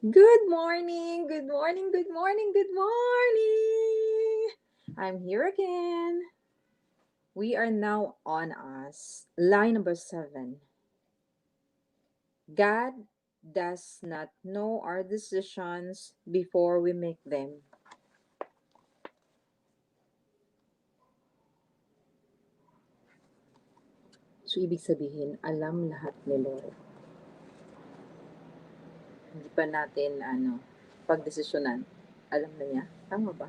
Good morning, good morning, good morning, good morning. I'm here again. We are now on us. Line number 7. God does not know our decisions before we make them. So, ibig sabihin, alam lahat ni Lord. Hindi pa natin, pagdesisyonan. Alam na niya. Tama ba?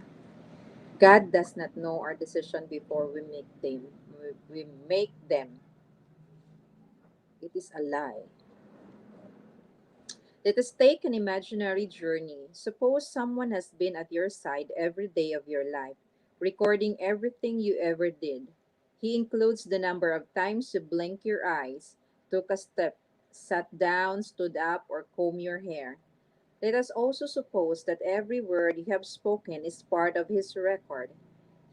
God does not know our decision before we make them. We make them. It is a lie. Let us take an imaginary journey. Suppose someone has been at your side every day of your life, recording everything you ever did. He includes the number of times you blinked your eyes, took a step, sat down, stood up, or combed your hair. Let us also suppose that every word you have spoken is part of his record.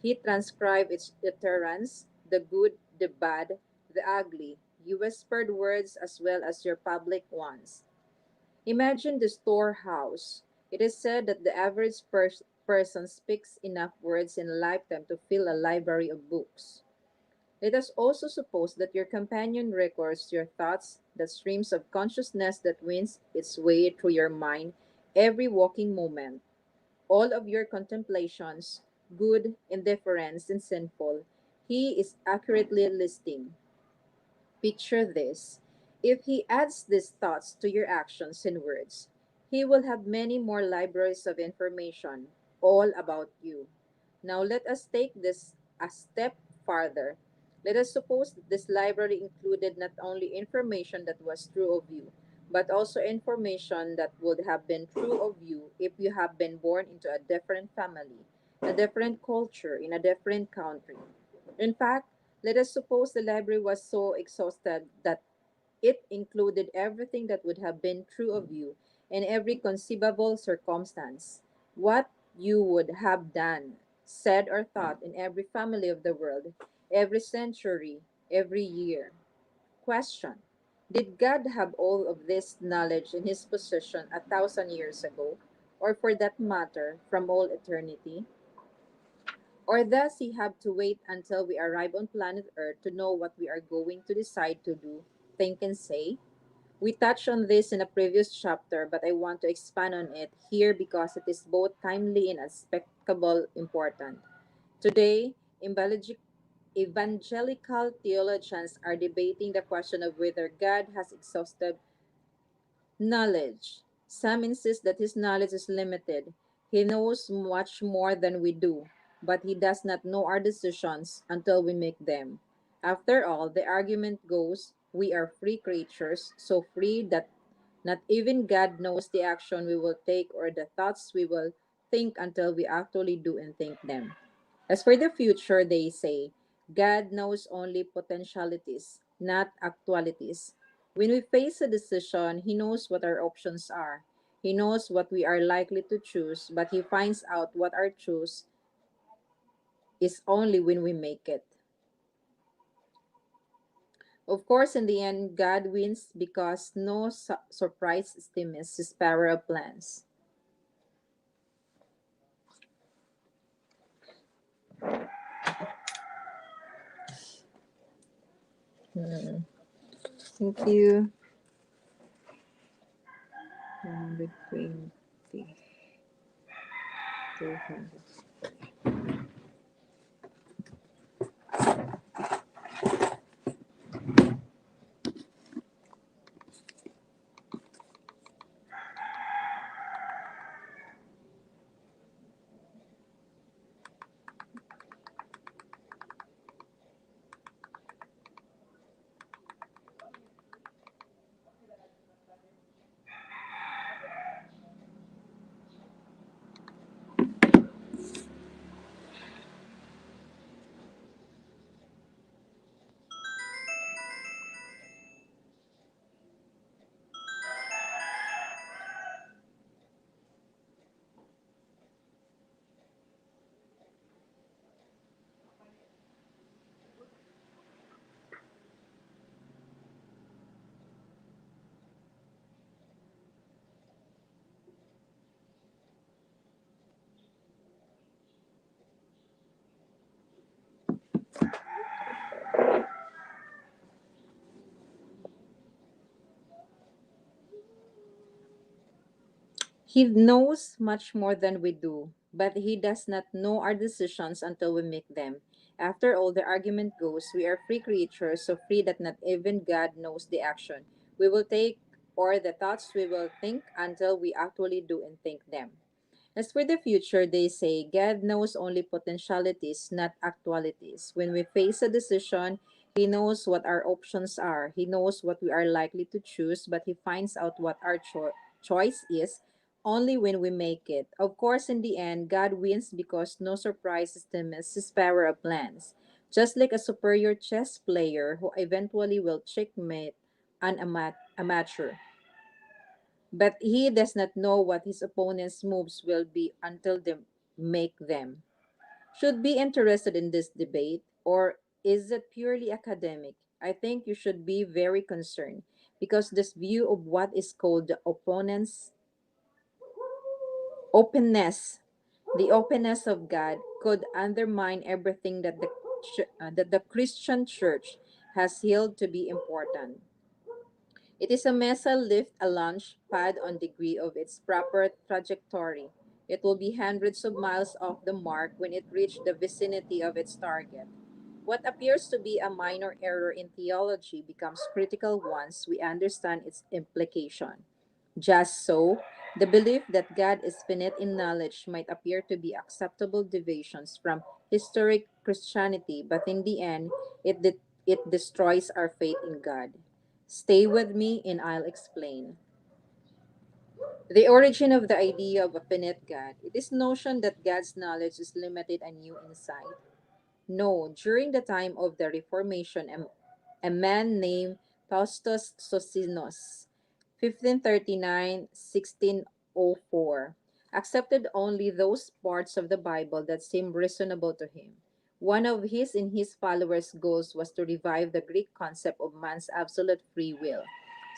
He transcribed its utterance, the good, the bad, the ugly. You whispered words as well as your public ones. Imagine the storehouse. It is said that the average person speaks enough words in a lifetime to fill a library of books. Let us also suppose that your companion records your thoughts, the streams of consciousness that winds its way through your mind every waking moment. All of your contemplations, good, indifferent, and sinful, he is accurately listing. Picture this. If he adds these thoughts to your actions and words, he will have many more libraries of information, all about you. Now let us take this a step farther. Let us suppose that this library included not only information that was true of you, but also information that would have been true of you if you have been born into a different family, a different culture, in a different country. In fact, let us suppose the library was so exhausted that it included everything that would have been true of you in every conceivable circumstance. What you would have done, said, or thought in every family of the world, every century, every year. Question. Did God have all of this knowledge in his possession 1,000 years ago, or for that matter, from all eternity? Or does he have to wait until we arrive on planet Earth to know what we are going to decide to do, think, and say? We touched on this in a previous chapter, but I want to expand on it here because it is both timely and unspeakable important. Today, evangelical theologians are debating the question of whether God has exhaustive knowledge. Some insist that his knowledge is limited. He knows much more than we do, but he does not know our decisions until we make them. After all, the argument goes, we are free creatures, so free that not even God knows the action we will take or the thoughts we will think until we actually do and think them. As for the future, they say, God knows only potentialities, not actualities. When we face a decision, He knows what our options are. He knows what we are likely to choose, but He finds out what our choice is only when we make it. Of course, in the end, God wins because no surprise estimates His power of plans. Hmm. Thank you. 120, 200. He knows much more than we do, but he does not know our decisions until we make them. After all, the argument goes, we are free creatures, so free that not even God knows the action we will take or the thoughts we will think until we actually do and think them. As for the future, they say God knows only potentialities, not actualities. When we face a decision, He knows what our options are. He knows what we are likely to choose, but He finds out what our choice is only when we make it. Of course, in the end, God wins because no surprises to miss His power of plans. Just like a superior chess player who eventually will checkmate an amateur. But he does not know what his opponent's moves will be until they make them. Should be interested in this debate, or is it purely academic? I think you should be very concerned because this view of what is called the opponent's openness, the openness of God, could undermine everything that that the Christian church has held to be important. It is a missile lift a launch pad on degree of its proper trajectory. It will be hundreds of miles off the mark when it reaches the vicinity of its target. What appears to be a minor error in theology becomes critical once we understand its implication. Just so, the belief that God is finite in knowledge might appear to be acceptable deviations from historic Christianity, but in the end, it destroys our faith in God. Stay with me and I'll explain. The origin of the idea of a finite God. It is notion that God's knowledge is limited and new insight. No, during the time of the Reformation, a man named Faustus Socinus, 1539-1604, accepted only those parts of the Bible that seemed reasonable to him. One of his and his followers' goals was to revive the Greek concept of man's absolute free will.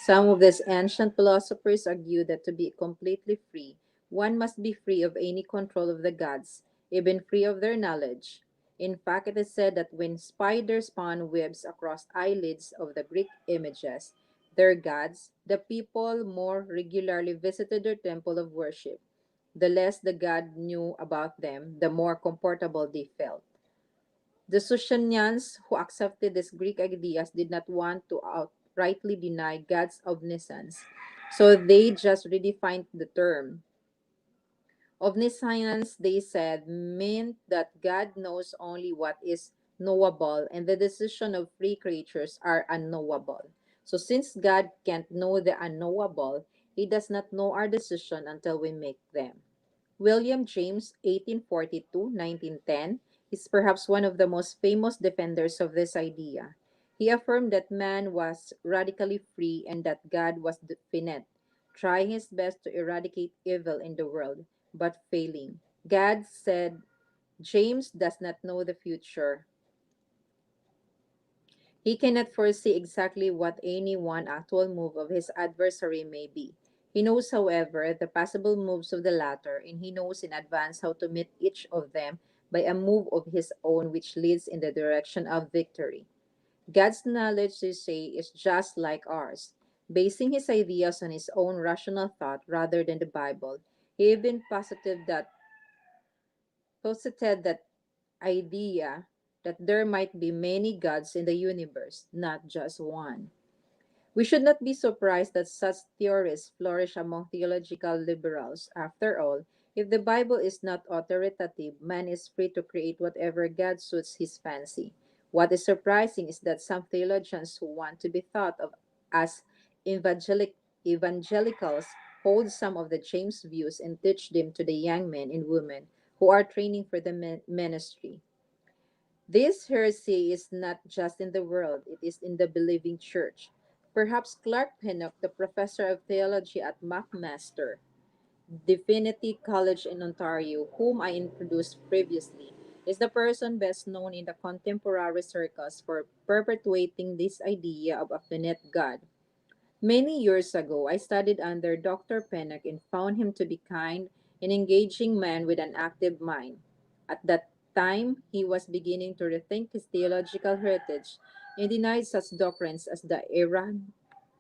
Some of these ancient philosophers argue that to be completely free, one must be free of any control of the gods, even free of their knowledge. In fact, it is said that when spiders spun webs across eyelids of the Greek images, their gods, the people more regularly visited their temple of worship. The less the god knew about them, the more comfortable they felt. The Socinians who accepted these Greek ideas did not want to outrightly deny God's omniscience, so they just redefined the term. Omniscience, they said, meant that God knows only what is knowable and the decision of free creatures are unknowable. So since God can't know the unknowable, he does not know our decision until we make them. William James, 1842-1910, is perhaps one of the most famous defenders of this idea. He affirmed that man was radically free and that God was finite, trying his best to eradicate evil in the world, but failing. God said, James does not know the future. He cannot foresee exactly what any one actual move of his adversary may be. He knows, however, the possible moves of the latter, and he knows in advance how to meet each of them by a move of his own which leads in the direction of victory. God's knowledge, they say, is just like ours. Basing his ideas on his own rational thought rather than the Bible, he even posited that idea that there might be many gods in the universe, not just one. We should not be surprised that such theories flourish among theological liberals. After all, if the Bible is not authoritative, man is free to create whatever God suits his fancy. What is surprising is that some theologians who want to be thought of as evangelicals hold some of the James views and teach them to the young men and women who are training for the ministry. This heresy is not just in the world, it is in the believing church. Perhaps Clark Pinnock, the professor of theology at McMaster Divinity College in Ontario, whom I introduced previously, is the person best known in the contemporary circles for perpetuating this idea of a finite God. Many years ago, I studied under Dr. Pennock and found him to be kind and engaging man with an active mind. At that time, he was beginning to rethink his theological heritage and denied such doctrines as the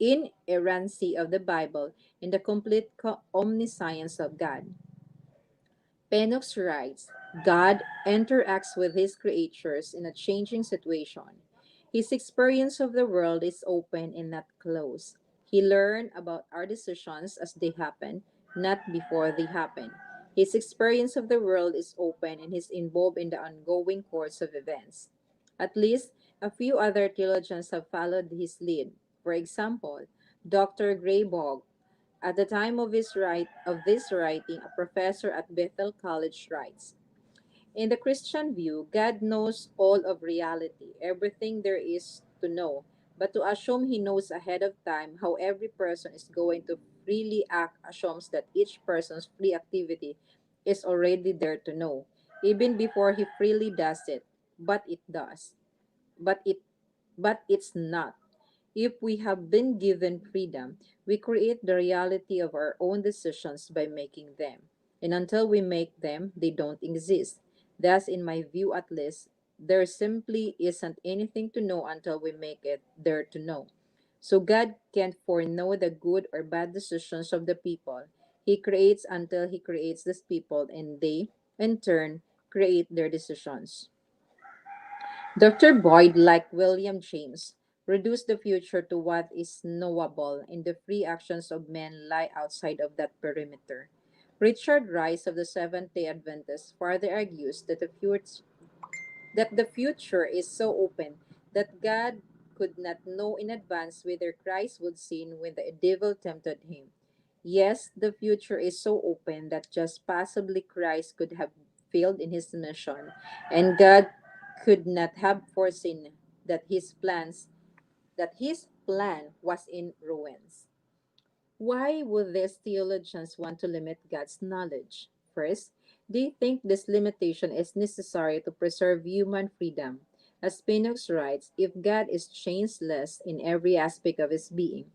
inerrancy of the Bible and the complete omniscience of God. Pennock writes, God interacts with his creatures in a changing situation. His experience of the world is open and not closed. He learned about our decisions as they happen, not before they happen. His experience of the world is open and is involved in the ongoing course of events. At least a few other theologians have followed his lead. For example, Dr. Graybog, at the time of this writing, a professor at Bethel College writes, in the Christian view, God knows all of reality, everything there is to know. But to assume he knows ahead of time how every person is going to freely act assumes that each person's free activity is already there to know, even before he freely does it. But it does. But it but it's not. If we have been given freedom, we create the reality of our own decisions by making them. And until we make them, they don't exist. Thus, in my view at least, there simply isn't anything to know until we make it there to know. So God can't foreknow the good or bad decisions of the people. He creates until he creates these people, and they, in turn, create their decisions. Dr. Boyd, like William James, reduced the future to what is knowable, and the free actions of men lie outside of that perimeter. Richard Rice of the Seventh day Adventists further argues that the future is so open that God could not know in advance whether Christ would sin when the devil tempted him. Yes, the future is so open that just possibly Christ could have failed in his mission, and God could not have foreseen that his plan was in ruins. Why would these theologians want to limit God's knowledge? First, they think this limitation is necessary to preserve human freedom. As Pinnock writes, if God is changeless in every aspect of his being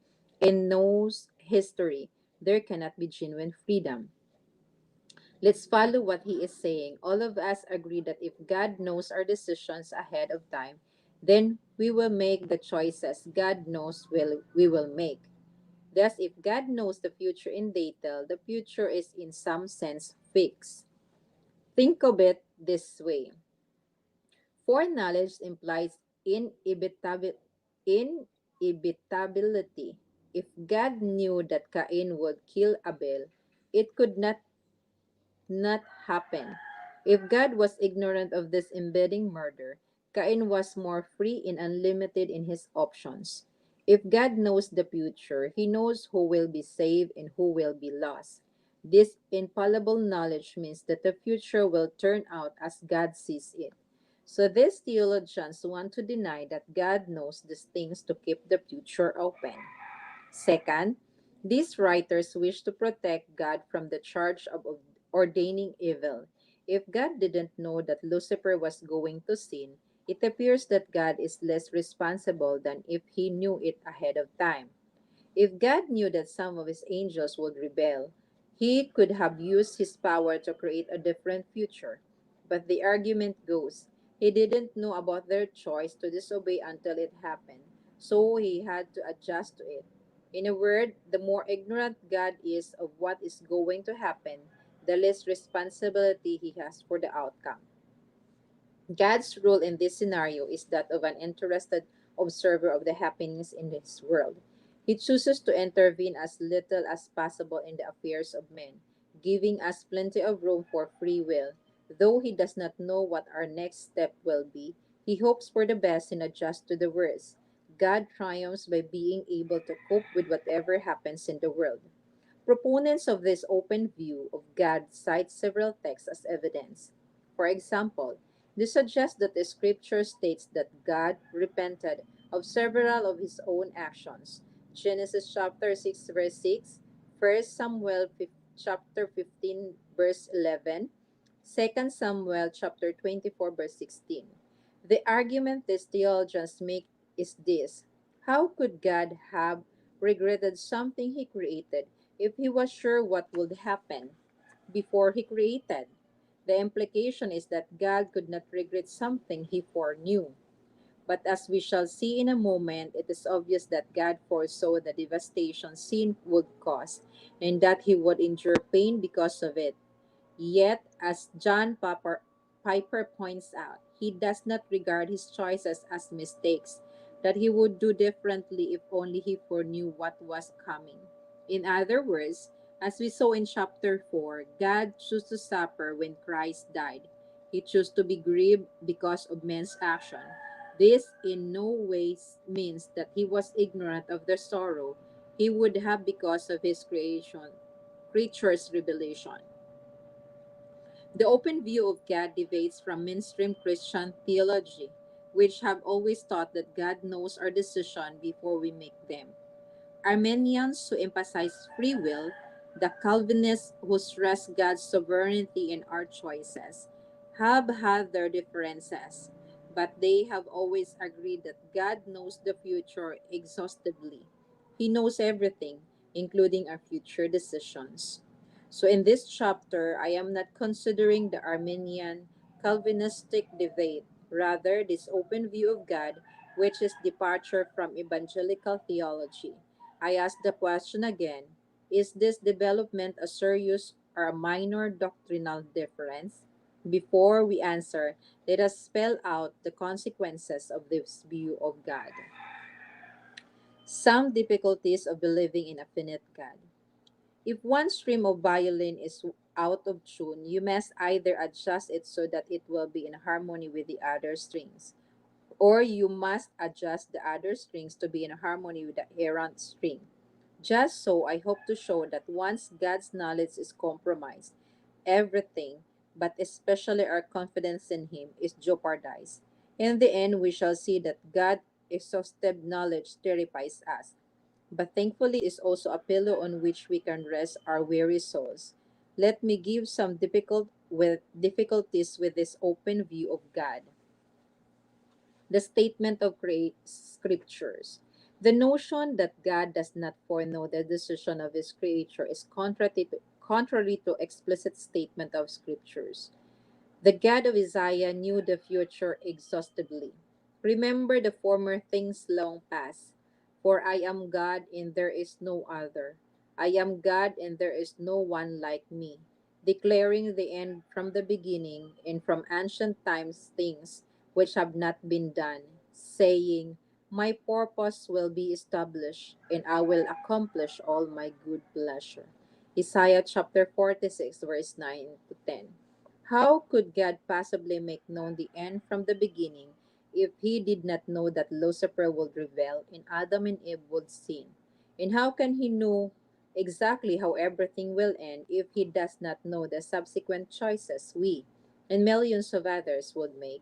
and knows history, there cannot be genuine freedom. Let's follow what he is saying. All of us agree that if God knows our decisions ahead of time, then we will make the choices God knows we will make. Thus, if God knows the future in detail, the future is in some sense fixed. Think of it this way. Foreknowledge implies inevitability. If God knew that Cain would kill Abel, it could not happen. If God was ignorant of this embedding murder, Cain was more free and unlimited in his options. If God knows the future, he knows who will be saved and who will be lost. This infallible knowledge means that the future will turn out as God sees it. So these theologians want to deny that God knows these things to keep the future open. Second, these writers wish to protect God from the charge of ordaining evil. If God didn't know that Lucifer was going to sin, it appears that God is less responsible than if he knew it ahead of time. If God knew that some of his angels would rebel, he could have used his power to create a different future. But the argument goes, he didn't know about their choice to disobey until it happened, so he had to adjust to it. In a word, the more ignorant God is of what is going to happen, the less responsibility he has for the outcome. God's role in this scenario is that of an interested observer of the happenings in this world. He chooses to intervene as little as possible in the affairs of men, giving us plenty of room for free will. Though he does not know what our next step will be, he hopes for the best and adjusts to the worst. God triumphs by being able to cope with whatever happens in the world. Proponents of this open view of God cite several texts as evidence. For example, they suggest that the scripture states that God repented of several of his own actions. Genesis chapter 6 verse 6, 1 Samuel chapter 15 verse 11, 2 Samuel chapter 24 verse 16. The argument these theologians make is this: how could God have regretted something he created if he was sure what would happen before he created? The implication is that God could not regret something he foreknew. But as we shall see in a moment, it is obvious that God foresaw the devastation sin would cause, and that he would endure pain because of it. Yet, as Piper points out, he does not regard his choices as mistakes that he would do differently if only he foreknew what was coming. In other words, as we saw in chapter 4, God chose to suffer when Christ died. He chose to be grieved because of men's action. This in no way means that he was ignorant of the sorrow he would have because of his creature's rebellion. The open view of God deviates from mainstream Christian theology, which have always taught that God knows our decision before we make them. Armenians who emphasize free will, the Calvinists who stress God's sovereignty in our choices, have had their differences, but they have always agreed that God knows the future exhaustively. He knows everything, including our future decisions. So in this chapter, I am not considering the Armenian Calvinistic debate, rather this open view of God, which is departure from evangelical theology. I ask the question again, is this development a serious or a minor doctrinal difference? Before we answer, let us spell out the consequences of this view of God. Some difficulties of believing in a finite God. If one string of violin is out of tune, you must either adjust it so that it will be in harmony with the other strings, or you must adjust the other strings to be in harmony with the errant string. Just so, I hope to show that once God's knowledge is compromised, everything, but especially our confidence in Him, is jeopardized. In the end, we shall see that God's exhaustive knowledge terrifies us. But thankfully, it is also a pillow on which we can rest our weary souls. Let me give some difficulties with this open view of God. The statement of scriptures. The notion that God does not foreknow the decision of his creature is contrary to explicit statement of scriptures. The God of Isaiah knew the future exhaustively. Remember the former things long past. For I am God and there is no other. I am God and there is no one like me, declaring the end from the beginning and from ancient times things which have not been done, saying, my purpose will be established and I will accomplish all my good pleasure. Isaiah chapter 46 verse 9 to 10. How could God possibly make known the end from the beginning if he did not know that Lucifer would rebel and Adam and Eve would sin? And how can he know exactly how everything will end if he does not know the subsequent choices we and millions of others would make?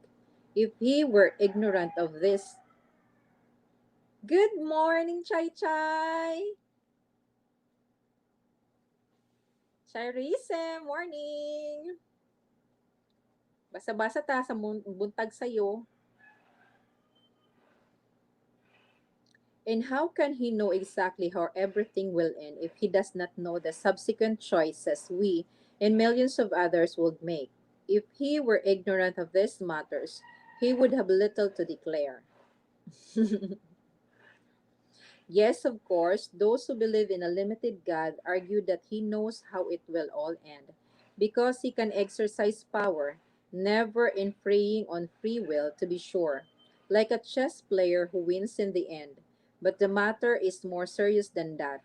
If he were ignorant of this, good morning, Chai Chai! Charise, morning! Basa-basa ta sa buntag sa'yo. And how can he know exactly how everything will end if he does not know the subsequent choices we and millions of others would make? If he were ignorant of these matters, he would have little to declare. Yes, of course, those who believe in a limited God argue that he knows how it will all end, because he can exercise power, never infringing on free will, to be sure, like a chess player who wins in the end. But the matter is more serious than that.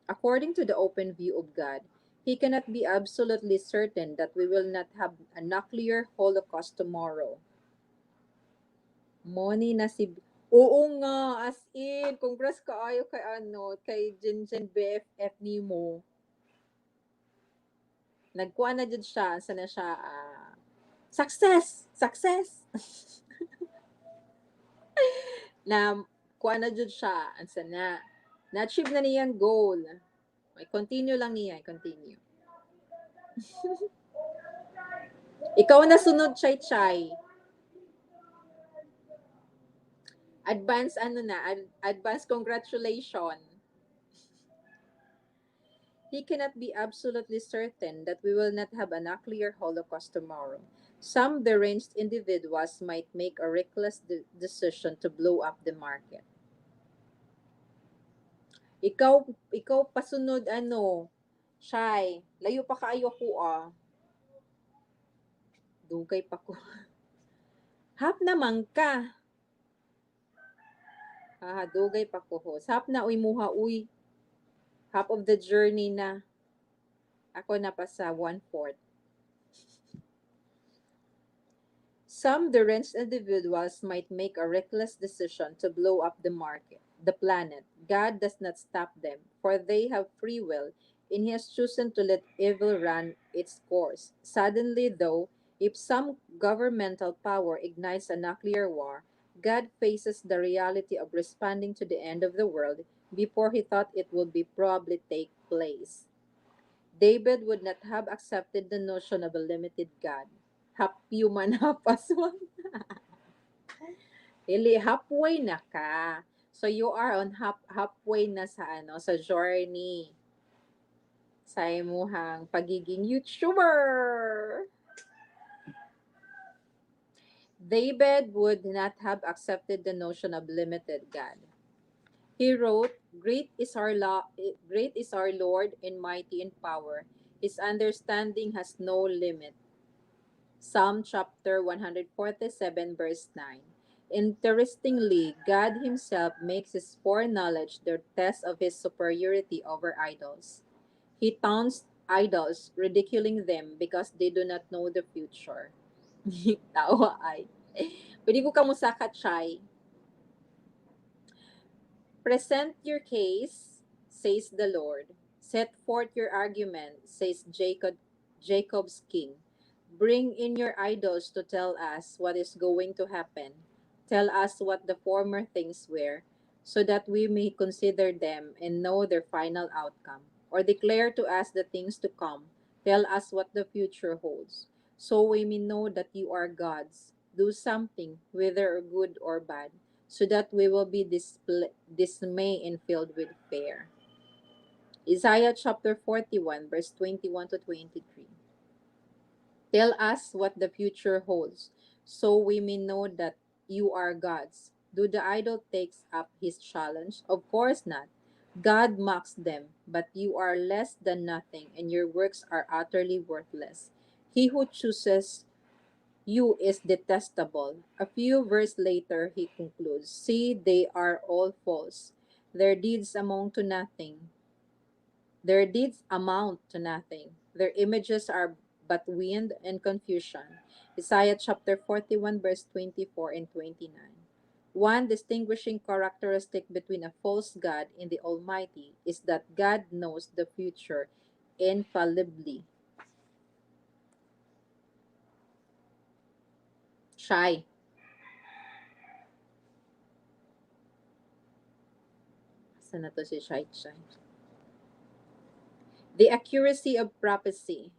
According to the open view of God, he cannot be absolutely certain that we will not have a nuclear holocaust tomorrow. Money na si Oo nga, as in, congrats kaayo kay ano, kay Jinjen BFF nimo. Nagkuha na jud siya, asa na siya, success! Success! Na, kuha na jud siya, asa na. Na-achieve na niyang goal. May continue lang niya, continue. Ikaw na sunod, Chay Chay. Advance ano na, advance congratulations. He cannot be absolutely certain that we will not have a nuclear holocaust tomorrow. Some deranged individuals might make a reckless decision to blow up the market. Ikaw, ikaw pasunod ano, Shy, layo pa kaayo ko ah. Dugay pa ko. Hap naman ka. Dugay pa ko ho. Hap na uy muha uy. Half of the journey na. Ako na pa sa one-fourth. Some deranged individuals might make a reckless decision to blow up the planet. God does not stop them, for they have free will, and He has chosen to let evil run its course. Suddenly, though, if some governmental power ignites a nuclear war, God faces the reality of responding to the end of the world before He thought it would be probably take place. David would not have accepted the notion of a limited God. Half human, half aswang. Really, halfway na ka. So you are on halfway na sa sa journey sa imuhang pagiging YouTuber. David would not have accepted the notion of limited God. He wrote, Great is our Lord and mighty in power. His understanding has no limit. Psalm chapter 147 verse 9. Interestingly, God himself makes his foreknowledge the test of his superiority over idols. He taunts idols, ridiculing them because they do not know the future. Tawa ay. Pwede ko kamusta ka, Chay? Present your case, says the Lord. Set forth your argument, says Jacob's king. Bring in your idols to tell us what is going to happen. Tell us what the former things were, so that we may consider them and know their final outcome. Or declare to us the things to come. Tell us what the future holds, so we may know that you are gods. Do something, whether good or bad, so that we will be dismayed and filled with fear. Isaiah chapter 41, verse 21 to 23. Tell us what the future holds, so we may know that you are gods. Do the idol takes up his challenge? Of course not. God mocks them, but you are less than nothing, and your works are utterly worthless. He who chooses you is detestable. A few verses later, he concludes, See, they are all false. Their deeds amount to nothing. Their deeds amount to nothing. Their images are but wind and confusion. Isaiah chapter 41, verse 24 and 29. One distinguishing characteristic between a false God and the Almighty is that God knows the future infallibly. Shy. Saan na to si Shy Shy? The accuracy of prophecy.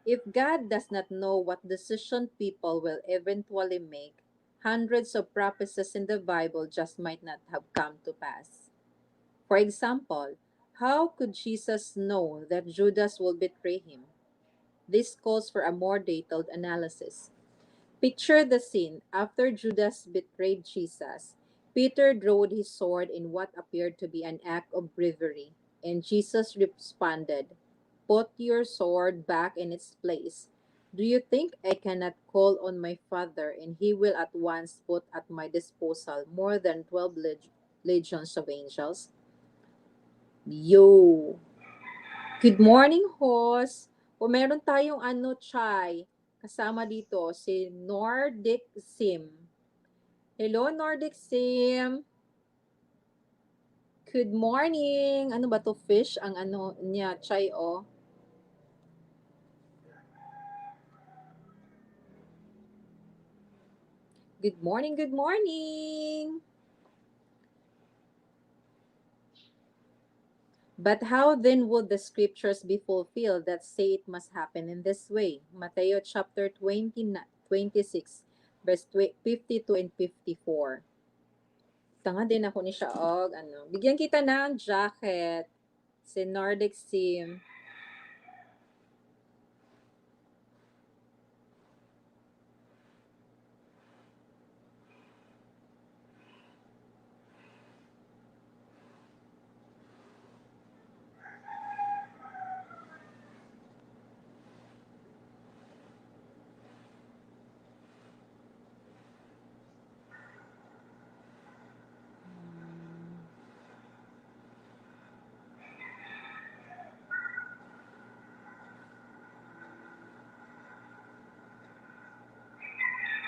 If God does not know what decision people will eventually make, hundreds of prophecies in the Bible just might not have come to pass. For example, how could Jesus know that Judas will betray him? This calls for a more detailed analysis. Picture the scene. After Judas betrayed Jesus, Peter drew his sword in what appeared to be an act of bravery, and Jesus responded, Put your sword back in its place. Do you think I cannot call on my Father, and he will at once put at my disposal more than 12 legions of angels? Yo! Good morning, host! O meron tayong Chai, kasama dito, si Nordic Sim. Hello, Nordic Sim! Good morning! Ano ba to fish? Ang niya, Chai, oh. Good morning, good morning! But how then would the scriptures be fulfilled that say it must happen in this way? Matthew chapter 26, verse 52 and 54. Tanga din ako ni siya og bigyan kita ng jacket. Si Nordic Sim.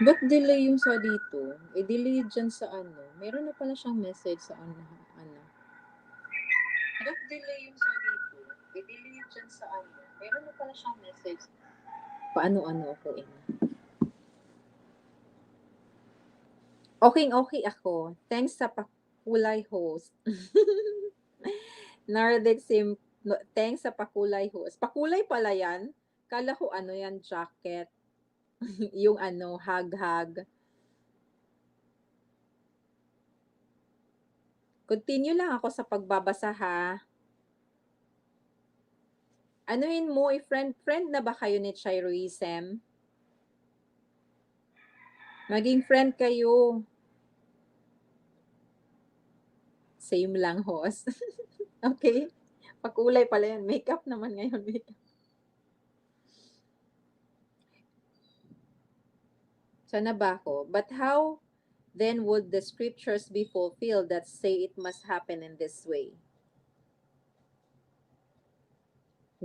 Ba't delay yung sa dito? I-delay dyan sa ano. Meron na pala siyang message sa ano. Ano. Ba't delay yung sa dito? I-delay dyan sa ano. Meron na pala siyang message. Paano ano ako eh? Okay ako. Thanks sa pakulay host. Nordic Sim, no, thanks sa pakulay host. Pakulay pala yan. Kala ko ano yan, jacket. Yung ano, hag-hag. Continue lang ako sa pagbabasa ha. Anuhin mo, friend na ba kayo ni Chiroism? Maging friend kayo. Same lang, host. Okay? Pakulay pala yan. Makeup naman ngayon. Makeup. Sana ba ako? But how then would the scriptures be fulfilled that say it must happen in this way?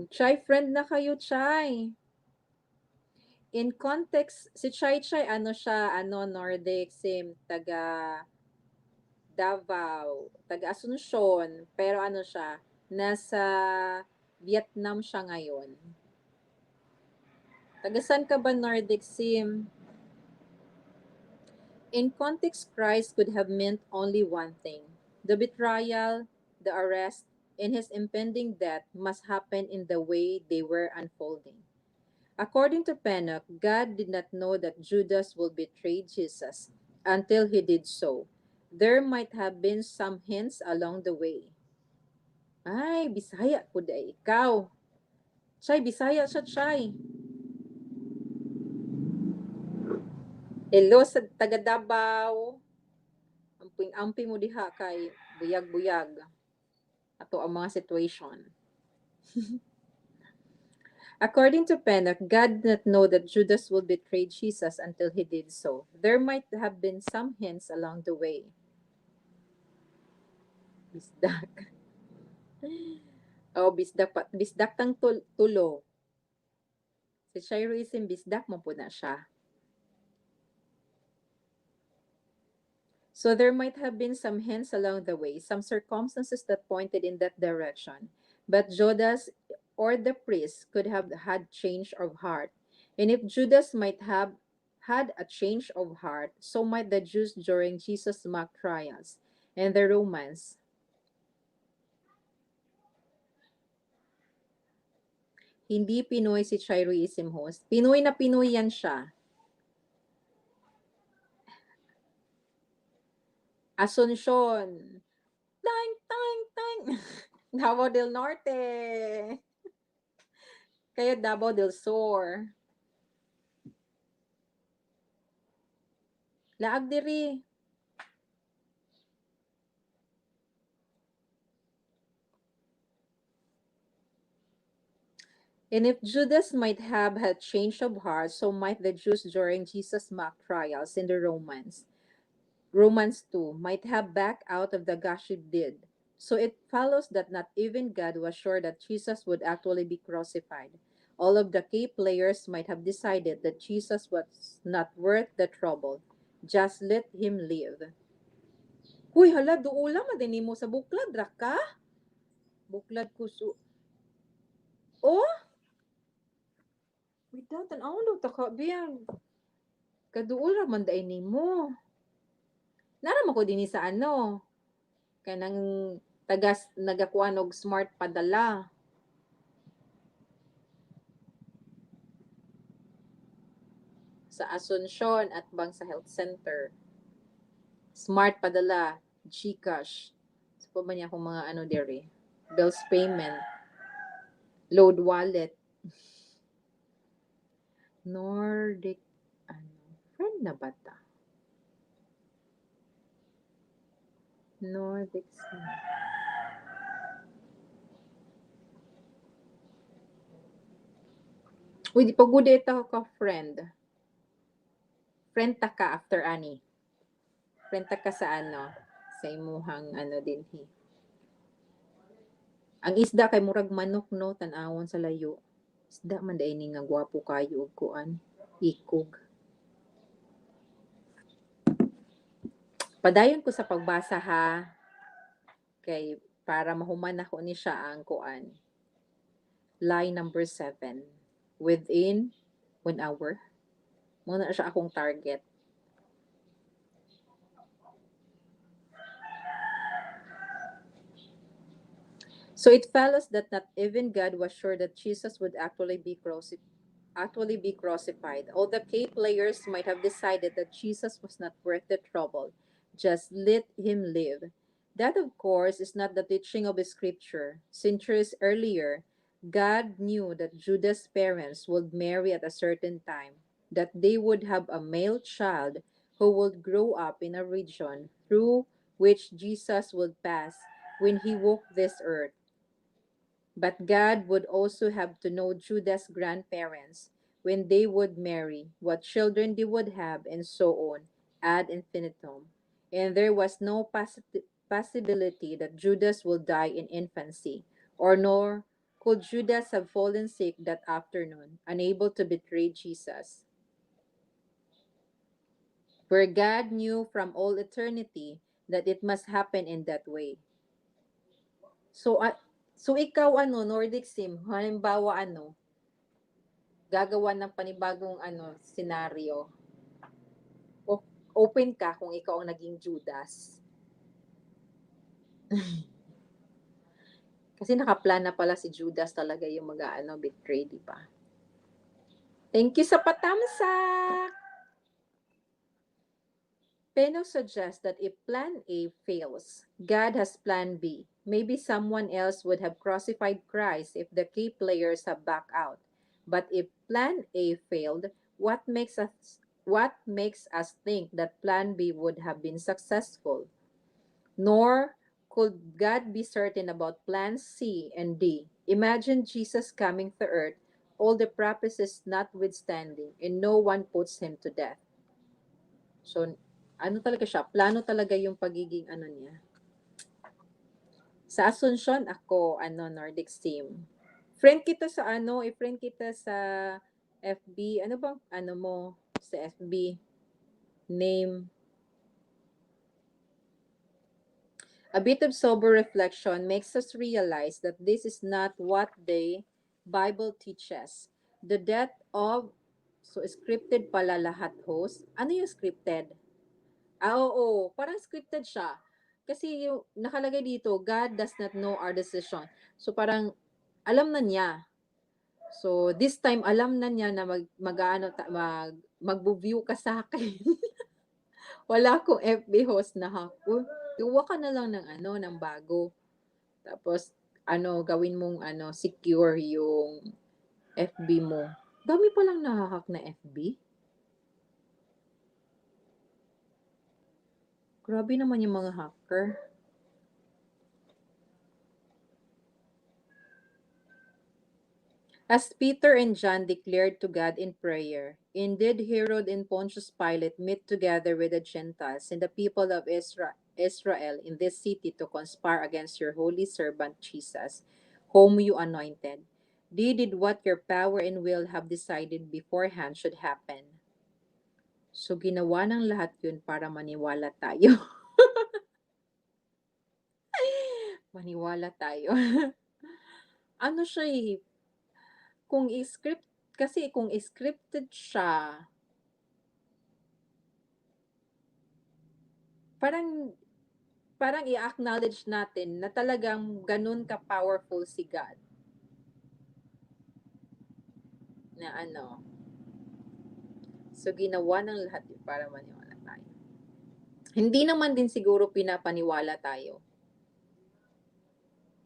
Chai, friend na kayo, Chai. In context, si Chai Chai, ano siya, ano, Nordic, sim, taga Davao, taga Asuncion, pero ano siya, nasa Vietnam siya ngayon. Taga saan ka ba, Nordic sim? In context, Christ could have meant only one thing. The betrayal, the arrest, and his impending death must happen in the way they were unfolding. According to Pennock, God did not know that Judas would betray Jesus until he did so. There might have been some hints along the way. Ay, Bisaya po da ikaw. Chay, Bisaya siya, Chay. Hello sa taga Davao. Amping-ampi mo diha kay buyag-buyag. Ato ang mga situation. According to Pennock, God did not know that Judas would betray Jesus until he did so. There might have been some hints along the way. Bisdak. Oh, bisdak tang tulo. Si Shiroism bisdak mo po na siya. So there might have been some hints along the way, some circumstances that pointed in that direction. But Judas or the priest could have had change of heart. And if Judas might have had a change of heart, so might the Jews during Jesus' mock trials and the Romans. Hindi Pinoy si Chiroism host. Pinoy na Pinoy yan siya. Asuncion. Tang, tang, tang. Davao del Norte. Kaya Davao del Sur. Laag diri. And if Judas might have had change of heart, so might the Jews during Jesus' mock trials in the Romans. Romans 2 might have backed out of the gossip did. So it follows that not even God was sure that Jesus would actually be crucified. All of the key players might have decided that Jesus was not worth the trouble. Just let him live. Huy, hala, duula madini mo sa buklad, raka? Buklad ko su... Oh, without an aulo, taka biyang. Kaduol ra man daay nimo. Nara ko dinhi sa ano, kanang tagas nagakuan og smart padala. Sa Asuncion at bang sa health center. Smart padala, GCash. Sa pa ba niya akong mga ano dere? Bills payment, load wallet, Nordic, ano, friend na ba ta? Nordic, uy, di pa good ito ka friend. Friend ta ka after ani. Friend ta ka sa ano, sa imuhang ano din hi. Ang isda kay murag manok no, tan-awon sa layo. Isda man dai ni nga gwapo kayo og kuan, ikog. Padayon ko sa pagbasa ha, kay para mahuman ako ni siya ang kuan. Lie number 7. Within 1 hour. Muna siya akong target. So it follows that not even God was sure that Jesus would actually be crucified. All the K players might have decided that Jesus was not worth the trouble. Just let him live. That, of course, is not the teaching of the scripture. Centuries earlier, God knew that Judas' parents would marry at a certain time, that they would have a male child who would grow up in a region through which Jesus would pass when he walked this earth. But God would also have to know Judas' grandparents, when they would marry, what children they would have, and so on, ad infinitum. And there was no possibility that Judas will die in infancy, or nor could Judas have fallen sick that afternoon, unable to betray Jesus. Where God knew from all eternity that it must happen in that way. So, so ikaw Nordic Sim, halimbawa gagawa ng panibagong senaryo. Open ka kung ikaw ang naging Judas. Kasi nakaplan na pala si Judas talaga yung betray, di ba? Thank you sa patamsak! Peno suggests that if plan A fails, God has plan B. Maybe someone else would have crucified Christ if the key players have backed out. But if plan A failed, what makes us think that plan B would have been successful? Nor could God be certain about plans C and D. Imagine Jesus coming to earth, all the prophecies notwithstanding, and no one puts him to death. So, talaga siya, plano talaga yung pagiging niya. Sa Asunsyon, ako, Nordic Sim. Friend kita sa i-friend kita sa FB. Ano bang, mo, sa FB? Name. A bit of sober reflection makes us realize that this is not what the Bible teaches. The death of, so scripted pala lahat host. Ano yung scripted? Oo, parang scripted siya. Kasi yung nakalagay dito, God does not know our decision. So parang alam na niya. So this time alam na niya na magbo-view ka sa akin. Wala akong FB host na hako. Gawa ka na lang ng ng bago. Tapos gawin mong secure yung FB mo. Dami pa lang nahahack na FB. Grabe naman yung mga hacker. As Peter and John declared to God in prayer, indeed Herod and Pontius Pilate meet together with the Gentiles and the people of Israel in this city to conspire against your holy servant Jesus, whom you anointed. They did what your power and will have decided beforehand should happen. So ginawa ng lahat yun para maniwala tayo. Maniwala tayo. Ano siya kung i-script, kasi kung scripted siya, parang parang i-acknowledge natin na talagang ganun ka-powerful si God. Na so ginawa ng lahat yun para maniwala tayo. Hindi naman din siguro pinapaniwala tayo.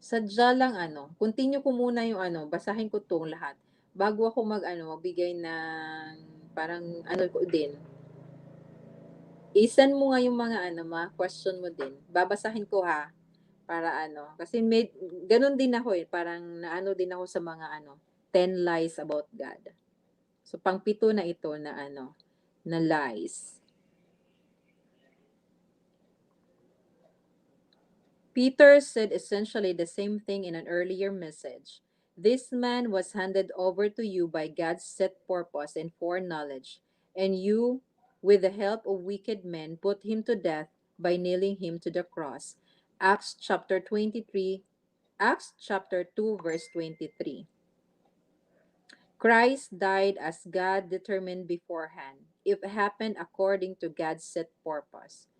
Sadya lang continue ko muna yung basahin ko tong lahat bago ako magbigay ng parang ko din. I-send mo nga yung mga question mo din. Babasahin ko ha. Para kasi ganun din ako parang din ako sa mga 10 lies about God. So, pang-pito na ito na na lies. Peter said essentially the same thing in an earlier message. This man was handed over to you by God's set purpose and foreknowledge, and you, with the help of wicked men, put him to death by nailing him to the cross. Acts chapter 23, Acts chapter 2 verse 23. Christ died as God determined beforehand, if happened according to God's set purpose.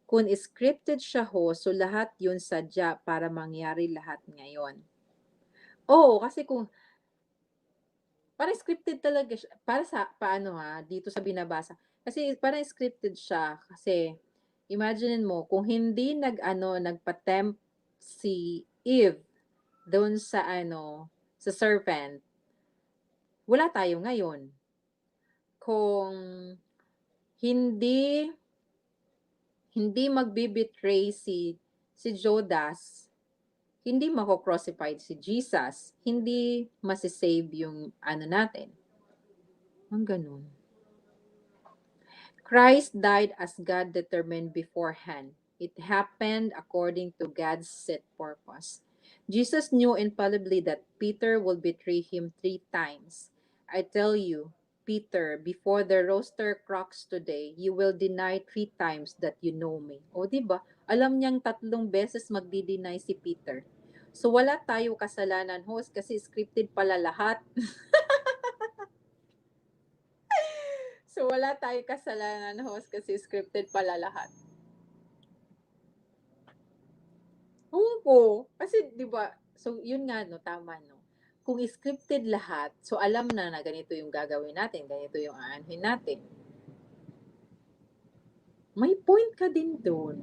Kung scripted siya ho, so lahat yun sadya para mangyari lahat ngayon. Oo, kasi kung parang scripted talaga siya, para sa paano ha, dito sa binabasa. Kasi parang scripted siya kasi imagine mo kung hindi nagpa-tempt si Eve doon sa sa serpent, wala tayo ngayon. Kung hindi hindi magbi-betray si Judas, hindi mako-crucified si Jesus, hindi masisave yung natin. Ang ganun. Christ died as God determined beforehand. It happened according to God's set purpose. Jesus knew infallibly that Peter will betray him 3 times. I tell you, Peter, before the rooster crocks today, you will deny 3 times that you know me. O, di ba? Alam niyang 3 beses magdi-deny si Peter. So, wala tayo kasalanan, host, kasi scripted pala lahat. So, wala tayo kasalanan, host, kasi scripted pala lahat. Oo, kasi 'di ba, so yun nga 'no, tama 'no. Kung scripted lahat, so alam na ganito yung gagawin natin, ganito yung aanhin natin. May point ka din dun.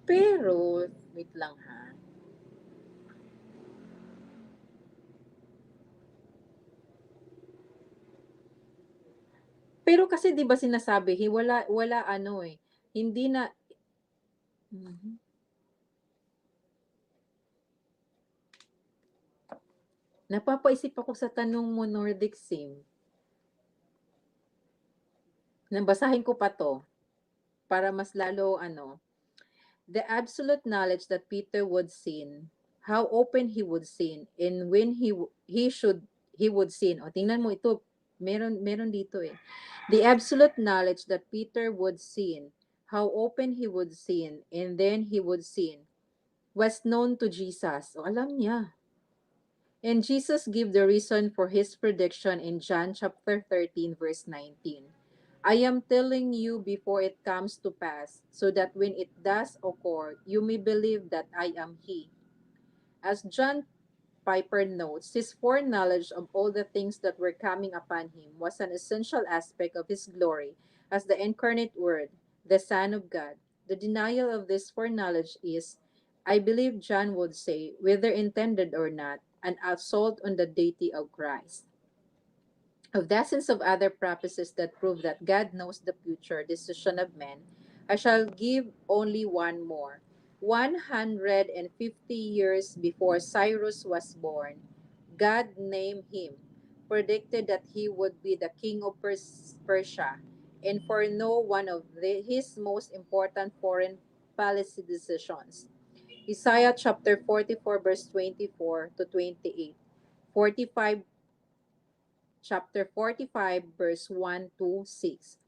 Pero, wait lang ha. Pero kasi 'di ba sinasabi, wala wala hindi na mhm. Napapaisip ako sa tanong mo, Nordic Sim. Nabasahin ko pa 'to para mas lalo the absolute knowledge that Peter would sin, how open he would sin, and when he would sin. O tingnan mo ito, meron dito eh. The absolute knowledge that Peter would sin, how open he would sin, and then he would sin, was known to Jesus. O alam niya. And Jesus gave the reason for his prediction in John chapter 13 verse 19. I am telling you before it comes to pass, so that when it does occur, you may believe that I am he. As John Piper notes, his foreknowledge of all the things that were coming upon him was an essential aspect of his glory as the incarnate Word, the Son of God. The denial of this foreknowledge is, I believe John would say, whether intended or not, an assault on the deity of Christ. Of dozens of other prophecies that prove that God knows the future decision of men, I shall give only one more. 150 years before Cyrus was born, God named him, predicted that he would be the king of Persia, and for no one of his most important foreign policy decisions. Isaiah chapter 44 verse 24 to 28. 45 chapter 45 verse 1 to 6.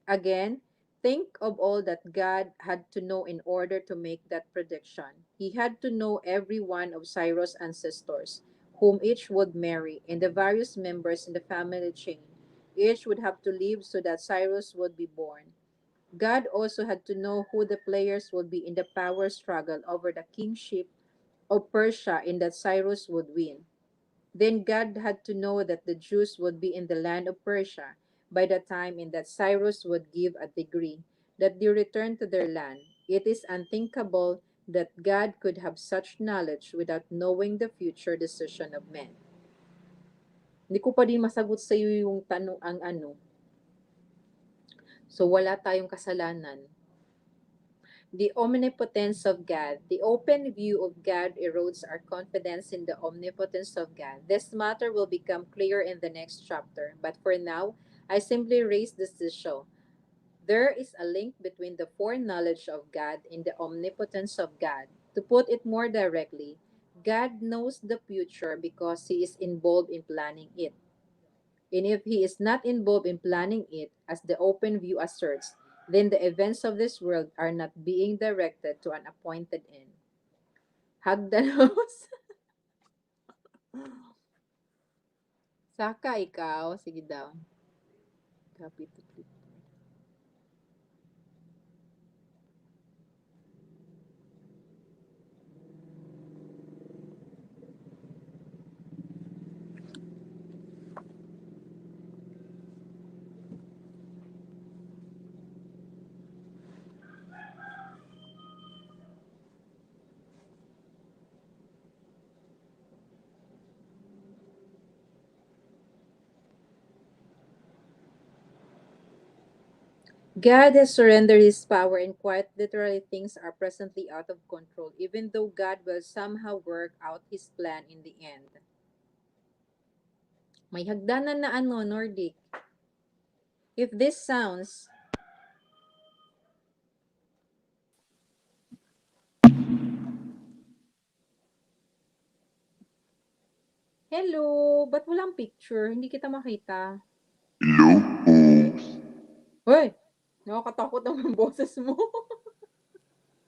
Again, think of all that God had to know in order to make that prediction. He had to know every one of Cyrus' ancestors, whom each would marry, and the various members in the family chain. Each would have to live so that Cyrus would be born. God also had to know who the players would be in the power struggle over the kingship of Persia and that Cyrus would win. Then God had to know that the Jews would be in the land of Persia by the time in that Cyrus would give a decree that they return to their land. It is unthinkable that God could have such knowledge without knowing the future decision of men. Hindi ko pa din masagot sa iyo yung tanong ang So wala tayong kasalanan. The omnipotence of God. The open view of God erodes our confidence in the omnipotence of God. This matter will become clear in the next chapter, but for now, I simply raise this issue. There is a link between the foreknowledge of God and the omnipotence of God. To put it more directly, God knows the future because He is involved in planning it. And if He is not involved in planning it, as the open view asserts, then the events of this world are not being directed to an appointed end. Hagdanos. Saka ikaw. Sige daw. Copy to click. God has surrendered his power, and quite literally things are presently out of control, even though God will somehow work out his plan in the end. May hagdanan na ano, Nordic. If this sounds... Hello! Ba't walang picture? Hindi kita makita. Hello po. Hoy! Nakakatakot naman ang boses mo.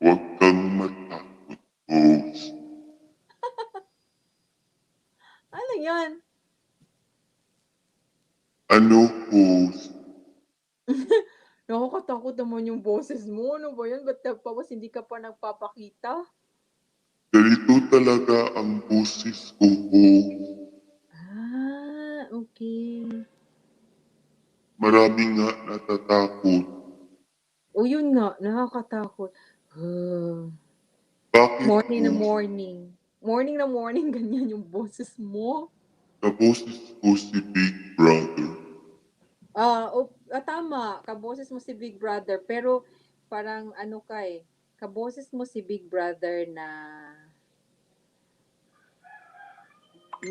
Huwag kang matakot, host. Ano yan? Ano, host? Nakakatakot naman yung boses mo. Ano ba yan? Ba't nagpapas hindi ka pa nagpapakita? Ganito talaga ang boses ko, host. Ah, okay. Marami nga natatakot. O yun nga, nakakatakot. Bakit, Morning na host? morning. Morning na morning, ganyan yung boses mo. Sa boses ko si Big Brother. Tama, kaboses mo si Big Brother, pero parang ano ka eh, kaboses mo si Big Brother na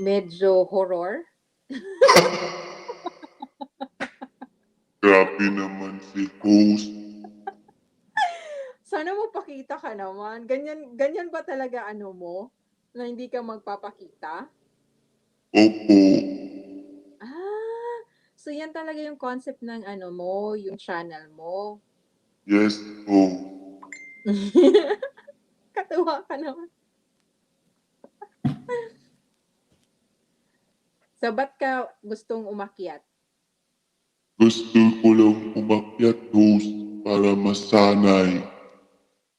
medyo horror. Grabe naman si host. Sana magpakita ka naman. Ganyan ba talaga ano mo? Na hindi ka magpapakita? Opo. So yan talaga yung concept ng ano mo, yung channel mo. Yes, host. Katuwa ka naman. So, ba't ka gustong umakyat? Gusto ko lang umakyat, host, para masanay.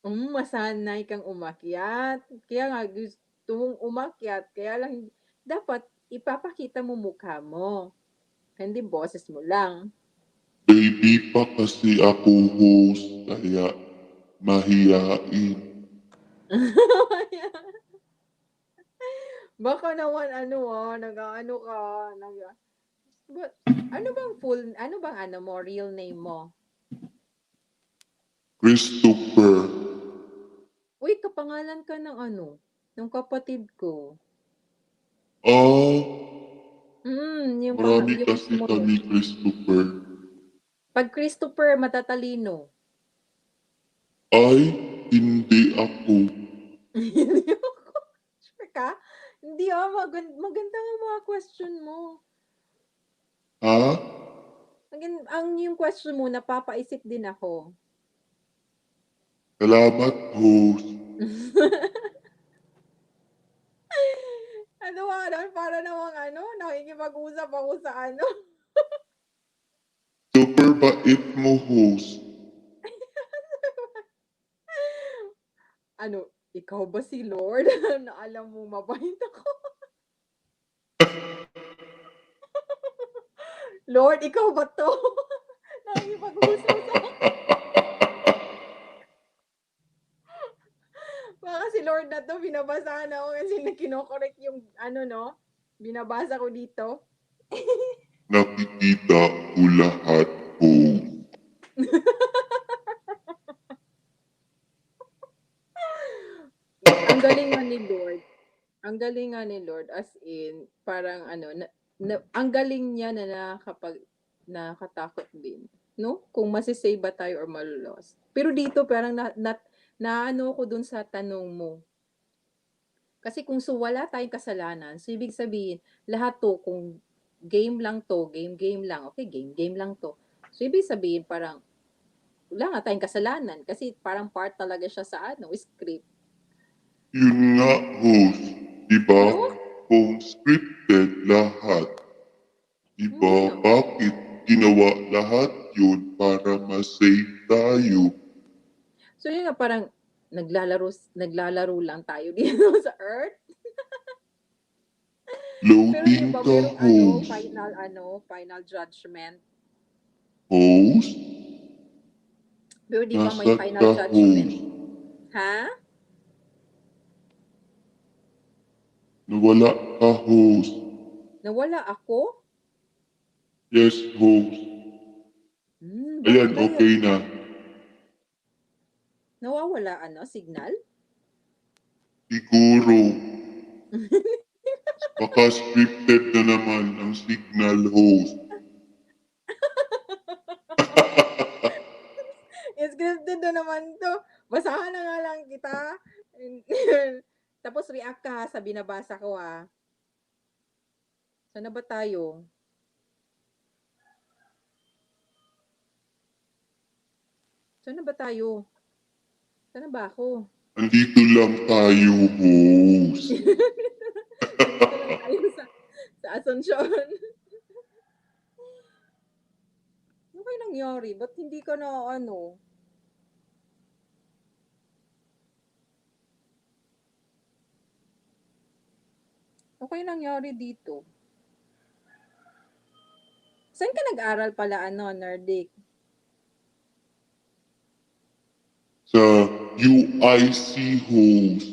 Masanay kang umakyat. Kaya nga, gusto mong umakyat. Kaya lang, dapat ipapakita mo mukha mo. Hindi boses mo lang. Baby pa kasi ako, host, kaya mahiyain. Baka naman nag-ano ka, but, ano bang ano mo, real name mo? Christopher. Uy, kapangalan ka ng ng kapatid ko. Marami Yung kasi sumunod. kami Christopher. Pag Christopher, matatalino. Ay, hindi ako. Hindi ako. Sure ka? Hindi maganda nga mga question mo. Ha? Yung question mo, napapaisip din ako. Salamat, host. Ano para namang nakikipag-usap ako sa Super bait mo, host. Ikaw ba si Lord? Na alam mo mabait ako. Lord, ikaw ba to? Nakikipag-usap sa baka si Lord na to, binabasahan ako kasi kinokorek yung binabasa ko dito. Nakikita ko lahat, host. Ang galing nga ni Lord. Ang galing nga ni Lord, as in, parang ang galing niya na nakakatakot din. No? Kung masisave ba tayo or malulos. Pero dito, parang naano ko dun sa tanong mo. Kasi kung wala tayong kasalanan, so ibig sabihin, lahat to, kung game lang to, game lang, okay, game lang to. So ibig sabihin, parang, Wala nga tayong kasalanan kasi parang part talaga siya sa script. Yun nga, host. Diba? No? Kung scripted lahat, diba? No. Bakit ginawa lahat yun para ma-save tayo? So yun nga parang naglalaro naglalaro lang tayo dito sa Earth. Pero 'di Loading ba ka, merong host. final judgment. Host? Pero 'di ba may Nasaan final ka, judgment? host? Ha? Nawala ka, host. Nawala ako? Yes, host. Ayan, Bakit kaya okay na. nawawala signal? Siguro, baka scripted na naman ang signal, host. Scripted na naman 'to. Basahan na nga lang kita. Tapos react ka sa binabasa ko, ha. Saan na ba tayo? Saan na ba tayo? Saan na ba ako? Andito lang tayo, host. Nandito lang tayo sa Asuncion. Ano kaya nangyari? Ba't hindi ka na ano kaya nangyari dito? Saan ka nag-aral pala Nerdic? Sa UIC, host.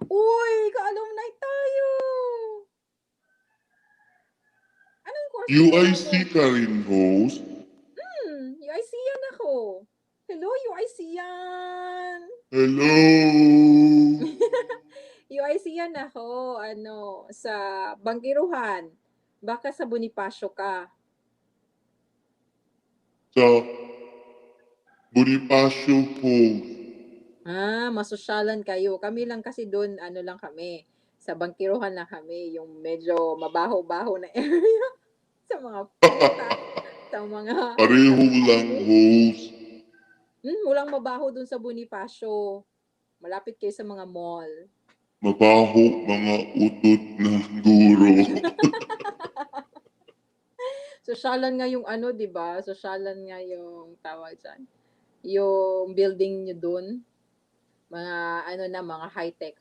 Uy, ka-alumni tayo! Anong course kinuha UIC mo? ka rin, host? UIC yan ako. Hello, UIC yan! Hello! UIC yan ako, sa Bangkiruhan. Baka sa Bonifacio ka. Sa Bonifacio, host. Masosyalan kayo. Kami lang kasi doon, lang kami. Sa Bangkiruhan lang kami, yung medyo mabaho-baho na area. Sa mga puta, sa mga Pareho lang, kami-kami. host. Walang mabaho doon sa Bonifacio. Malapit kayo sa mga mall. Mabaho mga utot ng guro. Sosyalan nga yung 'di ba? Sosyalan nga yung tawag diyan. Yung building niyo doon. Mga mga high-tech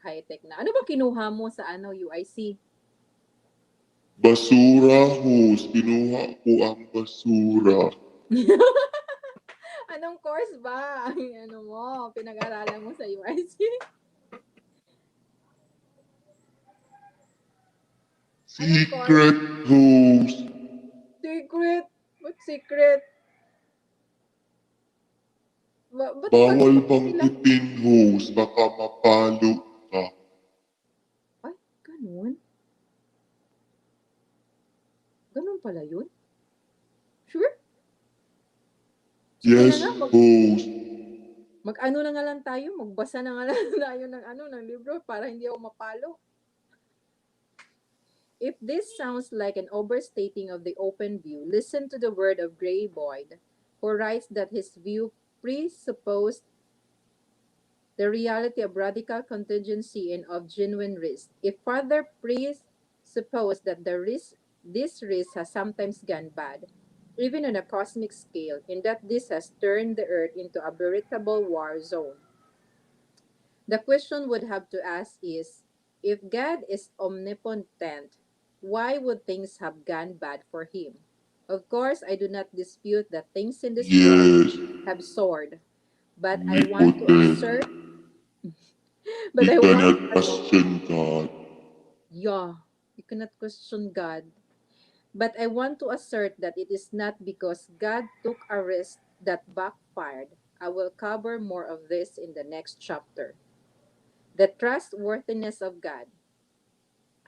na. Ano ba kinuha mo sa UIC? Basura, host. Kinuha ko ang basura. Anong course ba? Ang mo, pinag-aralan mo sa UIC? Anong course? Secret, host. Secret. What secret? Ba't Bawal sila? banggitin, host. Baka mapalo ka. Ay, ganun? Ganun pala yun? Sure? Sige na Yes, nga, host. mag-ano na nga lang tayo, magbasa na nga lang tayo ng ng libro para hindi ako mapalo. If this sounds like an overstating of the open view, listen to the word of Gray Boyd, who writes that his view presupposed the reality of radical contingency and of genuine risk. If further presuppose that this risk has sometimes gone bad, even on a cosmic scale, and that this has turned the Earth into a veritable war zone, the question would have to ask is, if God is omnipotent, why would things have gone bad for him? Of course, I do not dispute that things in this world Yes. have soared, but I want to Omnipotent. assert, We but I want cannot to question God. yeah, you cannot question God. But I want to assert that it is not because God took a risk that backfired. I will cover more of this in the next chapter. The trustworthiness of God.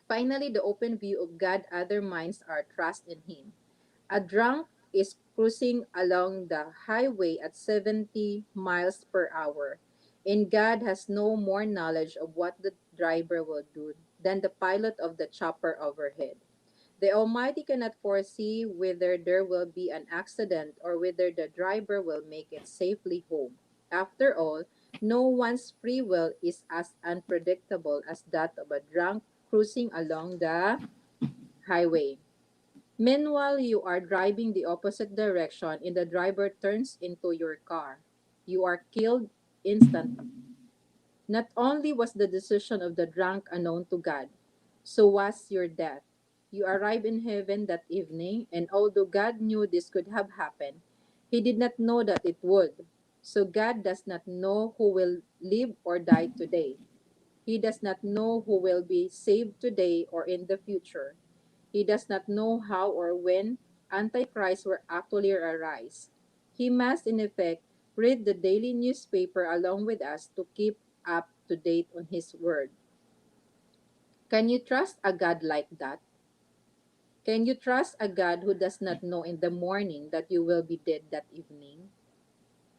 Finally, the open view of God undermines our trust in Him. A drunk is cruising along the highway at 70 miles per hour, and God has no more knowledge of what the driver will do than the pilot of the chopper overhead. The Almighty cannot foresee whether there will be an accident or whether the driver will make it safely home. After all, no one's free will is as unpredictable as that of a drunk cruising along the highway. Meanwhile, you are driving the opposite direction and the driver turns into your car. You are killed instantly. Not only was the decision of the drunk unknown to God, so was your death. You arrive in heaven that evening, and although God knew this could have happened, he did not know that it would. So God does not know who will live or die today. He does not know who will be saved today or in the future. He does not know how or when Antichrist will actually arise. He must, in effect, read the daily newspaper along with us to keep up to date on his word. Can you trust a God like that? Can you trust a God who does not know in the morning that you will be dead that evening?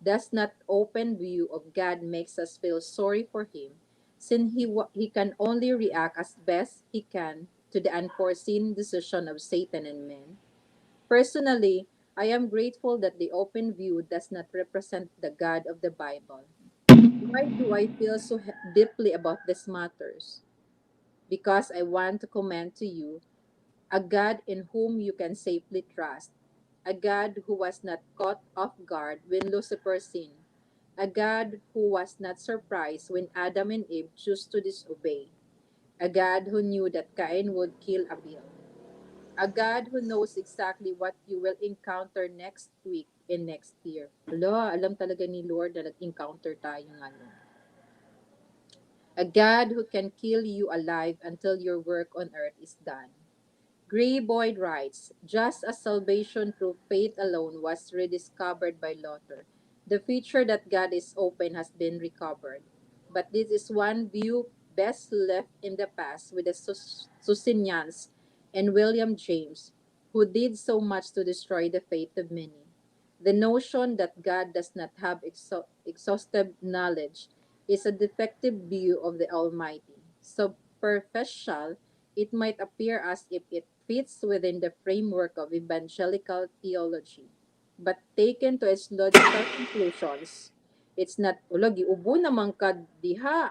Does not open view of God makes us feel sorry for him, since he can only react as best he can to the unforeseen decision of Satan and men? Personally, I am grateful that the open view does not represent the God of the Bible. Why do I feel so deeply about these matters? Because I want to commend to you a God in whom you can safely trust, a God who was not caught off guard when Lucifer sinned, a God who was not surprised when Adam and Eve chose to disobey, a God who knew that Cain would kill Abel, a God who knows exactly what you will encounter next week and next year. Hala, alam talaga ni Lord na nag-encounter tayo ngayon. A God who can kill you alive until your work on earth is done. Gray Boyd writes, just as salvation through faith alone was rediscovered by Luther, the feature that God is open has been recovered. But this is one view best left in the past with the Socinians and William James, who did so much to destroy the faith of many. The notion that God does not have exhaustive knowledge is a defective view of the Almighty. Superficial, it might appear as if it fits within the framework of evangelical theology. But taken to its logical conclusions, it's not, ulo, giubo naman ka diha.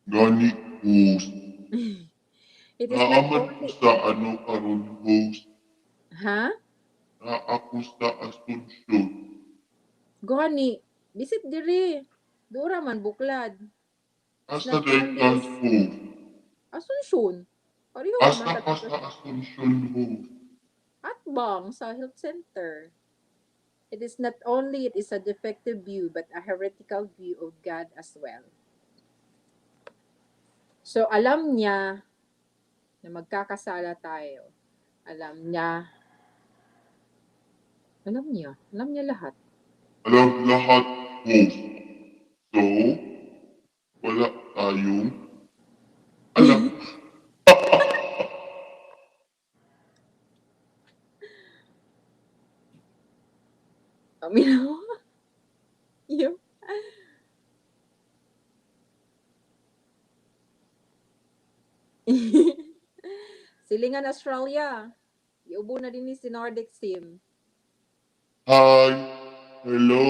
Gani host. It is not Naaman ko only, sa ano karon host. ha? Na ako sa asunsyon. Gani, bisit diri. Dura man buklad. It's Asa not day only ka is host. Asunsyon. Pareho naman Asa ka taga sa asunsyon host. Atbang sa health center. It is not only it is a defective view but a heretical view of God as well. So alam niya na magkakasala tayo. Alam niya, alam niya lahat. Alam lahat host. So, wala tayong alam. Amin yung Silingan Australia. Iubo na din ni si Nordic Sim. Hi. Hello.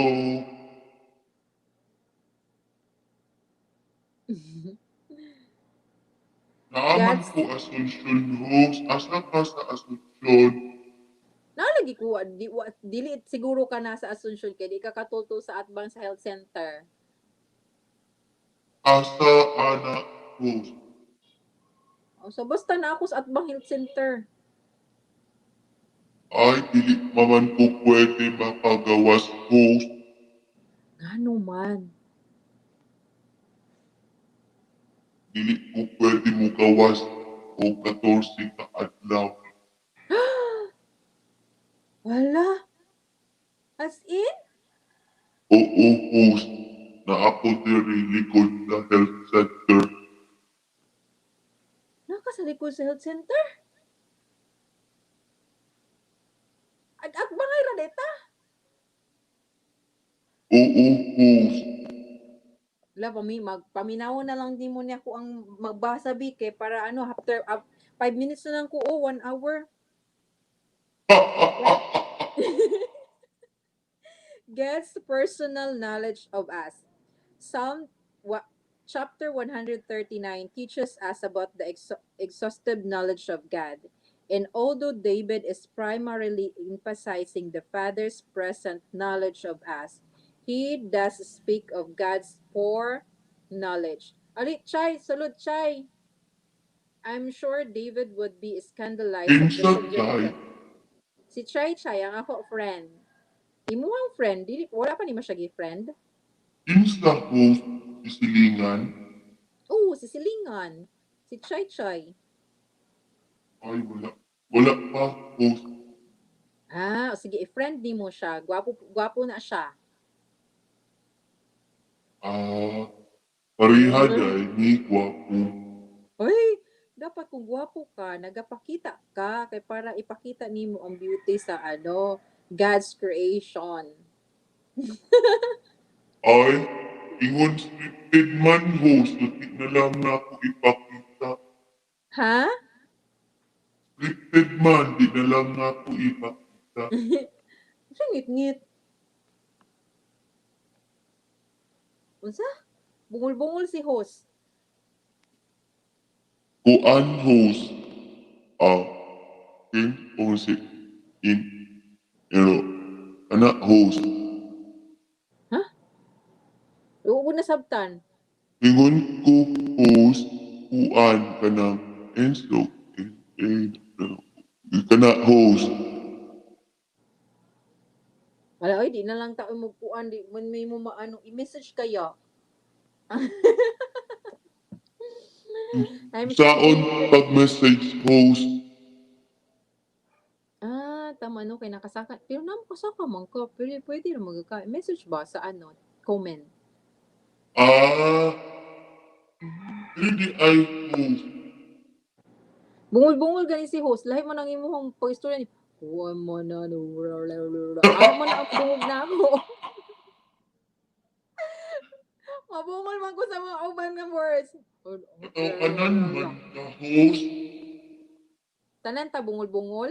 Naaman God's ko asunsyon host. Asa ka sa asunsyon. Nalagi ko dili siguro ka na sa Asuncion kay di ka katulto sa atbang sa health center. Asa ana host. O, so basta na ako sa atbang health center. Ay, dili maman ko pwede makagawas host. Ngano man. Dili ko pwede mo gawas o 14 ka adlaw. Wala. As in? Oo, host. Na ako diri likod sa health center. Naka sa likod sa health center? Bangay ra deta. Oo, host. Paminaw na lang din mo niya ako ang magbasa bi kay para ano after 5 minutes na lang ko, 1 hour. Get, gets personal knowledge of us. Psalm wa- chapter 139 teaches us about the exhaustive knowledge of God. And although David is primarily emphasizing the Father's present knowledge of us, he does speak of God's foreknowledge. Ali, Chai, salud, Chai. I'm sure David would be scandalized at the Kinsa tay, suggestion. Si Chai Chai, ang ako friend. Imuhang friend, dili, wala pa ni masyagi friend. kinsa host isilingan, Oo, si Silingan. Si Chai Chai. ay wala. Wala pa host. Ah, o sige, i-friend ni mo siya. Gwapo, gwapo na siya. Ah, pareha Mm. day ni Gwapo. Uy, dapat kung gwapo ka, nagapakita ka kay para ipakita nimo ang beauty sa God's creation. Ay, ingon scripted man host, hindi na lang na ako ipakita. Ha? Scripted man, di na lang na ako ipakita. Ngit-ngit. Unsa? Bungol-bungol si host. Kuan host, ah, in, o si, in, pero, anak host, Ha? Ugo na sabtan. ingon ko host, kuan ka ng enso, ka na host. Wala, oy, di na lang tayo magpuan. Di, man may mo maano, i-message kaya. I'm sure Saon David. pag-message host, Ah, tama no, kay nakasaka. Pero namo kasaka man ka. Pero pwede na magka. Message ba sa comment. ah, hindi ay host. Bungol-bungol gani si host. Lahi man ang imuhang pag-istorya ni. Huwag mo na. Amo man na ang dungog na ako. Mabungol man ko sa mga uban nga words. Ang anan man ka host, Tanan ta bungol-bungol.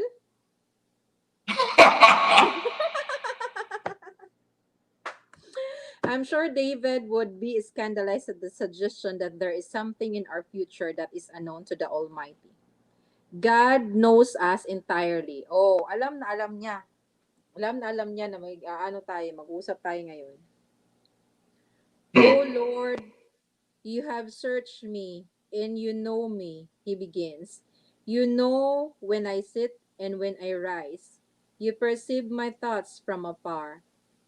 I'm sure David would be scandalized at the suggestion that there is something in our future that is unknown to the Almighty. God knows us entirely. Oh, alam na alam niya. Alam na alam niya na mag-uusap tayo ngayon. Oh Lord, you have searched me and you know me, he begins. You know when I sit and when I rise. You perceive my thoughts from afar.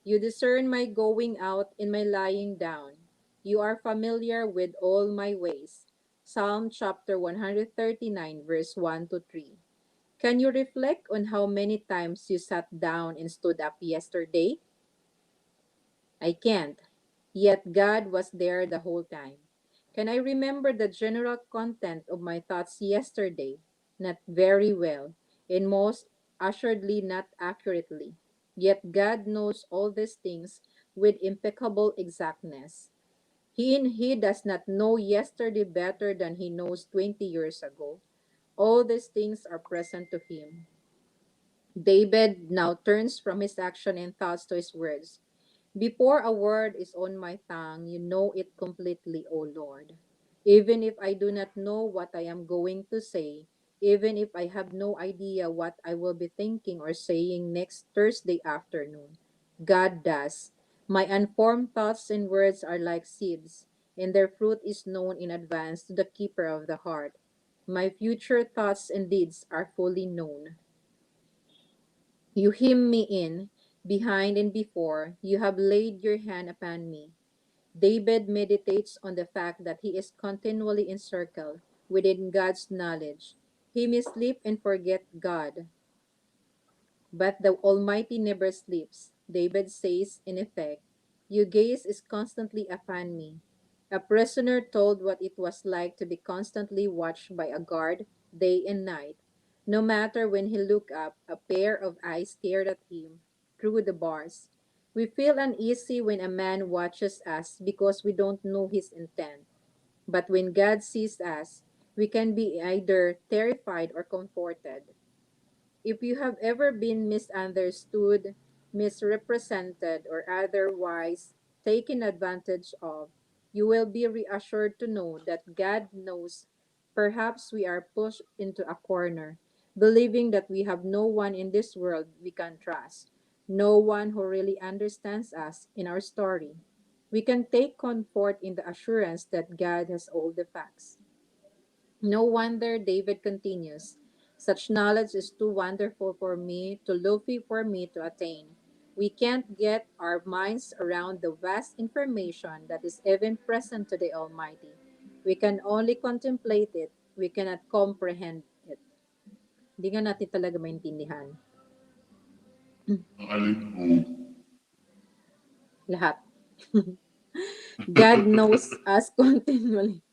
You discern my going out and my lying down. You are familiar with all my ways. Psalm chapter 139, verse 1 to 3. Can you reflect on how many times you sat down and stood up yesterday? I can't. Yet God was there the whole time. Can I remember the general content of my thoughts yesterday? Not very well, and most assuredly not accurately. Yet God knows all these things with impeccable exactness. He does not know yesterday better than he knows 20 years ago. All these things are present to him. David now turns from his action and thoughts to his words. Before a word is on my tongue, you know it completely, O Lord. Even if I do not know what I am going to say, even if I have no idea what I will be thinking or saying next Thursday afternoon, God does. My unformed thoughts and words are like seeds, and their fruit is known in advance to the keeper of the heart. My future thoughts and deeds are fully known. You hem me in, behind and before, you have laid your hand upon me. David meditates on the fact that he is continually encircled within God's knowledge. He may sleep and forget God, but the Almighty never sleeps. David says, in effect, your gaze is constantly upon me. A prisoner told what it was like to be constantly watched by a guard day and night. No matter when he looked up, a pair of eyes stared at him through the bars. We feel uneasy when a man watches us because we don't know his intent. But when God sees us, We can be either terrified or comforted. If you have ever been misunderstood, misrepresented, or otherwise taken advantage of, you will be reassured to know that God knows. Perhaps we are pushed into a corner, believing that we have no one in this world we can trust, no one who really understands us in our story. We can take comfort in the assurance that God has all the facts. No wonder David continues, such knowledge is too wonderful for me, too lofty for me to attain. We can't get our minds around the vast information that is even present to the Almighty. We can only contemplate it. We cannot comprehend it. Hindi nga natin talaga maintindihan. Ang alin host. Lahat. God knows us continually.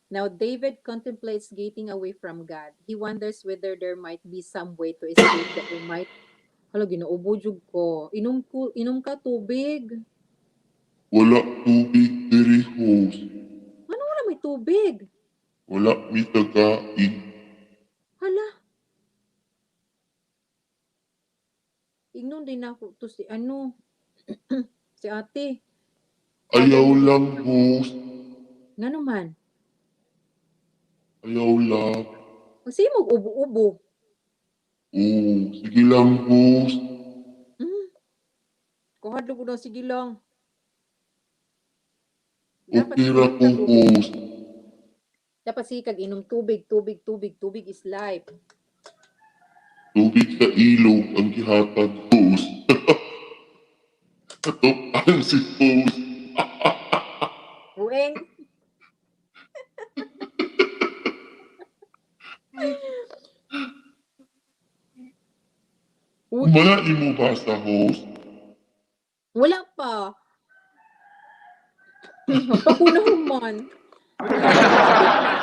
Now David contemplates getting away from God. He wonders whether there might be some way to escape the Almighty. Hala, ginaubo jud ko. Inom ka tubig. Wala tubig diri host. Ano wala may tubig? Wala mi tagain. Hala, ignon din ako to si ano, si ate. Tawagan Ayaw mo din. lang host. Nga naman, Ayaw lang. magsimog ubo-ubo. Oo, sige lang host. Hmm, kuhadlo ko daw, sige lang. Dapat Okay ra inom ko ka tubig. host. Dapat sige kag inom tubig, tubig, tubig, tubig is life. Tubig sa ilog ang gihatag host. Katopan si host. Ueng. Uy, Mga imo ba sa host? wala pa. Magpakunahuman. Wala pa mag-sleep na.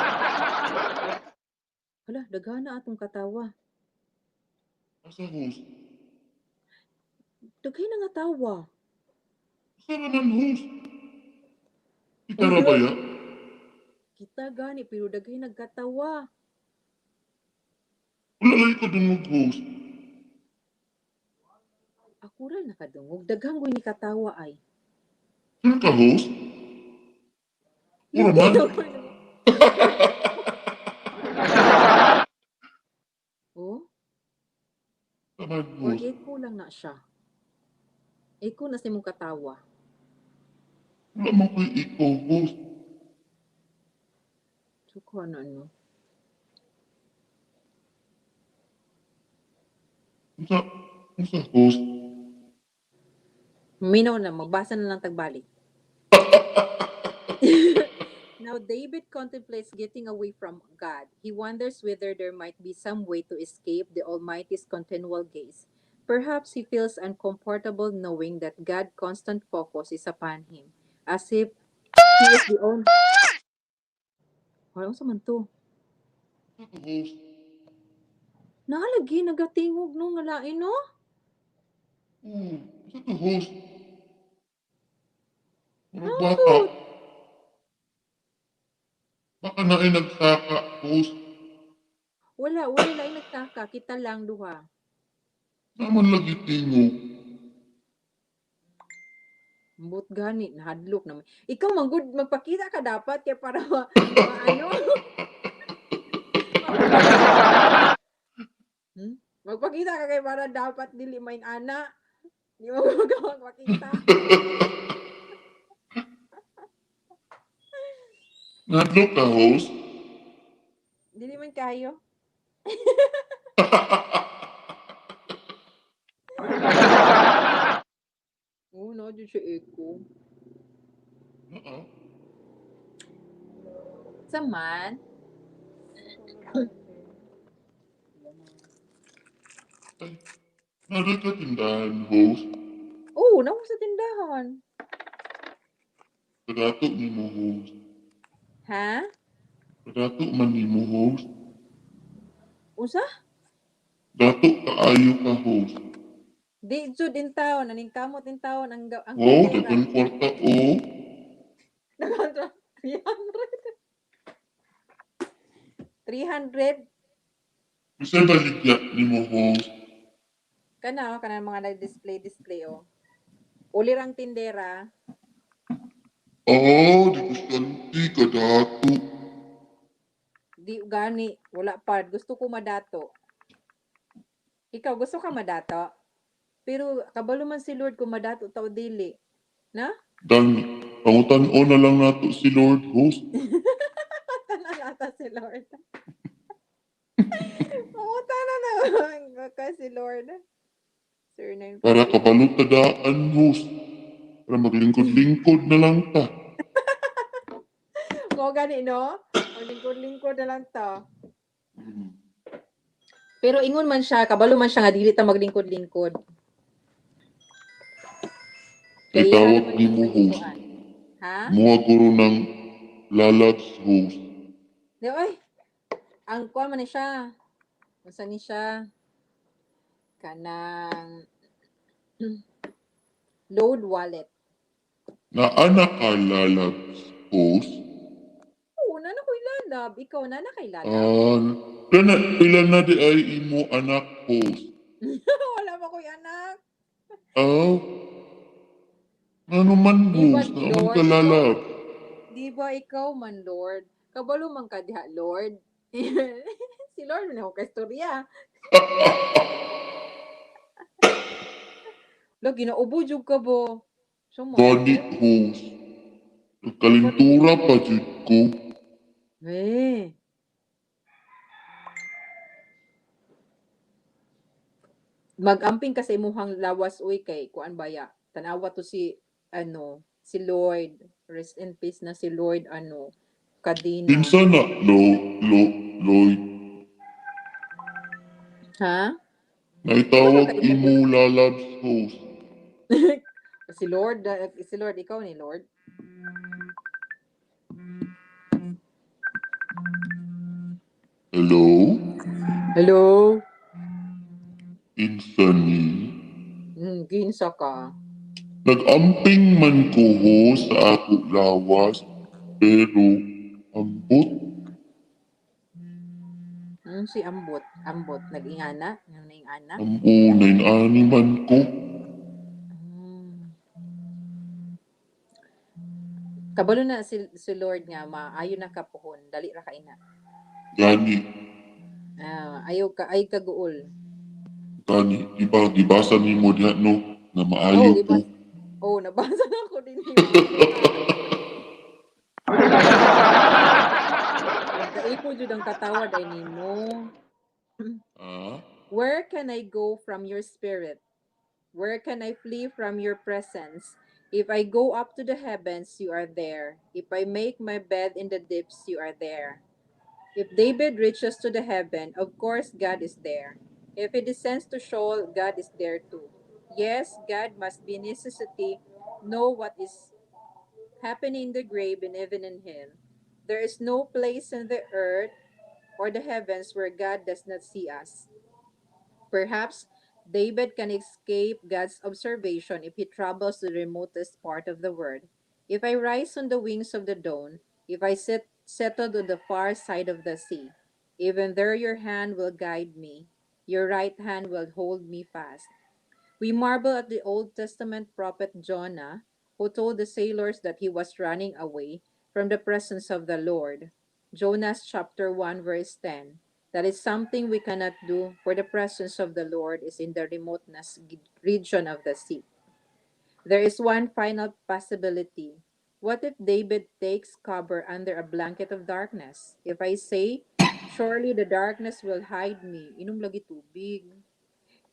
Hala, daghana atong katawa. Asa host? Daghay na nga tawa. Asa naman host? Kita ra ba Ulo, ya? kita gani pero daghay nagkatawa. Wala lang ko dungog host. Ako ra nakadungog. Daghang ni katawa ay. Saan ka host? Pura Lagi man. na ko nimo. Oh, Taman or host. echo lang na siya. Echo na sa imong katawa. Wala man ko'y ikaw host. So ko ano. Unsa? Unsa host? Minaw na, magbasa na lang tagbalik. Now David contemplates getting away from God. He wonders whether there might be some way to escape the Almighty's continual gaze. Perhaps he feels uncomfortable knowing that God's constant focus is upon him, as if he is the only. Ano sa man to? Unsa to host? Naalagi, nagatingog no, nga lain no? Oo. Unsa to host? Murag bata. Hapot. Baka na ay nagsaka host. Wala lain nagtaka, kita lang duha. Naman lagi tingog. But gani, nahadlok naman. Ikaw, magpakita ka dapat kaya para ano, magpakita. Magpakita ka kay para dapat dili main ana. Di mo magpakita. Nadlok ka host? Dili man kayo. Oo, no, dyan siya echo. Oo. Saman, Ay, naroon ka tindahan host. oo, naku sa tindahan. Kadato ni mo host. Ha? Kadato man ni mo host. Usa? Dato kaayo ka host. Di jud din taon, naning kamot din taon ang Wow, tindera. dagan kwarta o. Nakontra 300. 300 Bisa baligya ni mo host. kana mga nag-display oh. Ulirang tindera. Di gustanti ka dato. Di gani, wala pa. Gusto ko madato. Ikaw, gusto ka madato? Pero kabalo man si Lord kung madato tao dili. Na? Gani, pangutan-o na lang nato si Lord host. Tanan ata si Lord. Oo, tanan na ka si Lord. Sir Para 948. kapalutadaan host. Para maglingkod-lingkod na lang ta. Mo gani no? Maglingkod-lingkod na lang to. Hmm. Pero ingon man siya, kabalo man siya nga dili ta maglingkod-lingkod. Ay Kay iya tawag naman ni yung mo host. kuan. Ha? Mga guro ng lalabs host. Di oy, ang kuan man ni siya. Unsa ni siya? Kanang load wallet. Na anak ka lalabs host. Oo, nana ko ilalab. Ikaw, nana kay lalab. Ah, kana ilan na di ay imo anak host. Wala pa ko'y anak. Ah, ano man Di ba, host, na man ka Lord? Ikaw, lalab. di ba ikaw man, Lord? Kabalo man ka diha, Lord. Si Lord, man ako kastorya. Lo, ginaubo jud ka bo. Sumay Gani ko. host. Gani ko. Nagkalintura pa jud ko. Eh, magamping ka sa imuhang lawas uy kay kuan baya. Tanawa to si ano, si Lord. Rest in peace na si Lord ano, Kadina. Kinsa na Lloyd. Ha? Wala man Naitawag ka imong imo lalabs host. Si Lord, ikaw ni Lord. Hello? Hello? Kinsa ni? Ginsa ka. Nag-amping man ko host sa ako lawas. Pero, ambot. Si Ambot. Ambot. Nag-ingana? Nang naingana? Unay ani man ko. Hmm. Kabalo na si Lord nga, maayo na kapuhon. Dali ra ka ina. Gani, Ayaw ka, ay kaguol. gani. Iba, gibasa ni mo diha no. Na Oh, maayo ko. gibas. Oh, nabasa na ako din yung mga. Nagkaiko jud ang katawad ay nimo. Ah? Where can I go from your spirit? Where can I flee from your presence? If I go up to the heavens, you are there. If I make my bed in the deeps, you are there. If David reaches to the heaven, of course God is there. If he descends to Sheol, God is there too. Yes, God must be necessity know what is happening in the grave and even in hell. There is no place in the earth or the heavens where God does not see us. Perhaps David can escape God's observation if he travels to the remotest part of the world. If I rise on the wings of the dawn, if I settled on the far side of the sea, even there your hand will guide me, your right hand will hold me fast. We marvel at the Old Testament prophet Jonah, who told the sailors that he was running away from the presence of the Lord. Jonah chapter 1 verse 10. That is something we cannot do, for the presence of the Lord is in the remoteness region of the sea. There is one final possibility. What if David takes cover under a blanket of darkness? If I say, surely the darkness will hide me. Inom lagi tubig.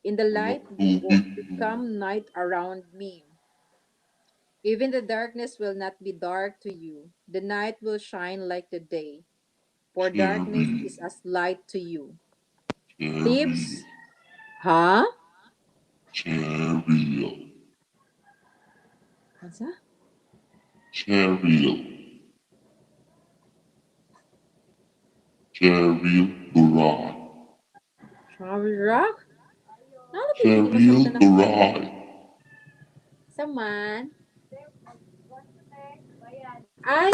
In the Wala light tubig. become night around me. Even the darkness will not be dark to you. The night will shine like the day, for darkness Cherry. is as light to you. Cherry. Thieves, huh? Cherry. What's that? Cherry. Cherry Durai. Travel rock? Ano ba hindi Cherry masabtan ako? Durai. Saman? Ay,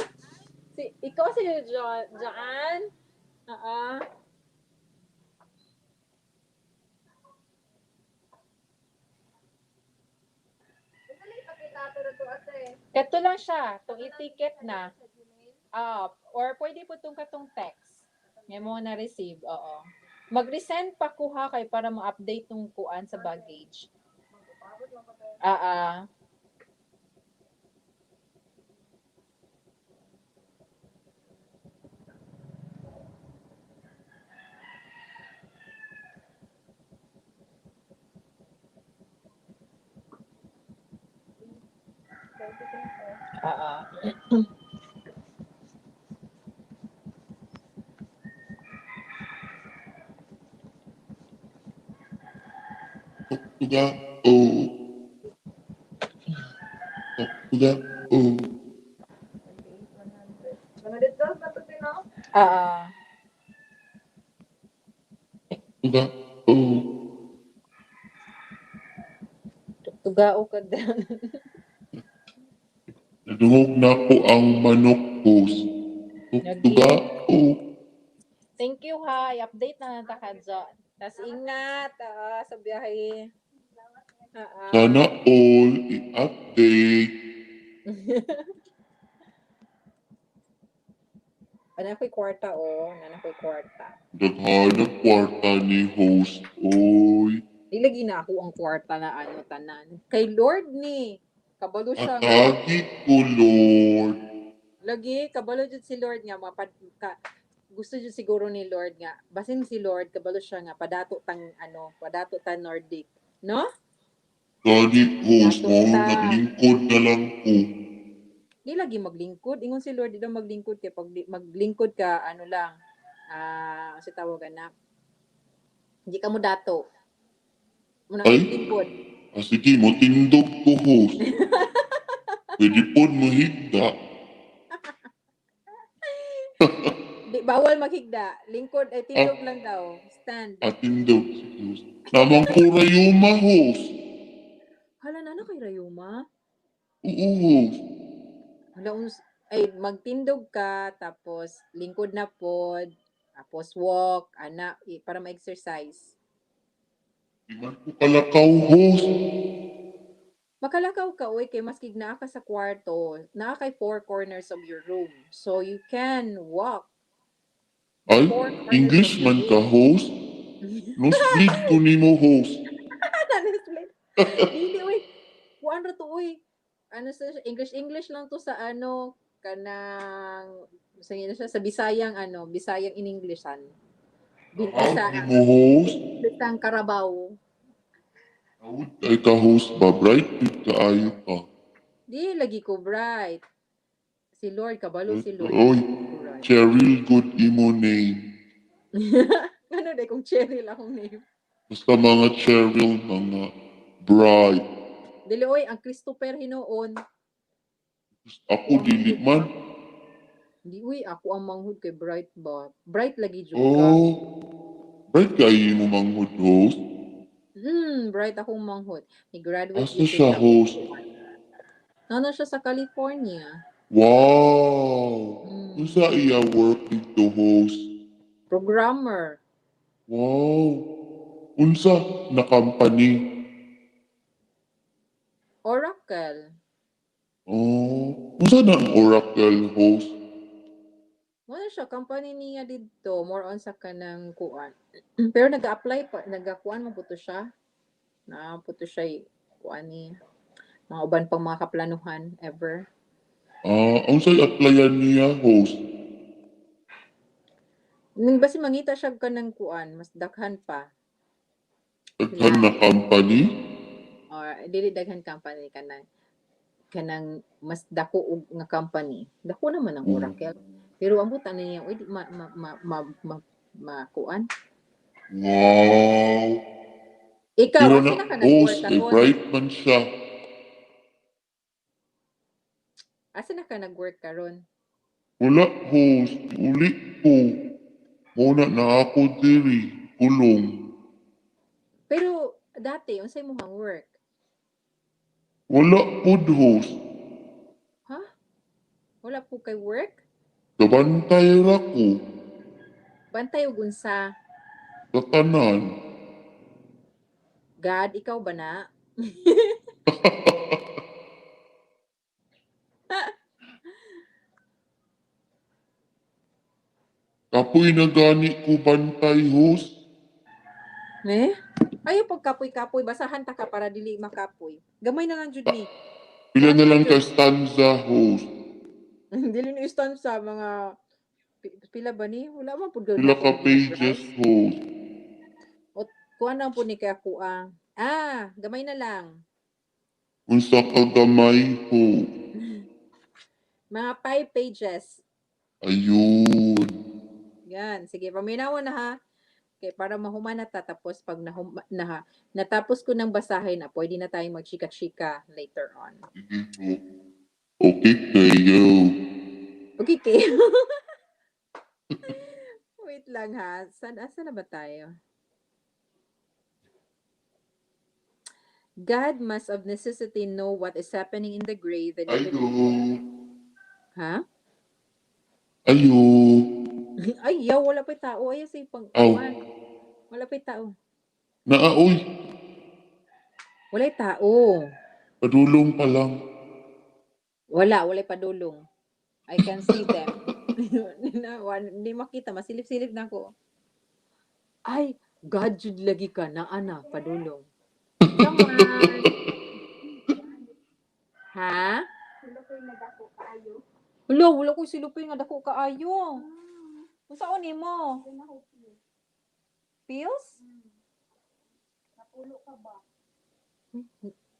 ikaw si John, Jaan? Ah, kato lang siya, tong i-ticket na. Or pwede po itong katong text. May mo na-receive, oo. Mag-resend pa ko ha kay para ma-update tong kuan sa baggage. Ah, ah. Ah, ah. Tuga, oh, tuga, oh, Ah, ah. tuga, oh. Tugao ka dan. Nadungog na ko ang manok host. Tuga, Lagi. oh. Thank you ha. I-update na nata ka dyan. Tas ingat sa biyahe. Sana Ah, all i-update. Ano ko'y kwarta oh. Ano ko'y kwarta. Naghanap kwarta ni host, oy. Ilagi na ako ang kwarta na ano tanan. Kay Lord ni. Kabalo siya nga. Atagi ko, Lord. Lagi, kabalo jud si Lord nga gusto jud siguro ni Lord nga. Basin si Lord kabalo siya nga padato tang ano, padato ta Nordic, no? Gani host, Dato mo ta. naglingkod na lang ko. Di lagi maglingkod. Ingon si Lord di daw maglingkod kay pag maglingkod ka ano lang. Sa tawagan na. Hindi ka mo dato. Muna Ay, maglingkod. sige mo tindog ko host. Pwede po mo higda. Di, bawal maghigda. Lingkod ay At tindog lang daw. Stand. atindog si host. Namang ko rayuma host. Hala na kay Rayuma. Oo host. Hala ay magtindog ka tapos lingkod na pod. Tapos walk, para ma-exercise. Di man ko kalakaw host. Makalakaw ka, oy, kay maskig naa ka sa kwarto, naa kay four corners of your room. So, you can walk the Ay, four corners of English your man ka room. host. Nosebleed ko ni mo host. Honestly. Dili, oy. Kuan ra to, oy. Ano English lang to sa kanang sa Bisayang Bisayang in Englishan. Ahag ni Bisang mo host. Bisang Karabaw. Awud ay ka host ba? Bright good kaayo ka. Di lagi ko bright. Si Lord kabalo si Lord Oy, bright. Cheryl good imo name. Ano dai kung Cheryl akong name. Basta mga Cheryl, mga bright. Dili oy ang Christopher hinuon. Ako Ako ang dili manghud man. ba? Di uy ako ang manghud kay bright ba. Bright lagi jud ka. Oh, bright kayo mo manghud host. Bright akong manghud. Ni-graduate Asa gyud siya siya sa host? Nano siya sa California. Wow! Hmm. Unsa iya work dito host? Programmer. Wow! Unsa na company? Oracle. Oh, unsa na ang Oracle host? Wala siya company niya didto more on sa kanang kuan. Pero nag-apply pa nagakuan mo puto siya. Na puto siya kuan ni mga uban pang mga kaplanuhan ever. Unsay applyan niya host? Ning basi mangita siya ka ng kuan, mas daghan pa. Daghan Na na company? or dili daghan company kanang mas dako og nga company. Dako naman ang Oh, Oracle. Pero ang buta niya uy di kuan. wow! Ikaw Pero asa na na ka nag-work host, ay karon? bright man siya. Asa na ka nag-work karon? Wala host, uli ko. Muna na ako diri, kulong. Pero dati unsay imong work? Wala pod host. Ha? Wala po kay work? Kabantay ra ko. Bantay ug unsa? Sa tanan. God, ikaw ba na? Kapoy na gani ko bantay, host. Eh? Ayaw pag kapoy-kapoy, basahan ta ka para dili makapoy. Gamay na lang jud ni. Pila Kuan na lang lang ka jud. stanza, host. Dili ni stand sa mga pila ba ni? Wala man pud gud Pila na ka akong pages, memorize. host. O kuan lang po ni kay ako gamay na lang. Unsa ka gamay, ho. Mga 5 pages. Ayun. Yan, sige, paminawan na ha. Okay, para mahuman na ta, tapos pag natapos ko ng basahin na, pwede na tayong magchika-chika later on. Sige, ho. Okay kayo. Okay, okay. Wait lang ha. Saan na ba tayo? God must of necessity know what is happening in the grave and even Ayo. before. Ha? Ayo. Ay, yaw, wala pa tao. Ay, say pang Aw. kuan. Wala pa tao. Naaoy. Wala tao. Padulong pa lang. Wala padulong. I can see them. Hindi makita, masilip-silip na ako. Ay, God jud lagi ka na ana padulong. Come on. Ha? Wala ko silupin nga dako kaayo. Unsaon nimo? Pills?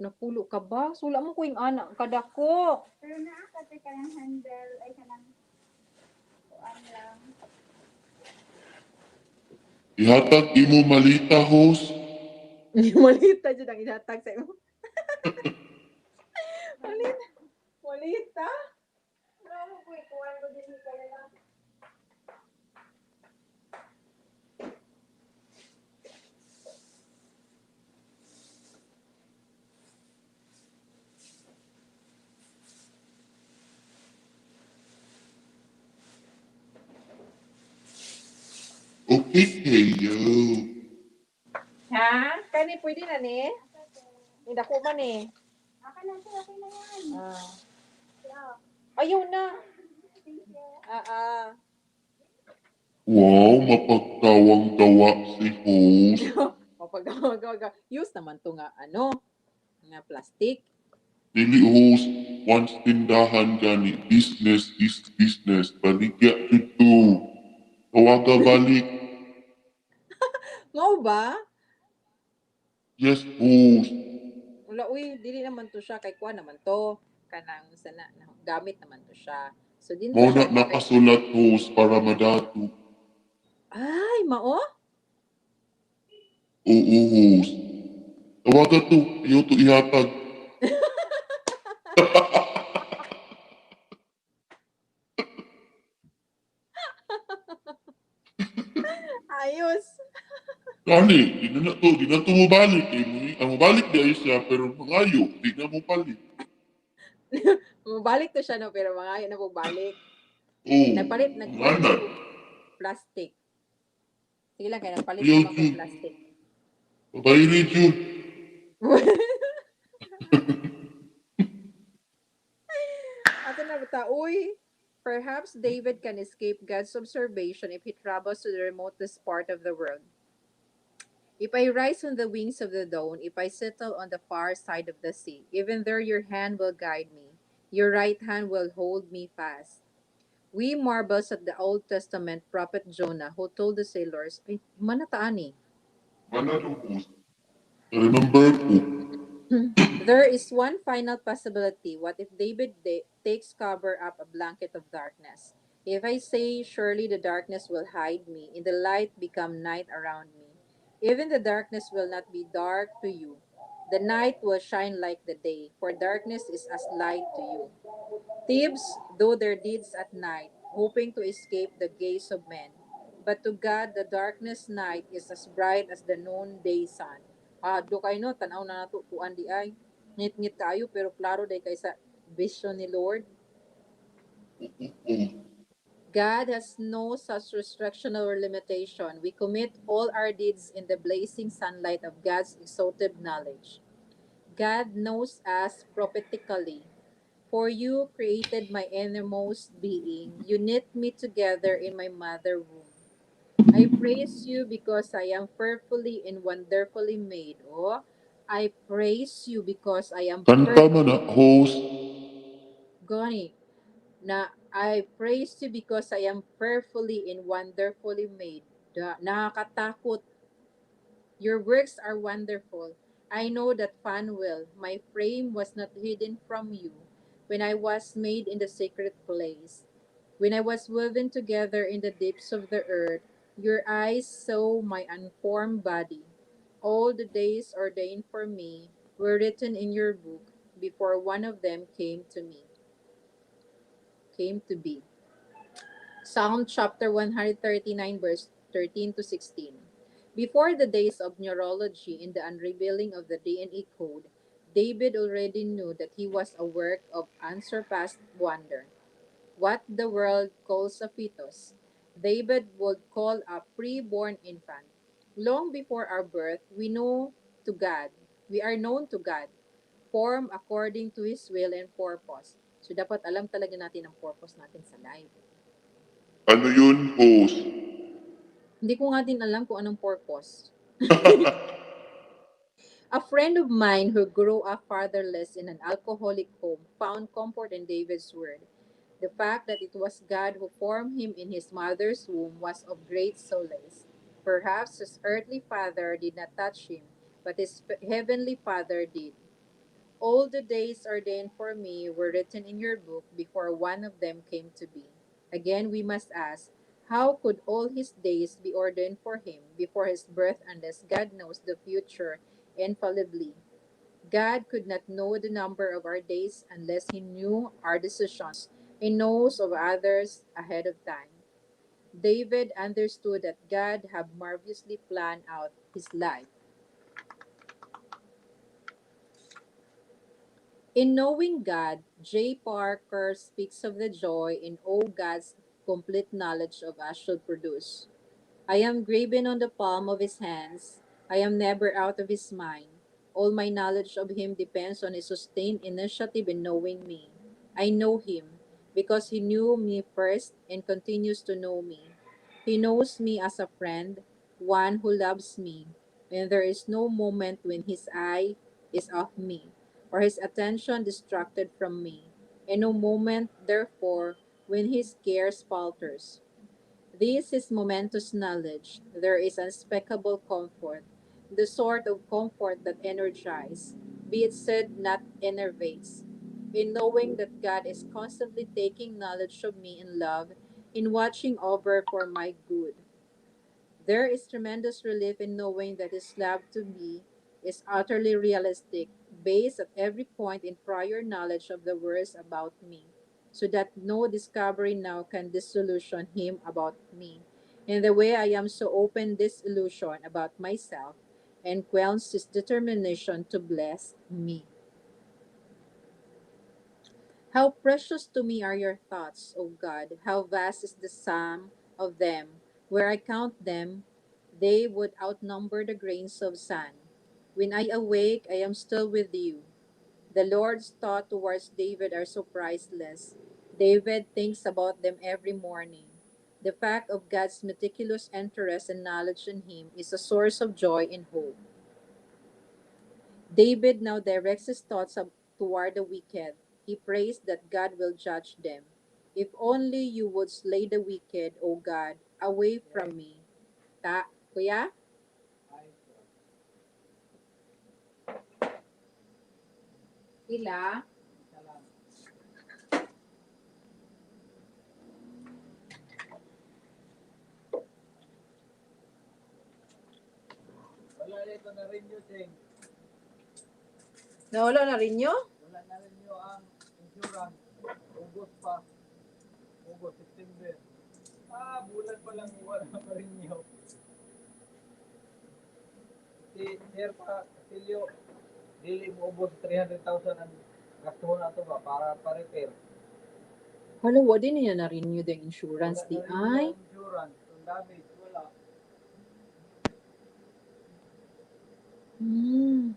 Napulo ka ba? Sula mo ko yung anak kadako. Pero naa kasi kanang handle ay kanang kuan lang. Ihatag imo malita, host. Malita jud ang ihatag sa imo. Malita. Malita. Ano ko ikuan ko din ka na. Okay kayo. Ha? Kani pwede na ni? Ni dako man ni. Aka na siya, okay na yan. Yeah. Ayaw na. Thank you. Wow, mapagkawang-gawa si host. Mapagawa. Use naman to nga nga plastic. Dili host, once tindahan gani, business is business. Baligya dito. Tawaga balik. Mao ba? Yes, host. Wala uy, dili naman to siya kay kuan naman to. Kanang sana gamit naman to siya. So din to Mao na siya kay nakasulat host para madatu. ay mao? Oo, host. Tawaga to. Ayaw to ihatag. Ayos. Gani, di na to mo balik. Ang mabalik di ay siya, pero mangayo, di na mo balik. Mabalik to siya no pero mga na po balik. Oo, Nagpalit manganat. ko plastic. Sige lang kaya nagpalit Ayaw naman ko jud. plastic. Babayri jud. Ato na bata, uy. Perhaps David can escape God's observation if he travels to the remotest part of the world. If I rise on the wings of the dawn, if I settle on the far side of the sea, even there your hand will guide me. Your right hand will hold me fast. We marvels at the Old Testament prophet Jonah who told the sailors, ay, manataan eh. Manado host. Remember ko. There is one final possibility. What if David takes cover up a blanket of darkness? If I say, surely the darkness will hide me, in the light become night around me. Even the darkness will not be dark to you. The night will shine like the day, for darkness is as light to you. Thieves do their deeds at night, hoping to escape the gaze of men. But to God, the darkness night is as bright as the noonday sun. Do kay no, tanaw na nato kuan di ay. Ngit-ngit kayo pero klaro day kay sa vision ni Lord. Oo. God has no such restriction or limitation. We commit all our deeds in the blazing sunlight of God's exalted knowledge. God knows us prophetically. For you created my innermost being. You knit me together in my mother womb. I praise you because I am fearfully and wonderfully made. Oh, I praise you because I am Kanta man na, host. Gani, na I praise you because I am fearfully and wonderfully made. Nakakatakot. Your works are wonderful. I know that Phanuel, my frame was not hidden from you when I was made in the secret place. When I was woven together in the deeps of the earth, your eyes saw my unformed body. All the days ordained for me were written in your book before one of them came to be. Psalm chapter 139, verse 13 to 16. Before the days of neurology and the unrevealing of the DNA code, David already knew that he was a work of unsurpassed wonder. What the world calls a fetus, David would call a pre-born infant. Long before our birth, to God. We are known to God, formed according to His will and purpose. So dapat alam talaga natin ang purpose natin sa life. Ano yun, host? Hindi ko nga din alam kung anong purpose. A friend of mine who grew up fatherless in an alcoholic home found comfort in David's word. The fact that it was God who formed him in his mother's womb was of great solace. Perhaps his earthly father did not touch him, but his heavenly father did. All the days ordained for me were written in your book before one of them came to be. Again, we must ask, how could all his days be ordained for him before his birth unless God knows the future infallibly? God could not know the number of our days unless he knew our decisions and knows of others ahead of time. David understood that God had marvelously planned out his life. In knowing God, J. Parker speaks of the joy in all God's complete knowledge of us should produce. I am graven on the palm of his hands. I am never out of his mind. All my knowledge of him depends on his sustained initiative in knowing me. I know him because he knew me first and continues to know me. He knows me as a friend, one who loves me, and there is no moment when his eye is off me or his attention distracted from me, and no moment, therefore, when his care falters. This is momentous knowledge. There is unspeakable comfort, the sort of comfort that energizes, be it said not enervates, in knowing that God is constantly taking knowledge of me in love, in watching over for my good. There is tremendous relief in knowing that his love to me is utterly realistic, based at every point in prior knowledge of the words about me, so that no discovery now can disillusion him about me. In the way I am so open disillusion about myself, and quells his determination to bless me. How precious to me are your thoughts, O God! How vast is the sum of them! Where I count them, they would outnumber the grains of sand. When I awake, I am still with you. The Lord's thoughts towards David are so priceless. David thinks about them every morning. The fact of God's meticulous interest and knowledge in him is a source of joy and hope. David now directs his thoughts toward the wicked. He prays that God will judge them. If only you would slay the wicked, O God, away from me. Kuya? Ila? Nawala na rin nyo? Hala, wala din niya na-renew the insurance, di ay? Hmm.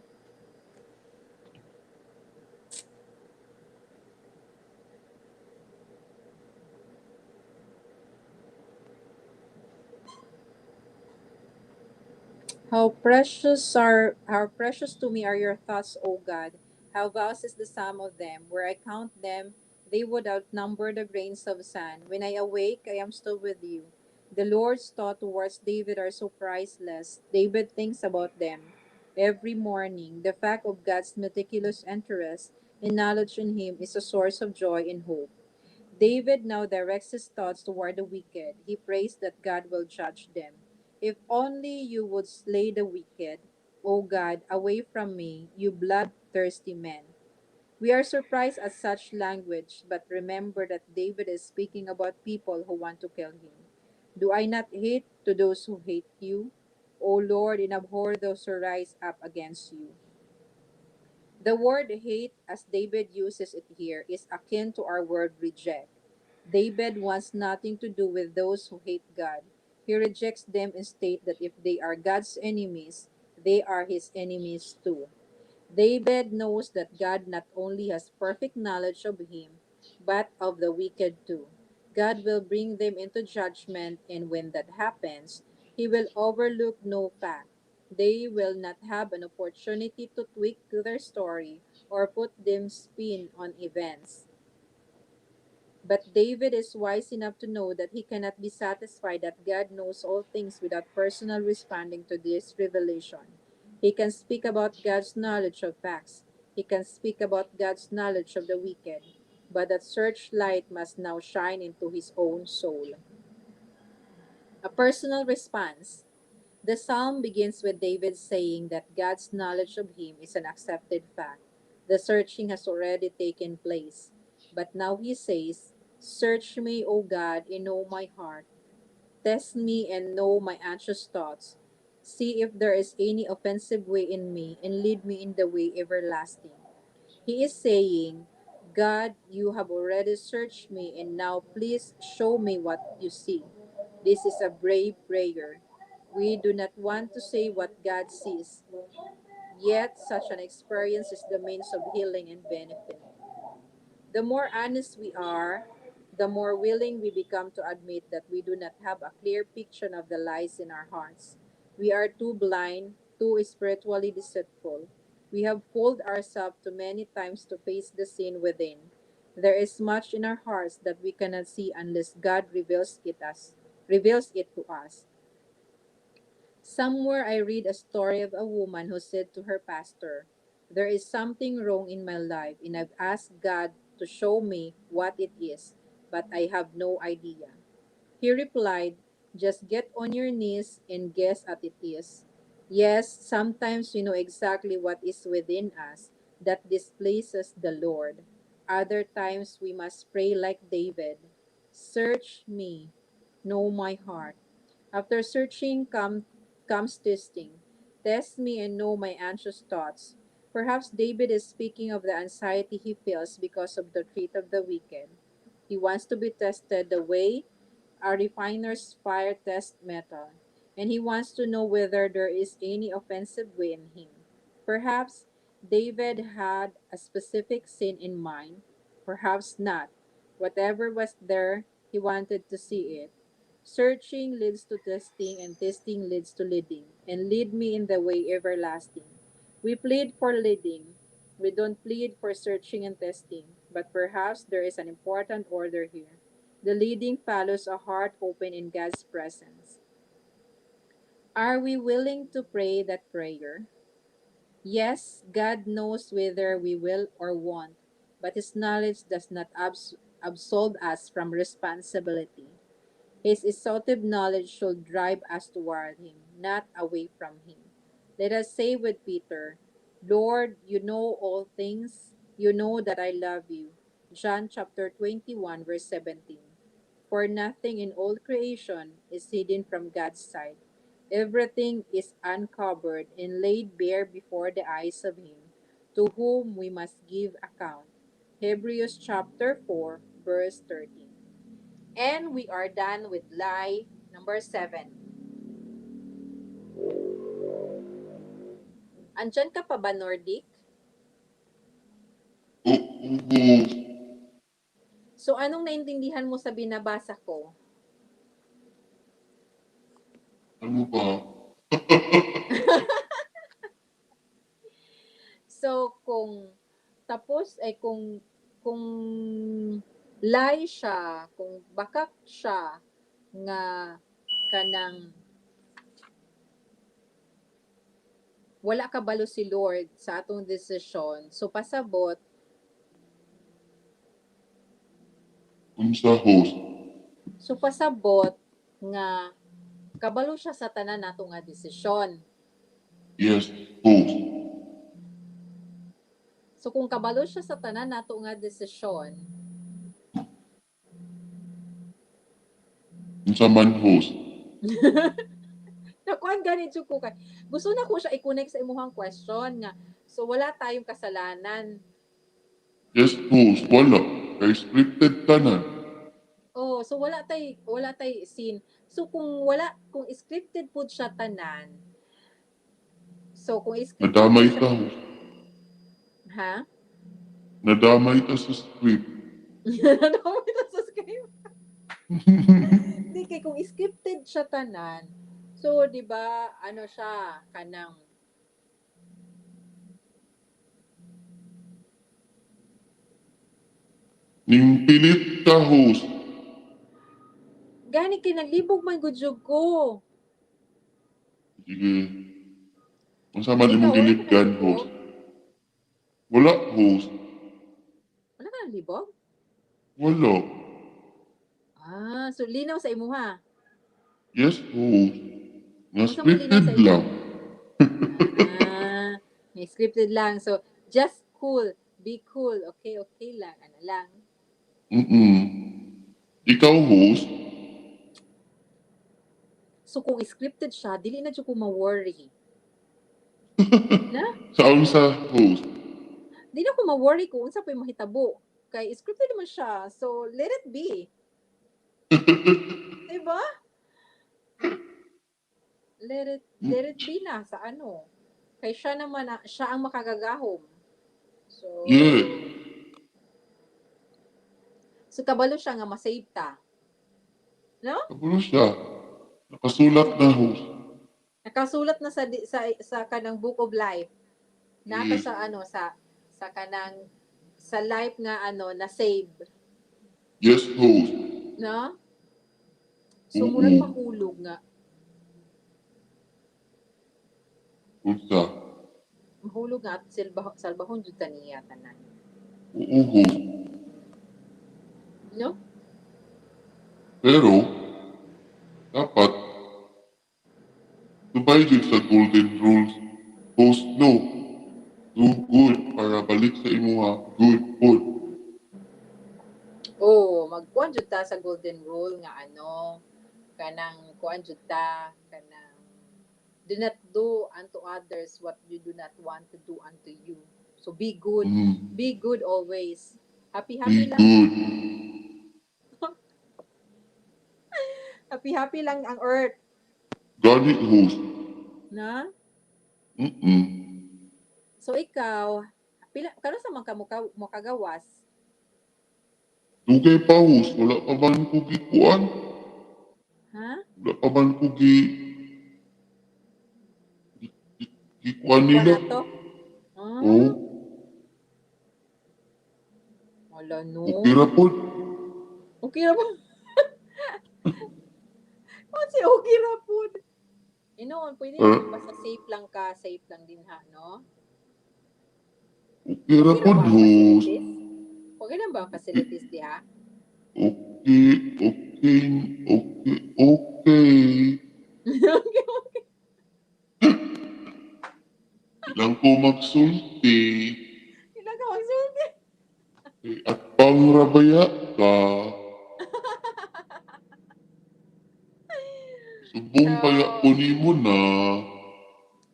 How precious to me are your thoughts, O God. How vast is the sum of them. Where I count them, they would outnumber the grains of sand. When I awake, I am still with you. The Lord's thought towards David are so priceless. David thinks about them every morning. The fact of God's meticulous interest and knowledge in him is a source of joy and hope. David now directs his thoughts toward the wicked. He prays that God will judge them. If only you would slay the wicked, O God, away from me, you bloodthirsty men. We are surprised at such language, but remember that David is speaking about people who want to kill him. Do I not hate to those who hate you? O Lord, and abhor those who rise up against you. The word hate, as David uses it here, is akin to our word reject. David wants nothing to do with those who hate God. He rejects them and states that if they are God's enemies, they are his enemies too. David knows that God not only has perfect knowledge of him, but of the wicked too. God will bring them into judgment, and when that happens, he will overlook no fact. They will not have an opportunity to tweak their story or put them spin on events. But David is wise enough to know that he cannot be satisfied that God knows all things without personally responding to this revelation. He can speak about God's knowledge of facts. He can speak about God's knowledge of the wicked. But that searchlight must now shine into his own soul. A personal response. The psalm begins with David saying that God's knowledge of him is an accepted fact. The searching has already taken place. But now he says, search me, O God, and know my heart. Test me and know my anxious thoughts. See if there is any offensive way in me, and lead me in the way everlasting. He is saying, God, you have already searched me, and now please show me what you see. This is a brave prayer. We do not want to say what God sees, yet such an experience is the means of healing and benefit. The more honest we are, the more willing we become to admit that we do not have a clear picture of the lies in our hearts. We are too blind, too spiritually deceitful. We have fooled ourselves too many times to face the sin within. There is much in our hearts that we cannot see unless God reveals it to us. Somewhere I read a story of a woman who said to her pastor, there is something wrong in my life, and I've asked God to show me what it is, but I have no idea. He replied, just get on your knees and guess at it is. Yes, sometimes we know exactly what is within us that displeases the Lord. Other times we must pray like David, search me, know my heart. After searching comes testing. Test me and know my anxious thoughts. Perhaps David is speaking of the anxiety he feels because of the treat of the wicked. He wants to be tested the way a refiner's fire test metal, and he wants to know whether there is any offensive way in him. Perhaps David had a specific sin in mind, perhaps not. Whatever was there, he wanted to see it. Searching leads to testing, and testing leads to leading, and lead me in the way everlasting. We plead for leading. We don't plead for searching and testing, but perhaps there is an important order here. The leading follows a heart open in God's presence. Are we willing to pray that prayer? Yes, God knows whether we will or won't, but His knowledge does not absolve us from responsibility. His exhaustive knowledge should drive us toward Him, not away from Him. Let us say with Peter, Lord, you know all things. You know that I love you. John chapter 21, verse 17. For nothing in all creation is hidden from God's sight. Everything is uncovered and laid bare before the eyes of Him, to whom we must give account. Hebrews chapter 4, verse 13. And we are done with lie number 7. Andyan ka pa ba, Nordic? host. So, anong naintindihan mo sa binabasa ko? Ano ba? So, tapos ay kung lie siya, kung bakak siya nga kanang wala kabalo si Lord sa atong desisyon. So pasabot, Unsa host? nga kabalo siya sa tanan nato nga desisyon. Yes, host. So kung kabalo siya sa tanan nato nga desisyon, Unsa man host? nakuan gani jud ko kay gusto na ko siya i-connect sa imuhang question nga so wala tayong kasalanan. Yes, host. Wala. Kay scripted tanan. Oh, so wala tay sin. So kung scripted pud siya tanan. So kung scripted pud Nadamay siya ta host. ha? Nadamay ta sa script. Ano ito sa script? Di kay kung scripted siya tanan. So, di ba, ano siya, kanang Ning pilit ka host. gani kay naglibog man gud jud ko. Sige. Unsa man Ikaw imong wala ka gilikdan naglibog? host. Wala host. Wala ka naglibog? Wala. Ah, so linaw sa imuha. Yes, host. Nga Unsa man linaw scripted sa imo? lang. Ah, may scripted lang. So, just cool. Be cool. Okay, okay lang. Ano lang. Mm-mm. Ikaw host. So, kung scripted siya, dili na dyan ko ma-worry. Na? Sa unsa host. Di na ko ma-worry kung unsa pa yung mahitabo. Kay scripted naman siya. So, let it be. Diba? Let it be na sa ano. Kay siya naman, siya ang makagagahom. So, Yeah. so kabalo siya nga masave ta. No? Kabalo siya. Nakasulat na host. Nakasulat na sa kanang Book of Life. Nata Yes. sa ano sa kanang sa life nga ano na save, Yes, host. no? So Oo. murag mahulog nga. Unsa? Mahulog nga at salbahon jud ta niya tanan. Oo, host. No? Pero, dapat, subay jud sa golden rules. Host, no. Do good para balik sa imuha. Good food. Oh, magkuan jud ta sa golden rule nga ano, kanang kuan jud ta kanang do not do unto others what you do not want to do unto you. So be good. Mm. Be good always. Be Happy lang. good. Happy lang ang earth, Gani, host. na? Mm-mm. So ikaw, kano sa man ka mo kagawas? Dugay pa, host. Wala pa man ko gikuan. Ha? Wala pa man ko gikuan Ikuan nila. nato? Ah, Oo. wala Okay no. ra po. Okay ra po. Oh, si okay ra po. Inoon, pwede naman basta safe lang din ha, no? Okay ra Okay po, ra ba ang host. facilities? Okay lang ba ang facilities diha? Okay, okay, okay, okay. Okay, okay. Ilang ko magsulti. Kailan ka magsulti? At pangrabaya ka. Subong kaya So, ko nimo na.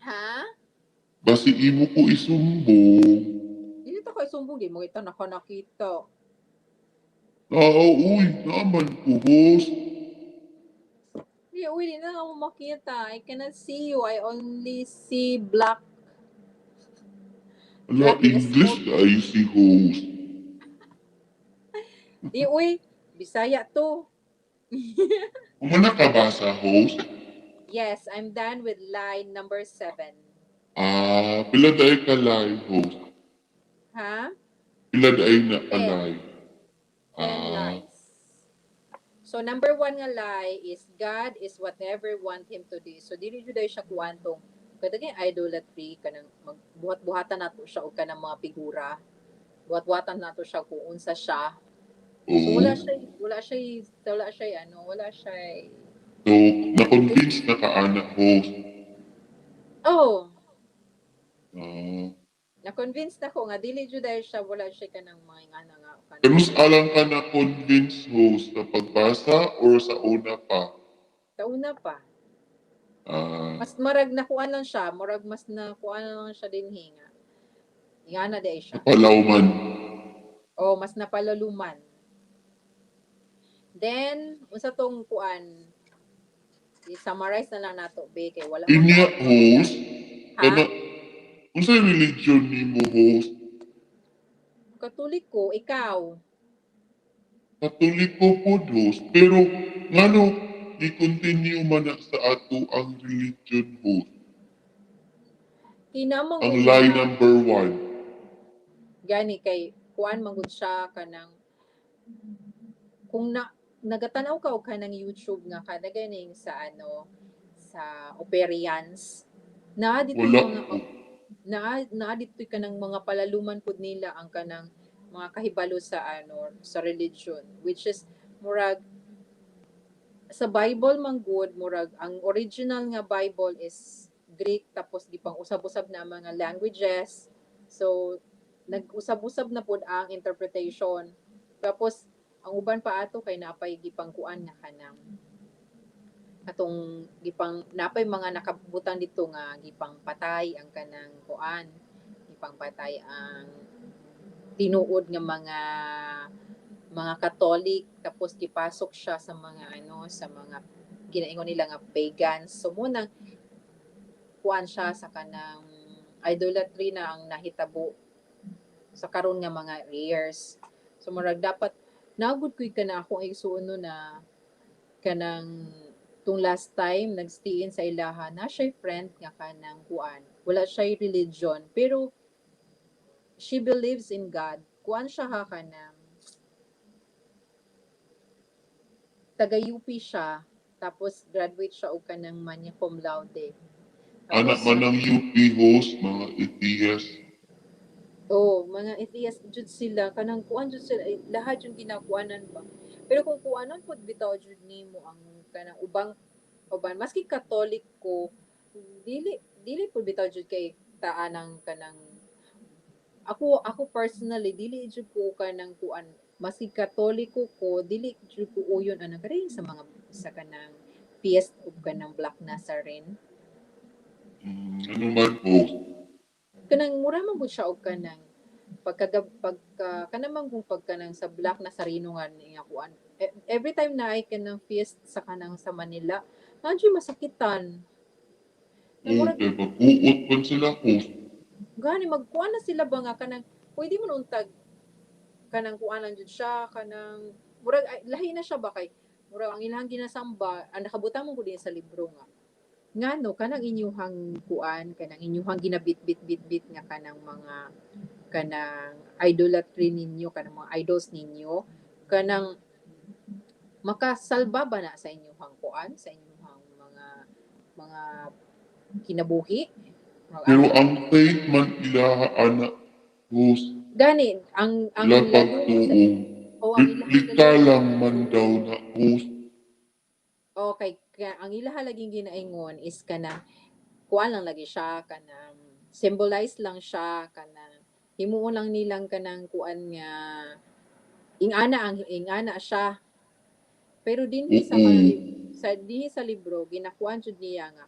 ha? Basi imo ko isumbong. Dili ta ko isumbong, di mo kita nakita. Uy, naman ko, host. Di, uy, di na ako makita. I cannot see you. I only see Ala, black English smoke. ka ay si host. Di, uy, Bisaya to. Kung nakabasa, host, Yes, I'm done with line number 7. pila daay kalay, host. Ha? Pila daay na 10. kalay. 10 Ah, lies. So, number 1 nga lie is God is whatever want Him to do. So, dili jud siya kuwantong kada kay idolatry kanang magbuhat-buhatan nato siya og kanang mga figura. Buhat-buhatan nato siya kung unsa siya. So, oo. wala siya So, na-convince na ka, anak, host. oh, Ah, na-convince na ko nga dili jud siya wala siya kanang mga ingana nga pero kanang mas alam ka na-convince, host, sa pagbasa or sa una pa? kauna pa. Ah, Mas marag nakuan lang siya, murag mas nakuan lang siya dinhi nga. Ingana di siya. napalawman. Oh, mas napalaluman. Then, unsa tong kuan, i-summarize na lang nato be kay wala man Inya, kaayo host, magdagdag. Ha? kana, kung sa religion ni mo, host, Katoliko, ikaw. katoliko po, host, pero, ngano, i-continue man na sa ato ang religion, host. Kinamang Ang gud lie nga number one. gani kay kuan man gud siya kanang kung nagatanaw ka og kanang YouTube nga kada ganing sa sa Operians na ditoy Wala mga po. naa ditoy kanang mga palaluman pud nila ang kanang mga kahibalo sa sa religion, which is murag sa Bible man good murag ang original nga Bible is Greek tapos gipang usab-usab na ang mga languages. So nag-usab-usab na pud ang interpretation. Tapos ang uban pa ato kay napay gipang kuan nga kanang atong gipang napay mga nakabutan dito nga gipang patay ang kanang kuan, gipang patay ang tinuod nga mga Katolik tapos gipasok siya sa mga sa mga ginaingon nila nga pagans. So munang kuan siya sa kanang idolatry na ang nahitabo sa karon nga mga years. So murag dapat nagud koy kana akong igsuon no na kanang tung last time nagstay sa ilaha na siya friend nga kanang kuan. Wala siya religion pero she believes in God. Kuan siya ha kanang taga-UP siya, tapos graduate siya og kanang magna cum laude. Tapos, Anak man ng UP, host, mga atheist. mga atheist jud sila, kanang kuan jud sila, lahat yung ginakuanan ba. Pero kung kuanan pud bitaw jud nimo ang kanang uban, maski Katolik ko, dili pud bitaw jud kay taanang kanang ako personally dili jud ko kanang kuan maski Katoliko ko dili jud ko uyon anang kare sa mga sa kanang fiest ug kanang Black Nazarene Ano man, host. kanang mura man gud siya og kanang pagka kanamang kung pagkanang sa Black Nazareno nga niya kuan every time na ay kanang fiest sa kanang sa Manila nandiyo masakitan na Oo, murag kaya mag-uot man sila, host. gani magkuan na sila ba nga kanang pwede mo untag kanang kuanan jud siya kanang murag lahi na siya ba kay murag ang ilang ginasamba ang nakabutang mo gud din sa libro nga ngano kanang inyuhang kuan kanang inyuhang ginabit-bit-bit nga kanang mga kanang idolatry ninyo kanang mga idols ninyo kanang makasalba ba na sa inyuhang kuan sa inyuhang mga kinabuhi murag Pero ana ang faith man ilaha, anak, host, gani ang ila laluma sa pagtuong. o ang ilahang Replika laluma lang man daw na, host. okay kaya ang ilaha laging ginaingon is kanang kuan lang lagi siya kanang symbolize lang siya kanang himuon lang nilang kanang kuan nga ingana siya pero dinhi sa Oo. kanang dinhi sa libro ginakuan jud niya nga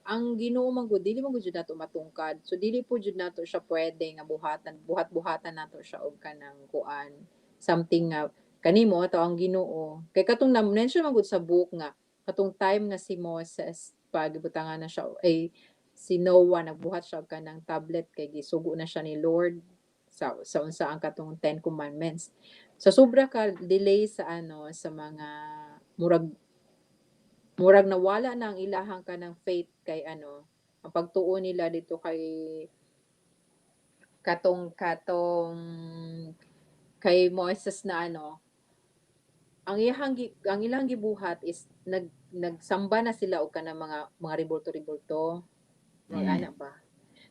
ang Ginoo man gud dili man gud jud nato matungkad so dili po jud nato siya pwede nga buhat-buhatan nato siya og kanang kuan something nga Kanimo ato ang Ginoo. Kay katong na-mention man gud sa book nga katong time nga si Moses pagibutangan na siya ay si Noah nagbuhat siya og kanang tablet kay gisugo na siya ni Lord sa unsa ang katong Ten Commandments. Sa sobra ka delay sa sa mga murag murag nawala na ang ilahang kanang faith kay ang pagtuo nila dito kay kay Moses na ang ilang gibuhat is nagsamba na sila og kanang mga rebulto-rebulto, mga Mm. ana ba.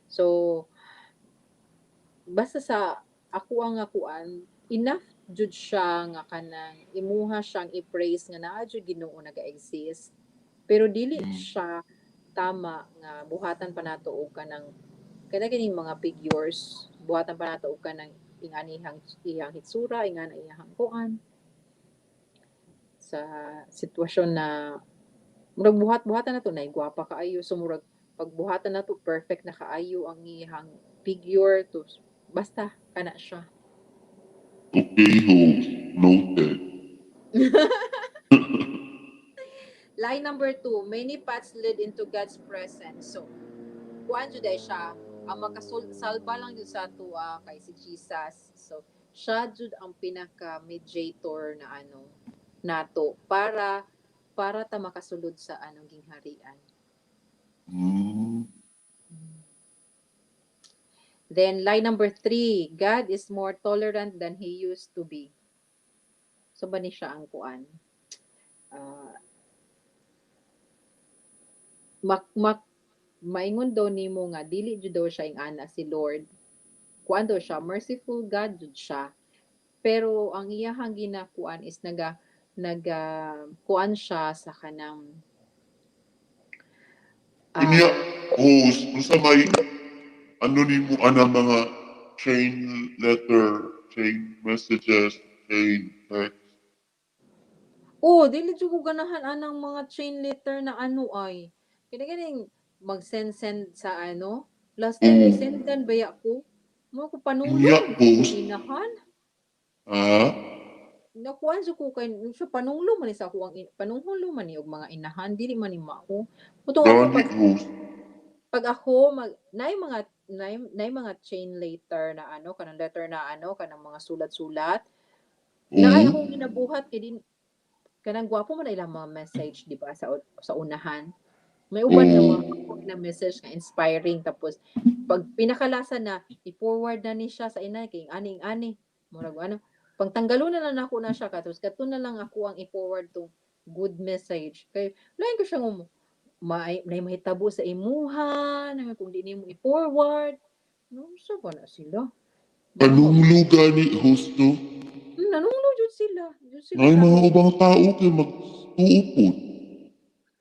So basta sa ako ang akuan, enough jud siya nga kanang imuha siyang i-praise nga naa jud Ginoo naga-exist. Pero dili Mm. siya tama nga buhatan pa nato og kanang kada kining mga figures, buhatan pa nato og kanang inganihang iyang hitsura, ingana iyang kuan sa sitwasyon na murag buhat-buhatan nato na gwapa kaayo so murag pagbuhatan nato perfect na kaayo ang iyang figure to basta kana siya. Okay, host. Noted. Line number 2, many paths lead into God's presence. So, kuan jud ay siya ang makasalba lang jud sa ato kay si Jesus. So, siya jud ang pinaka mediator na nato para ta makasulod sa gingharian. Mm. Then line number 3, God is more tolerant than he used to be. So ba ni siya ang kuan? Uh, mak maingon daw nimo nga dili jud daw siya ing ana si Lord. Kuan daw siya merciful God jud siya. Pero ang iyahang ginakuan is naga kuan siya sa kanang Unya, ah host, unsa may ano nimo ana mga chain letter, chain messages, chain text. oh, dili jud ko ganahan anang mga chain letter na ay. Kini ganing mag-send sa last time Oo. ni sendan baya ko. Mo ko Unya, panulong ko host. inahan. Ah? Nakuan sa ko kay siya panunglo man ni sa ako ang panunglo man ni og mga inahan dili man ni mao. Putong ako Gani, host. pag ako nay mga chain letter na kanang letter na kanang mga sulat-sulat. Naay Oo. akong ginabuhat kay din kanang gwapo man na ilang mga message di ba sa unahan. May uban nga Oo. mga na message nga inspiring tapos pag pinakalasa na i-forward na ni siya sa inay kay ani murag pagtanggalo na lang ako na siya tapos kato na lang ako ang i-forward tong good message kay lain ko siya mo may mahitabo sa imuha na kung di nimo i-forward no sa ba na sila mga Panunglo gani, host to. nanunglo jud sila Ngay mga dahil ubang tao kay magtuupod.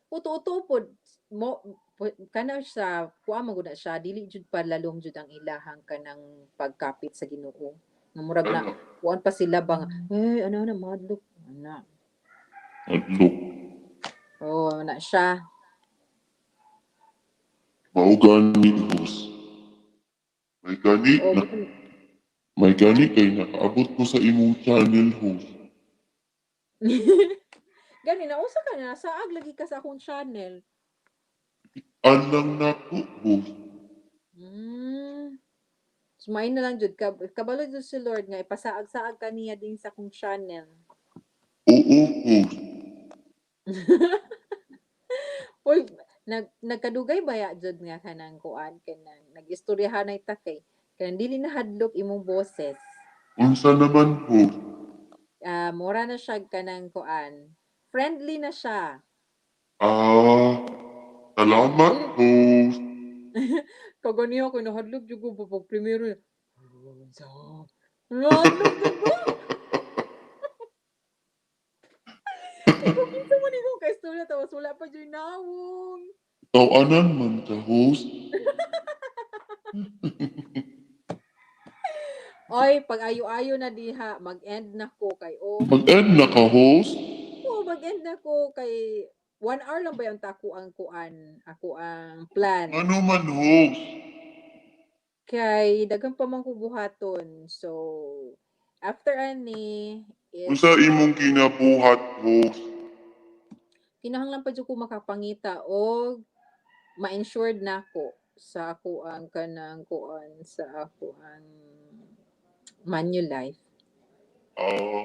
uto-uto pod mo kana sa kuha man gud na siya dili jud pa lalom jud ang ilahang kanang pagkapit sa Ginoo nga murag na Ana. kuan pa sila bang ano na madlok ana Adlok. oh na siya Mao gani, host. May gani oh na may gani kay nakaabot ko sa imong channel, host. gani na usa ka na saag lagi ka sa akong channel Anang nako, host. hmm sumayin na lang jud kabalo jud si Lord nga ipasaag-saag kaniya din sa akong channel Oo, host. Uy, nagkadugay baya jud nga kanang kuan kanang nagistoryahan na ita kanang dili na hadlok imong boses. Unsa naman, host? Mura na siya kanang kuan. Friendly na siya. Ah, salamat, Dili host. kaganiya ko nahadlok jud ko pag primero. Sa Nahadlok jud ko. Ikaw kinsa man ikaw kay istorya tawas wala pa jud nawong. Tawanan man ka, host. Oy, pag ayo-ayo na diha, mag-end na ko kay Mag-end na ka, host. mag-end na ko kay 1 hour lang ba yung ako ang plan. Ano man, host? Kay daghang pa man ko buhaton. So, after ani, Unsa It's imong kinabuhat, host? kinahanglan pa jud ko makapangita og ma-insured nako sa ako ang kanang kuan sa ako ang Manulife. Ah,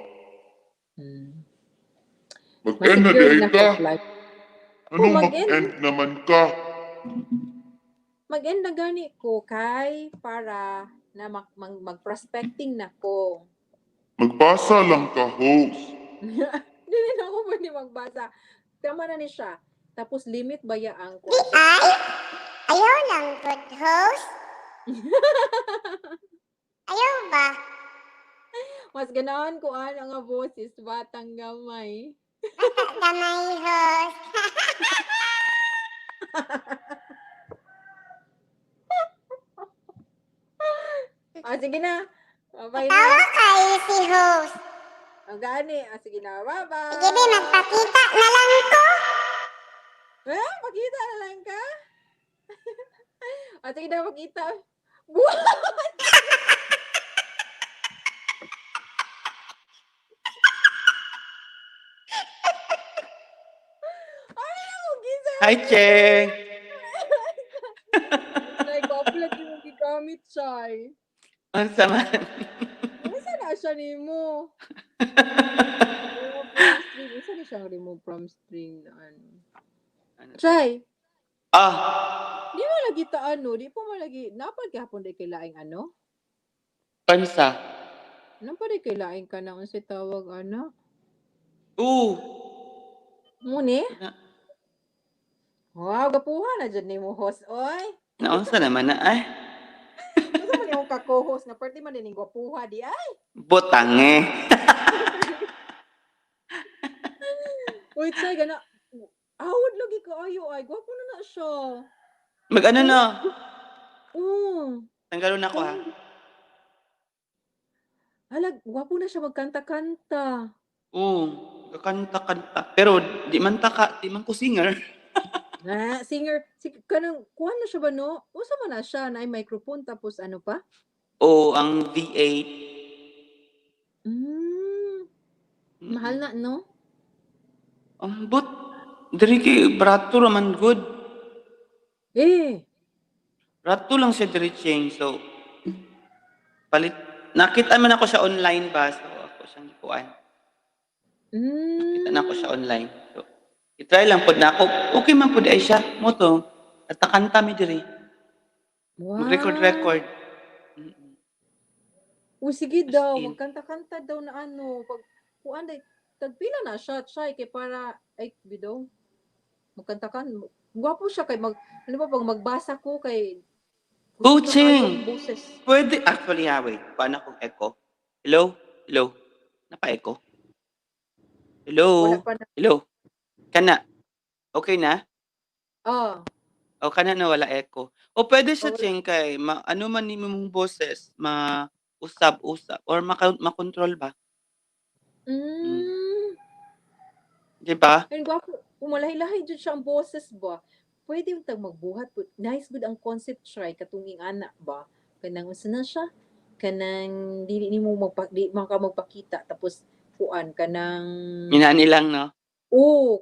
Hmm. mag-end na di Ma-secured ay na ka. ko flight. Ano Oh, mag-end. mag-end naman ka? Mag-end na gani ko kay para na mag-prospecting na ko. Magbasa lang ka, host. Dili na ako pwede magbasa. Tama na ni siya. Tapos limit ba ya ang Di kuan sa ay? Ayaw ng good host? Ayaw ba? Mas ganahan ko ang nga boses batang gamay. Bata gamay host. Sige na. Bye Tawa na. kayo si host. Gani. Sige na. Bye-bye. Sige, magpakita na lang ko. Pakita na lang ka? Sige na, pakita. Buwan! Ay, ako, gisa. Hi, Cheng! Nay, gwapo lagi mo gigamit, Chay. Unsa man? Masa na siya ni mo? Remove from string. Isa na siyang remove from string na ano. Chay, Ah, di mo lagi ta ano, di pa mo lagi, napad kahapon di kay laing ano? kansa? Napad di kay laing ka na unsay tawag ano? Muni? Na, Wow, gapuhan na dyan ni mo host, oy. naunsa naman na ay? Masa man yung ka-co-host na party man din yung gwapuha di ay. Botange. Uy, Chay, gana, awad lagi ka ayo ay, gwapo na siya. Mag-ano na? Tanggalon ako ha. Halag, gwapo na siya magkanta-kanta. Kakanta-kanta. Pero di man ko singer. Singer, kanang, kuha na siya ba no? Usa man na siya, na microphone, tapos ano pa? Ang V8. Mahal na, no? But, diri kay Brato raman good. Brato lang siya diri, Cheng. So, nakita man ako siya online ba? So, ako siyang ikuan. Nakita na ako siya online. So, i-try lang pod na ako. Okay man pod ay siya. Mo to. At nakanta mi diri. Wow. Mag-record. Sige As daw, in. magkanta-kanta daw na ano. Pag, kuan day, tagpila na siya, Chay, kay para, bidaw, magkanta-kan. Gwapo siya kay ano ba, pag magbasa ko kay, gusto na kayo Cheng! ang boses. Pwede, actually wait. Paano kung echo? Hello? Hello? Napa-echo? Hello? Wala pa na. Hello? Kana? Okay na? Oh. O kana na wala echo. O pwede siya, Cheng, kay ano man ni mong boses, usab-usab or makontrol ba? Di ba? Ay, gwapo, umalahi-lahi jud siya ang boses ba. Pwede yung tag magbuhat po. Nice good ang concept try katunging anak ba. Kanang usa na siya. Kanang dili nimo di maka magpakita tapos kuan kanang Minani lang, no?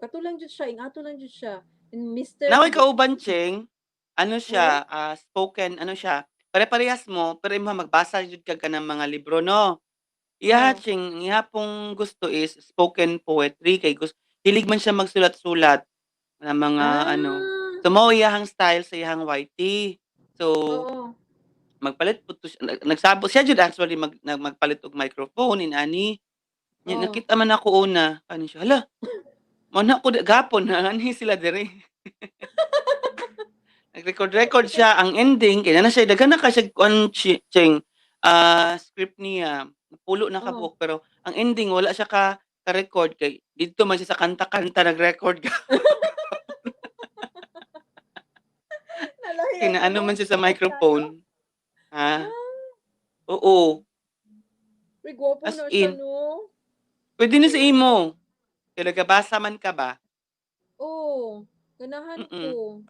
katulang jud siya, ingato lang jud siya. Mr. Naway kauban, Cheng, ano siya, spoken, ano siya, pare-parehas mo, pero imo magbasa jud ka ng mga libro, no? Cheng, pong gusto is spoken poetry, kay gusto, hilig man siya magsulat-sulat ng mga ano. So, mao iyahang style sa iyahang YT. So, magpalit po to siya. Nagsabo siya jud actually magpalit og microphone inani. Nakita man ako una, ano siya, hala, mana ko gapon na ani sila dire. Nag-record siya. Ang ending, kaya na siya, daghan na ka siya Cheng, script niya. Napulo na kabuok, pero ang ending, wala siya ka-record. Kay, dito man siya sa kanta-kanta, nag-record ka. Kinaano man siya sa microphone. Oo. Gwapo As na siya, in, no? pwede na sa imo. Kaya nagabasa man ka ba? Ganahan ko.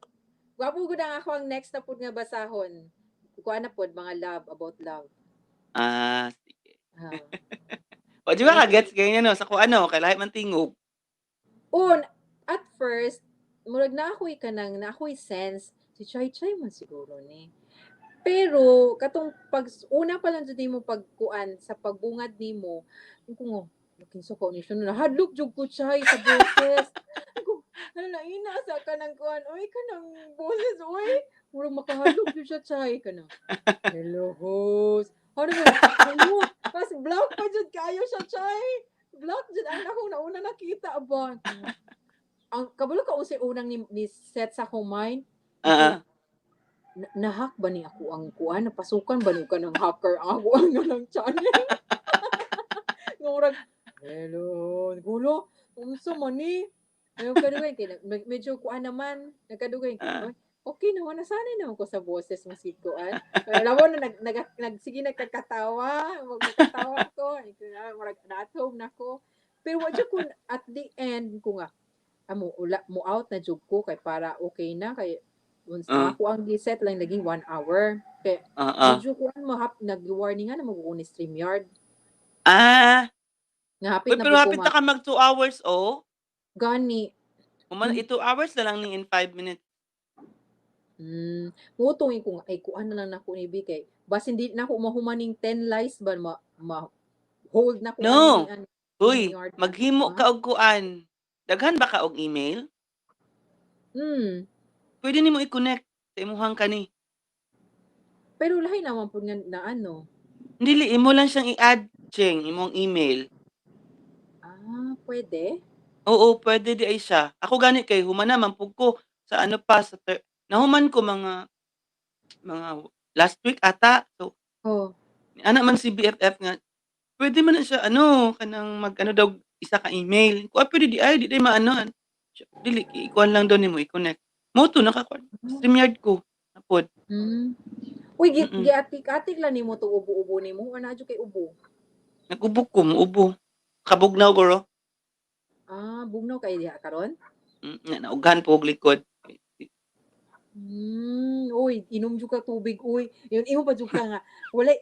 Gwapo gud ang ako ang next na pud nga basahon. Kuha na pud mga love, about love. Sige. O di ba ka gets ganyan no sa kung ano kay lahi man tingog. Un at first, murag na ako'y kanang na ako'y sense, si Chay Chay man siguro ni. Pero katong pag una pa lang jud nimo pagkuan sa pagbungad nimo, ko nga kinsa ko ni siya nahadlok jud ko Chay sa boses. Ko hala ina sa kanang kuan, oy kanang boses oy, murag makahadlok jud siya Chay kanang. Hello host. Ano ba? Hello. Mas block pa jud kayo siya Chay. Block jud ang ako na una nakita ba. Ang kabalo ka unsay unang ni set sa akong mind. Ah. Nahack ba ni ako ang kuan? Napasukan ba ni ka ng hacker ang ako ang ng channel? Ngurag, hello, gulo, unsa man ni? Ayaw kadugay, kay medyo kuan naman, nagkadugay, oy, okay naman, nasanay naman ko sa boses mo si kuan. Alam mo na, sige nagkakatawa, magkakatawa ko, murag na-at-home na ko. Pero wadyo ko, at the end, ko nga, mo out na jug ko, kay para okay na, kay ang ako ang giset lang naging 1 hour. Kaya medyo ko nag-warning na mag-uuni StreamYard. Nga hapit Uy, na pero po hapit na ka mag 2 hours oh. Gani. Human 2 hours na lang ni in 5 minutes. Mutong ko ay kuan na lang nako ni kay bas hindi na ako mahumaning 10 lies ba hold na ko No. ani Uy, StreamYard. maghimo ka og kuan. Daghan ba ka og email? Pwede nimo i-connect sa imuhang kani. Pero lahi naman po nga na ano. Dili imo lang siyang i-add cheng imong email. Pwede? Oo, pwede di ay siya. Ako gani kay humana man pug ko sa ano pa sa nahuman ko mga last week ata. So, ana man si BFF nga pwede man na siya ano kanang mag-ano daw isa ka email. Kuha pwede di ay di maano. Dili ikuan lang daw nimo i-connect. Mo to nakakuan. StreamYard ko. Napod. Uy, giatik-atik lang nimo to ubo-ubo nimo. Ana jud kay ubo. Nag-ubo ko, muubo. Kabugnaw guro. Bugnaw kay diha karon? Naugan po og likod. Uy, inom jud ka tubig, uy. Yun, imo pa jud ka nga. Wala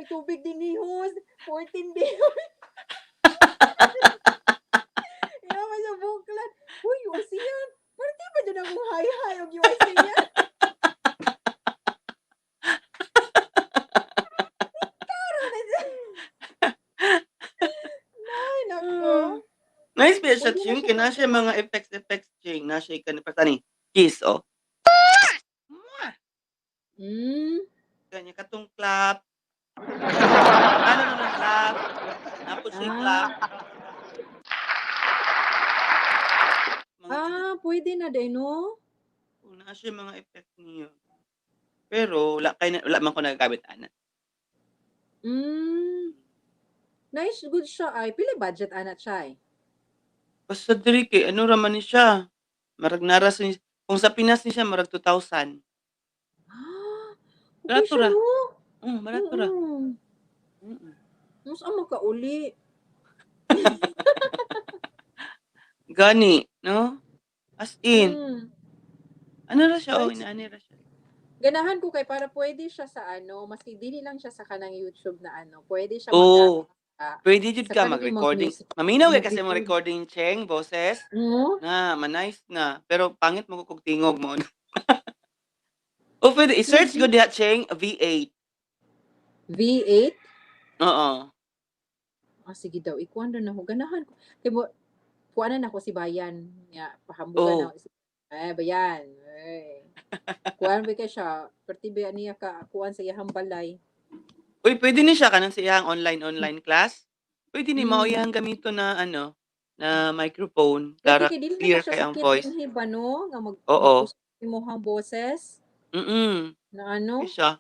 tubig din ni host. 14 days. Imo pa sa buklat. Uy, UIC yan. Parte ba dyan akong hay-hay og UIC yan? Karo na dyan. Nay, nako. Nice ba siya, Ching? Kina siya mga effects, Ching. Na siya ka ni Patani. Kiss, oh. Kanya katong clap. Ano na ng clap? Napos siya clap. Pwede na din, no? Na siya mga effects niyo. Pero wala man ko nagagamit ana. Nice, good siya ay. Pili budget ana siya ay. Basta diri kay ano raman ni siya. Marag naras ni kung sa Pinas ni siya marag 2,000. Okay Barato siya, ra. no? Barato ra. Mas ama ka uli. Gani, no? As in. Ano ra siya? Right. Inaani ra siya. Ganahan ko kay para pwede siya sa ano, maski dili lang siya sa kanang YouTube na ano, pwede siya pwede jud ka kanang mag-recording. music. Maminaw kasi mo recording, Cheng, boses. Na, manice na. Pero pangit mo kung tingog mo. Pwede. I-search ko diha, Cheng, V8. V8? Oo. Sige daw. Ikuan na ako. Ganahan ko. Kaya mo, kuanan ako si Bayan. Pahambugan ako. Bayan. Kuan ba ka siya? Pertiba niya ka. Kuan sa iyang balay. Uy, pwede ni siya kanang sa iyang online class. Pwede ni mao iyang gamito na ano, na microphone para clear kay ang voice. Hindi ba no? Nga Oo. mo hang boses. Na ano? Siya.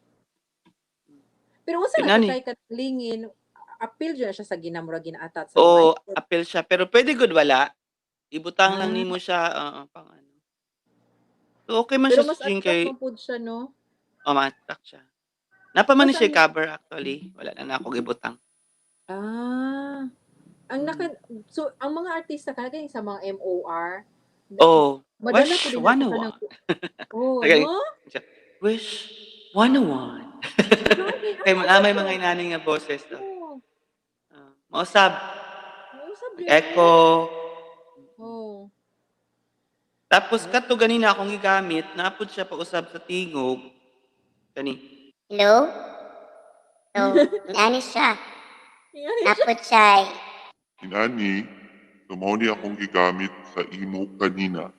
Pero unsa na try ka lingin, appeal dyan siya sa ginamura ginaatat sa mic. Appeal siya. Pero pwede good wala. Ibutang lang nimo siya pang ano. So okay man pero siya mas string kay. Pero mas attract siya, no? Ma-attract siya. Napaman ni siya cover actually. Wala na ako gibutang. So ang mga artista kanang sa mga MOR. Madala ko din 101. No? Wish 101. Kay may mga inani nga boses. mausab, Mausab mag-echo. Oh. Tapos kato ganina akong gigamit, naapod siya pausab sa tingog. Kani. Hello? So, ngani siya. Ingani siya. Tapos siya, Inani, tumaw ni akong gigamit sa imo kanina.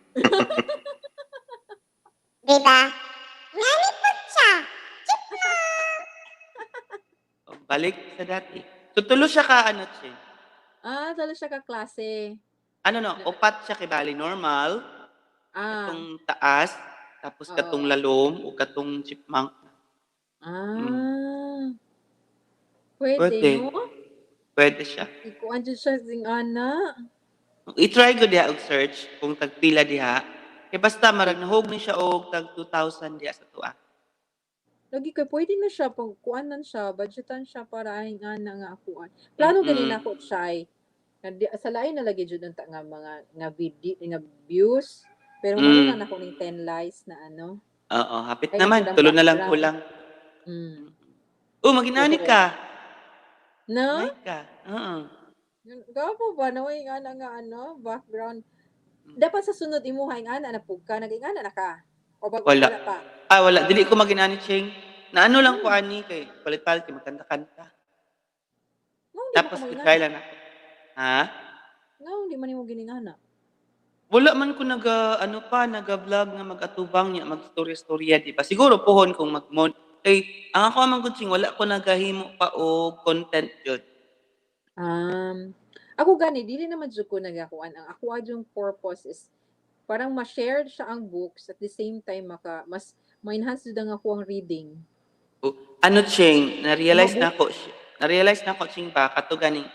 di ba? Ngani po siya. Balik sa dati. So tulo siya ka ano siya. Talo siya ka klase. Ano no, upat siya kay bali normal, Ah, katong taas, tapos katong oo. lalom o katong chipmunk. Mm. Ah, pwede, Pwede. no? Pwede siya. Ikuan dyan siya sing ana. I-try ko diha og search kung tagpila diha. Kay basta marag nahog ni siya og tag 2,000 diha sa tuwa. Lagi kay pwede na siya pag kuanan siya, budgetan siya para ay nga na nga akuan. Plano ganin Mm. ako try. Sa lain na lagi jud unta nga mga nga video nga views. Pero Mm. mahuna na ako ning 10 lies na ano. Oo, hapit Ay na naman. pud ang Tulo na lang background. kulang. Mm. Oh, maginani Oo. ka. No? Inay ka. Oo. Gapo ba naway nga na nga ano, background. Dapat sa sunod imuhay nga na napug ka, naging na ka. O Wala. wala pa. Wala. Dili ko maginani, Ching. Na ano lang ko Hmm. ani kay palit-palit kay magkanta-kanta. No, hindi mo ka Tapos magingana. i-try lang ako. Ha? No, hindi man mo giningana. Wala man ko naga-vlog nga mag-atubang niya, mag-storya-storya, di ba? Siguro pohon kung mag-mod. Ang ako man gud Ching, wala ko nagahimo pa og content jud. Ako gani dili naman jud ko nagakuan. Ang ako yung purpose is parang ma-share siya ang books at the same time mas ma-enhance jud ang ako ang reading. Ano Ching, na-realize Mabu- na ko Ching ba kato ganing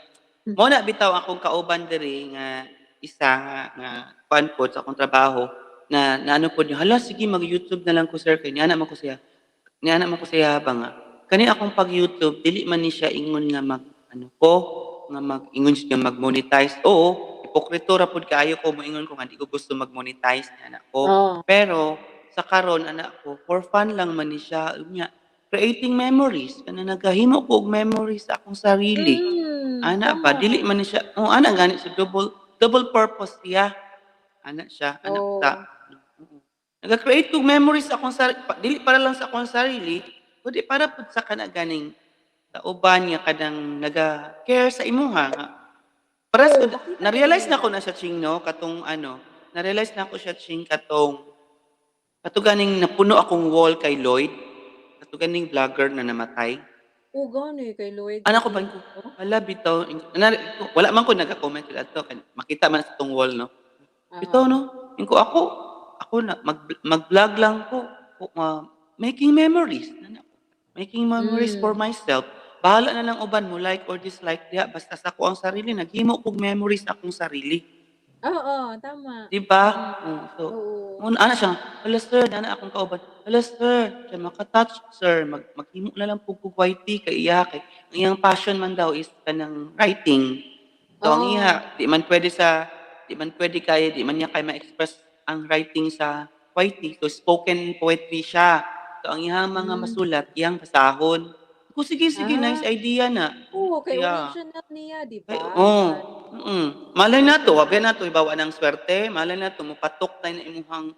mo na bitaw akong kauban diri nga isa nga kuan po sa akong trabaho na ano po niya, hala sige mag-YouTube na lang ko sir kay niya naman ko siya. Niya naman ko siya ba nga. Kani akong pag-YouTube dili man ni siya ingon nga mag ano ko nga mag-ingon siya mag-monetize. Oo, hipokrito ra pud kaayo ko moingon ko nga di ko gusto mag-monetize niya anak ko. Oh. Pero sa karon anak ko for fun lang man ni siya unya creating memories kana nagahimo ko og memories sa akong sarili. Ana ba Tama. dili man ni siya ana gani siya double purpose siya. Ana siya anak ta. Oh. Naga-create kog memories sa akong sarili, dili para lang sa akong sarili, kundi para pud sa kana ganing sa uban nga kadang naga-care sa imuha nga. Paras Oh, ko makita ko na-realize na nimo. ko na siya Ching no katong ano, na-realize na ko siya Ching katong ganing napuno akong wall kay Lloyd, kato ganing vlogger na namatay. Oh, gani kay Lloyd Ana ko ba King. ko, hala bitaw, wala man ko naga-comment adto kay makita man sa tong wall no. Bitaw Ah. no, ingko ako na mag-vlog lang ko, making memories. Making memories for Mm. myself. Bahala na lang uban mo like or dislike diha basta sa ko ang sarili naghimo kog memories akong sarili. Oo, tama. Di ba? Mm. So, Oo. ana siya, hala sir, ana akong kauban. Hala sir, siya makatouch sir, maghimo na lang pug YT kay iya kay ang iyang passion man daw is kanang writing. So ang Oh. iha, di man pwede kaya, di man niya kaya ma-express ang writing sa YT. So spoken poetry siya. So ang iyang mga Mm. masulat, iyang basahon. Ko sige, nice Ah. idea na. Oo, kay Siya. original niya, di Ay, ba? oo. Gan. Malay na to, Personal. wag na to ibawa ng swerte. Malay na to, mupatok tayo na imuhang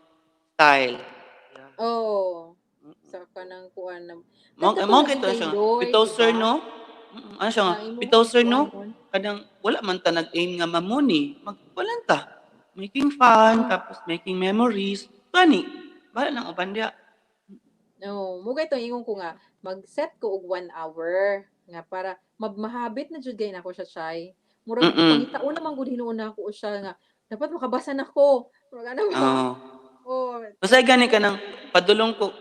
style. Yeah. Oo. Mm-mm. Sa kanang kuan na. Mo Nagkato mo lagi kito na kay siya. Lloyd, Bitaw di sir ba? no? Ano siya nga? Ang imo Bitaw sir no? kuanon. Kadang wala man ta nag-aim nga mamuni. Walan ta. Making fun, Ah. tapos making memories. Gani. Bala nang uban diya. No, mo kay to ingon ko nga mag-set ko og 1 hour nga para mahabit na jud gay nako siya chay. Murag Mm. pangitaon naman gud hinuon nako siya nga dapat makabasa nako. Murag ano ba? Oo. Oh, Basta gani ka nang padulong ko.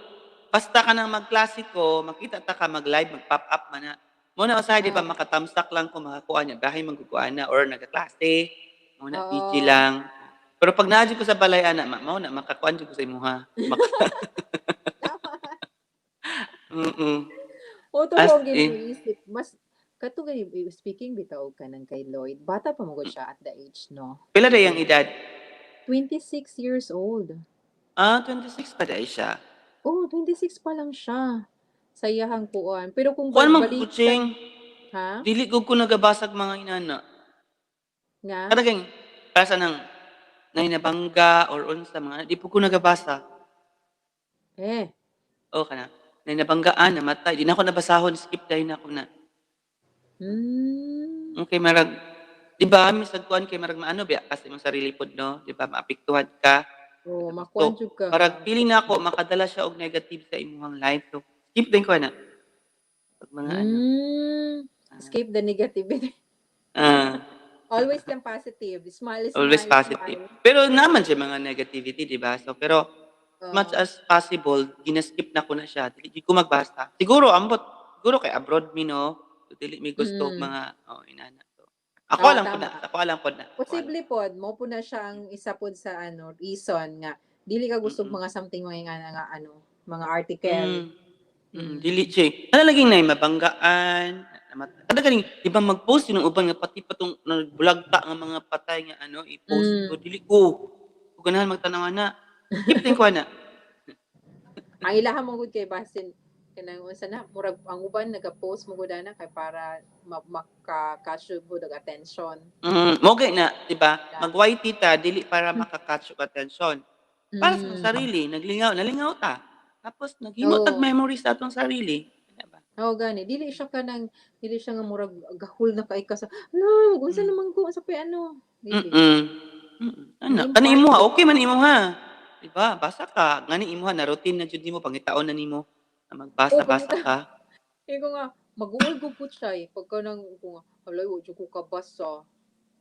Basta ka nang magklasiko, makita ta ka mag-live, mag-pop up man na. Muna usahay di ba ah, makatamsak lang ko makakuha niya, bahay magkukuha na or nagaklase. Muna busy oo. lang. Pero pag naadyo ko sa balay ana, mao na makakuan jud ko sa imuha. Mm. O to As ko gini in, isip mas kato gani speaking bitaw ka nang kay Lloyd. Bata pa mo gud siya at the age no. pila day ang edad? 26 years old. 26 pa day siya. Oh, 26 pa lang siya. Sayahang kuan. Pero kung Kuan man balikan kuching. Ha? dili gud ko nagabasag mga inana. Nga? Kadaging basa ng nainabangga or unsa mga di po ko nagabasa. Eh. O kana nainabanggaan, namatay, di na ako nabasahon, skip dahil na ako na. Hmm. Okay, marag, di ba, misag kuan kay marag maano ba kasi mong sarili pod no, di ba, maapektuhan ka. Oh, Kada gusto, makuan jud ka nga. marag feeling na ako makadala siya og negative sa imong life. So, skip din ko na. Pag mga ano. Hmm. ah, Escape the negativity. ah, Always lang positive. Smile, always smile, positive. smile. Pero naman siya mga negativity, di ba? So, pero as much Oh. as possible, ginaskip na ko na siya. Dili ko magbasa. Siguro, ambot, siguro kay abroad mi, no? So, dili mi gusto og Mm. mga, inana. So, ako Ah, lang po na. tama. Ako lang po na. Ako lang. Posible pod mo po na siya ang isa pod sa ano reason nga dili ka gusto Mm-mm. mga something mga nga ano mga article. Mm. Mm. Dili siya. Ano laging nay mabanggaan, kada ganing di ba mag-post yung uban nga pati patong nagbulagta nga mga patay nga ano i-post Mm. ko dili ko. Ko ganahan magtanaw na. Skip din ko na. Ang ilaha mo gud kay basin kanang unsa na murag ang uban naga-post mo gud na kay para maka-catch gud og attention. Mogay na, di ba? Yeah. Mag-YT ta dili para maka-catch og attention. Para sa atong Mm. sarili, nalingaw ta. Tapos naghimo tag Oh. memories sa atong sarili. Di ba? Oo, gani. Dili siya nga murag gahul na kay ka sa, "Hala, unsa Mm. naman ko sa pay ano." Dili. Mm. Ana, kani imo ha, Na-impart okay man imo ha. 'Di ba, basa ka, ngani imo ha, na routine na jud nimo, pangitaon na nimo na oh, magbasa-basa pangita ka. ko nga mag-uol gud pud siya eh. Pagka nang ko nga, "Hala, wa jud ko kabasa."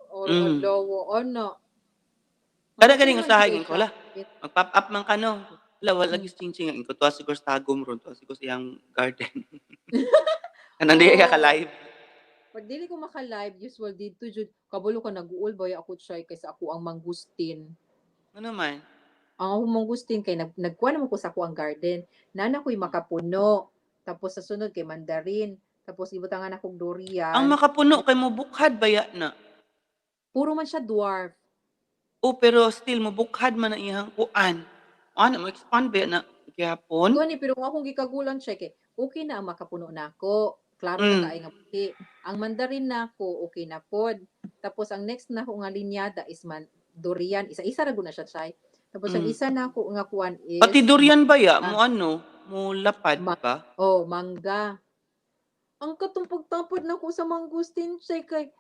Or Hmm. adlaw ana. Kada Okay ganing man jud usahay kay gingon ko, siya. hala, mag-pop up man ka no. Hala, wala Hmm. gyud ching-ching, gingon ko, tuwa siguro sa tagom ron, tuwa siguro sa iyang garden. Kanang di ka Oh, ka-live. pag dili ko maka-live, usual dito jud kabalo ka nag-uol baya ako siya kaysa ako ang mangustin. Ano man? Ang akong mangustin kay nagkuha naman ko sa ako ang garden. Nana ko'y Hmm. makapuno. Tapos sa sunod kay mandarin. Tapos ibutangan akong Ang durian. makapuno kay mobukhad baya na. Puro man siya dwarf. Pero still mobukhad man ang iyang kuan. Ano, mo-expand baya na gihapon? Gani pero ang akong gikagulan siya kay okay na ang makapuno nako. Klaro na Hmm. kaay nga puti. Ang mandarin nako okay na pod. Tapos ang next na ko nga linyada is durian. Isa-isa ra gud na siya chay. Tapos ang Hmm. isa na ko nga kuan Pati is durian baya mo ah, ano, mo lapad ma- ba? mangga. Ang katumpag-tampad na ko sa mangustin siya kay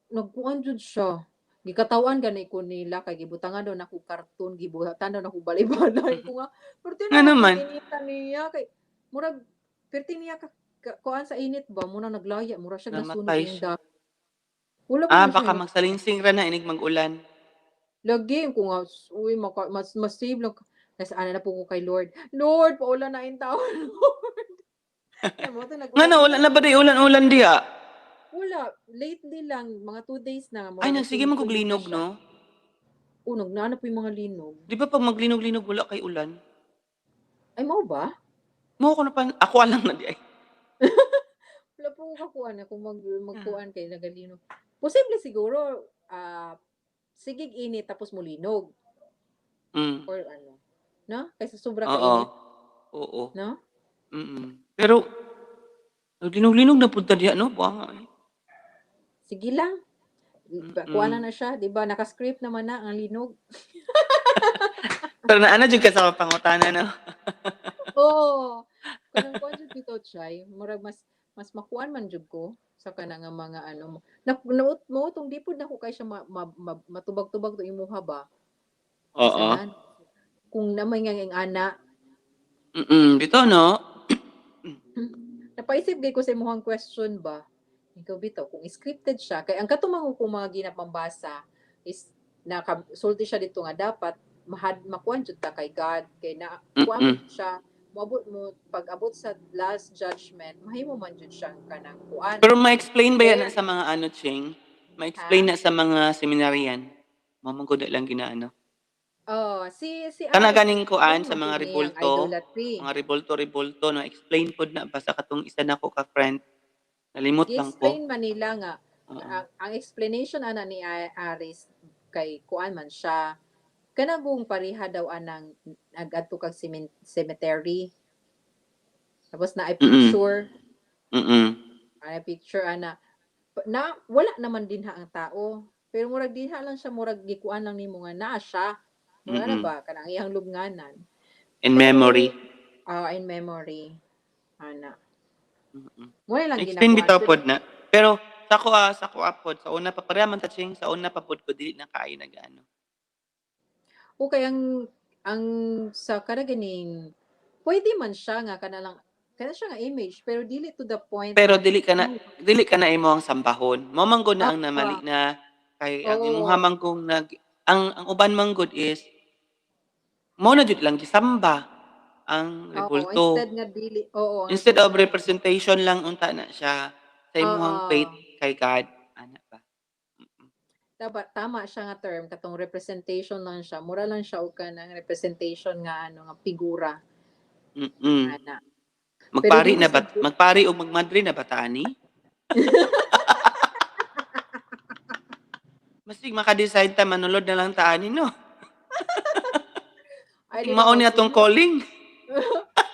nagkuan jud siya. Gikatawan gani ko nila kay gibutangan daw nako karton, gibuhatan daw nako balay-balay ko nga. Pero Nga tinawa naman, gininita niya kay murag perti niya kuan sa init ba muna naglaya mura siya nasunog namatay iyang siya. wala pa man siya Baka namatay. magsalinsing ra na inig mag-ulan. Lagi ko nga uy mas save lang nas ana na po ko kay Lord. Lord, paulan na in taon. Lord. Kaya mo to Nga na, wala nag-ulan-ulan na ba man. day ulan-ulan diha? Wala, lately lang mga 2 days na Ay, mura nagsige man kog nagtunog-tunog na linog, siya. no? Unog na po yung mga linog. Di ba pag maglinog-linog wala kay ulan? Ay, mao ba? Mo ko na pan, ako alang na di ay. Wala po ko kakuan na kung Ah, magkuan kay nagalino. Posible siguro, sigig init tapos mulinog Mm. or ano, no? Kaysa sobra ka Oo. init, Oo. no? Pero, naglinog-linog na punta diha, no? Buha nga eh. Sige lang. Kuha Mm. na siya, 'di ba? Naka-script naman na ang linog. Pero naana jud ka sa pangutana, no? Oo. Kanang kuan jud bitaw chay, murag mas makuan man jud ko sa kana nga mga ano mo. Mo tong dipod na ko kay siya matubag-tubag to imuha ba? Oo. Ganahan. Kung namay nga ang ana, Bitaw, no? napaisip gay ko sa imong question ba? Ikaw bitaw kung scripted siya kay ang katumang ko mga ginapambasa is nakasulti siya dito nga dapat makuan jud ta kay God kay na kuan mo Mm. jud siya moabot mo pag-abot sa last judgment mahimo man jud siyang kanang kuan Pero ma-explain ba yan na fair sa mga ano, Ching? Ma-explain ha. na sa mga seminaryan? Mamangkod lang ginaano. Oh, si Kana Aris ganing kuan explain sa man mga jud niyang rebulto, idolatry. mga rebulto, no, explain pod na ba sa katong isa nako ka friend. Nalimot lang ko. Gi-explain man nila nga Oo. ang explanation ana ni Aris kay kuan man siya kanagong pareha daw anang nag-adto kag cemetery tapos na ay Mm. picture Mm. Ana picture ana na wala naman dinha ang tao. Pero murag dinha lang siya, murag gikuan lang nimo nga naa siya. Mura na Mm. ba kanang iyang lubnganan. In Pero memory. in memory ana. Mm. Mo lang Na-explain ginakuan bitaw pero pod na. Pero sa ko pod sa una pa pareha man ta ching sa una pa pod ko dili na kaayo nag-ano. okay ang sa kada ganing pwede man siya nga kana siya nga image pero dili to the point Pero nga no. dili ka na imo ang sambahon. Mao man gud na ang namali Ah, na kay ang imong oo. hamang kung ang uban man gud is mao na jud lang gisamba ang Oo, rebulto. oo, ang Instead of rebulto. representation lang unta na siya sa imong faith Oo. kay God, ana ba? Mm. Dapat tama siya nga term katong representation lang siya. Mura lang siya og kanang representation nga nga figura Mm. ana. Pero dili sad gud Magpari o magmadre na ba ta ani? Masig maka-decide ta manulod na lang ta ani no? ay Masig di ba mao ni atong magpuyo. calling.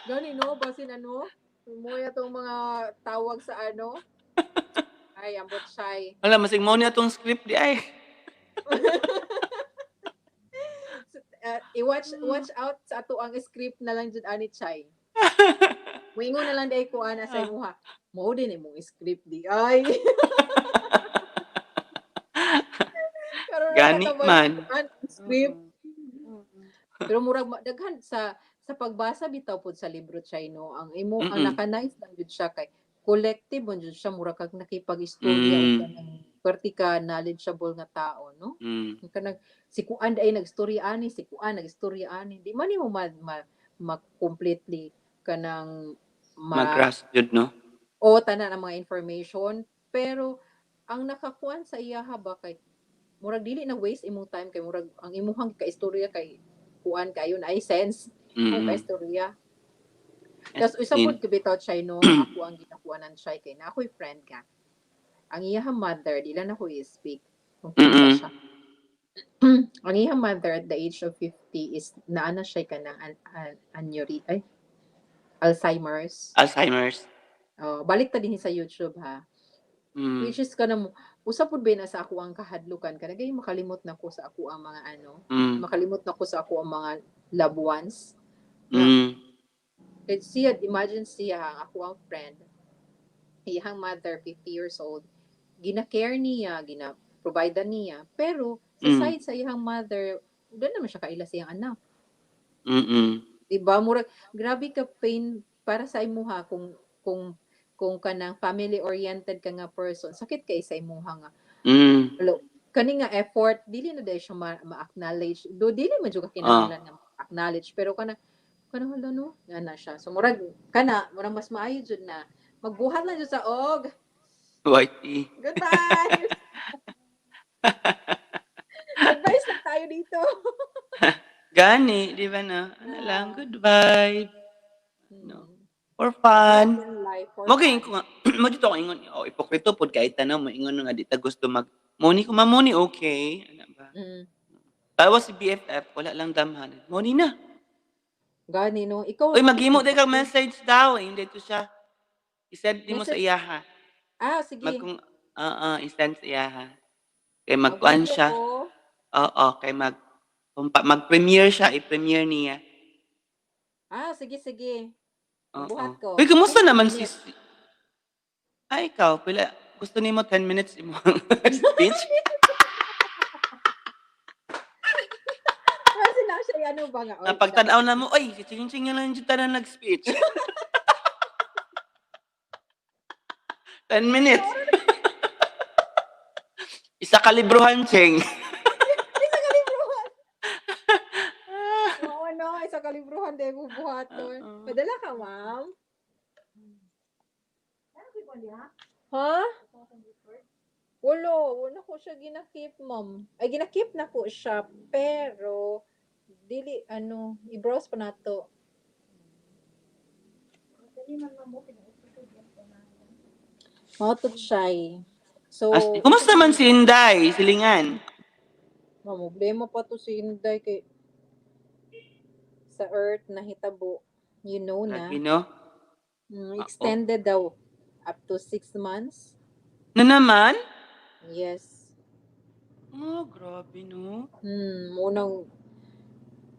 Gani no basin mo tong mga tawag sa ay ambot shy. Wala masig mao ni atong script di ay. Watch out sa ato ang script na lang jud ani chay. Moingon na lang day ko ana sa imuha. Mao din imong script di ay. Karon na Gani katabang man. ang script. Mm. Mm. Pero murag daghan sa pagbasa bitaw pod sa libro chay no, ang Mm. naka-nice lang jud siya kay collective man jud siya mura kag nakipag-istorya og Mm. kanang perti ka knowledgeable nga tao no. Mm. Kanang si kuan ay nagstorya ani, si kuan nagstorya ani. Di man nimo completely kanang ma Mag-grasp jud no? o tanan ang mga information pero ang nakakuan sa iyaha ba kay murag dili na waste imong time kay murag ang imuhang kaistorya kay kuan kayo na ay sense mo Mm. kaistorya. As Tas isa in. pod kibitaw chay no nga ako ang ginakuanan chay kay na ako'y friend ka. Ang iyahang mother dila na ko i-speak kung kinsa Mm. siya. Ang iyang mother at the age of 50 is naana siya kanang Alzheimer's. Alzheimer's. Oh, balik ta din sa YouTube ha. Mm. Which is kanang usa pud ba na sa ako ang kahadlukan kanagay makalimot na ko sa ako ang mga Mm. makalimot na ko sa ako ang mga loved ones nga Mm. siya imagine siya ang ako ang friend iyang mother 50 years old gina-care niya gina-provide niya pero sa Mm. side sa iyang mother wala naman siya kaila sa iyang anak. Mm. Diba? Murag, grabe ka pain para sa imuha kung kanang family-oriented ka nga person. Sakit kay sa imuha nga. Mm. Alo, kani nga effort, dili na dahil siya ma-acknowledge. Do, dili man juga Ah. kinahanglan nga ma-acknowledge. Pero kanang hala no, nga na siya. So, murag mas maayo jud na. Magbuhat lang jud sa og. Whitey. Good vibes! Good vibes lang tayo dito. Gani, di ba na? Ano lang, good vibe. No. Hmm. For fun. Love in life for Mo ko fun. nga, mo dito ko ingon, oh, ipokrito pod kahit tanong mo ingon nga di ta gusto moni ko mamoni okay. Ano ba? Mm. Tawa si BFF, wala lang damhan. Moni na. Gani no, ikaw Uy, bakit maghimo day kag nagpaki? message daw, hindi to siya. I-send nimo sa Message. iya ha. Mag Sige. kung i-send sa iya ha. Kay magkuan Mag-video siya. ko. Oo, kay mag-premiere siya, i-premiere niya. Sige. Oo. Magbuhat ko. Uy, kumusta Pila ka naman minute? ikaw, pila gusto nimo 10 minutes imong speech? Kasi na siya, ano ba nga? Oy, Napagtanaw na mo, "Oy, si Ching-Ching na lang jud tanan nag-speech." 10 minutes. Isa ka libruhan, Cheng. Isa ka libruhan. Oo, no. Isa ka libruhan din bubuhaton. Oo. Padala ka, ma'am. Ha? Wala ko siya ginakip, ma'am. Ay, ginakip na ko siya, pero, i-browse pa na to. Mautot siya eh. So, Kumusta man si Inday, silingan? problema pa to si Inday kay sa Earth na hitabo. You know na. Lagi, no? Extended daw. up to 6 months. Na naman? Yes. Oh, grabe 'no. Munang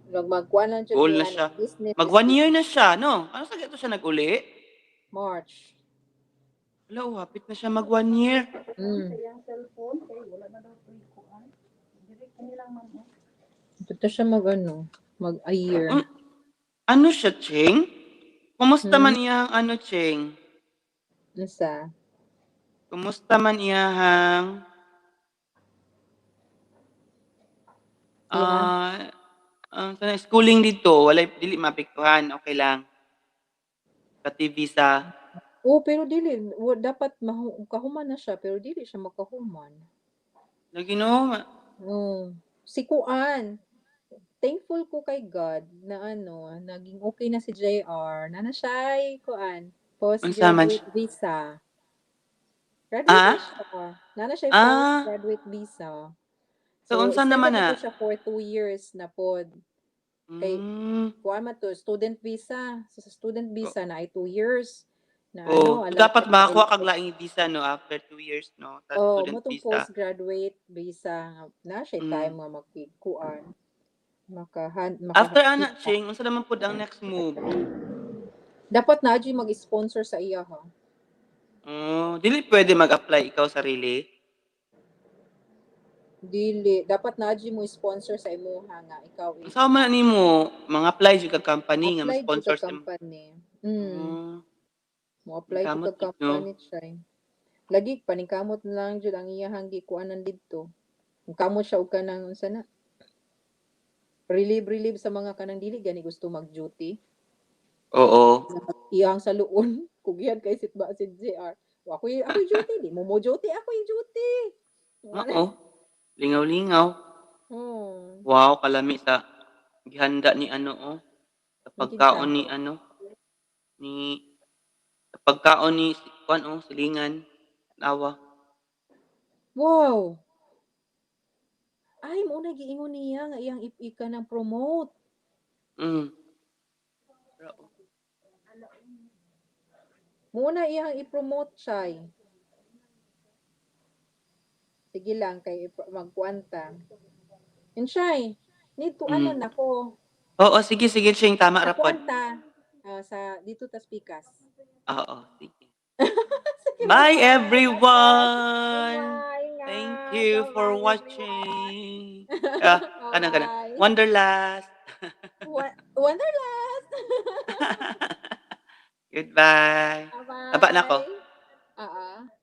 nagmagkuan lang jud Goal ni na ani siya. business Mag is 1 year na siya 'no? Ano sa to siya nag-uli? March. Hala, oh, hapit na siya mag 1 year. Hmm. Iyang cellphone kay wala na daw free kuan. Direct nilang man mo. Dito siya mag a year. Um, ano siya, Cheng? Kumusta Hmm. man iyang ano, Cheng? Unsa? Kumusta man iyahang Iya. ah, kanang schooling dito walay dili maapektuhan, okey lang. Pati visa, Oh, pero dili dapat kahuman na siya pero dili siya makahuman. lagi 'no? Oh. Si Kuan, thankful ko kay God na naging okay na si JR. Na siya kuan, Unsa man postgraduate siya? visa. Graduate na Ah? siya. Siya Ah, postgraduate visa. so So, unsa stay naman na na? dito siya for 2 years na pod. Kay, Hmm, kuha man to, student visa. So, sa student o visa na ay 2 years. Na oh, so dapat allotted na makakuha kag elective. laing visa 'no after 2 years 'no, ta Oh, student mo tong visa. postgraduate visa. Na siya Hmm. time nga makikuan. After ana, Makakita. Cheng, unsa naman pud ang next move? Dapat na mag-sponsor sa iya ha. Oh, dili puwede mag-apply ikaw sarili? Dili. Dapat na mo sponsor sa imuha nga. Ikaw Unsa man nimo, mga apply jud kag company nga apply jud ka mo-sponsor sa imo? company. Oh, Mo ang apply jud kamot ka jud 'no? company try. Lagi paningkamot na lang jud ang iyahang gikuanan didto. Ang kamot siya og kanang unsa na relieve sa mga kanang dili gani gusto mag-duty. Oo, Iyang sa luon kung yan kay sitba si JR. O, ako'y duty di mo duty ako'y duty. Wala. oo, lingaw-lingaw. Hmm. Wow, kalami sa gihanda ni ano, oh, sa Ang kinsa. pagkaon ni ano, ni sa pagkaon ni kuwan, oh, silingan, lawa. Wow. Ay mo na giingon niya nga iyang ika ng promote. Hmm, ra Mo na iyang i-promote siya. Sige lang kay magkuanta. And siya, need to hmm. nako. Oo, sige, sige, Cheng, tama Sa ra pod. kuanta. Sa dito tas pikas. Oo, sige. Sige, Bye, bye-bye. God bless. everyone. Bye-bye. Thank Ingat. you for Bye-bye, everyone. watching. Kana, Bye-bye. Wanderlust. Wonderlust. Goodbye. Baba na ako. Bye-bye. Oo.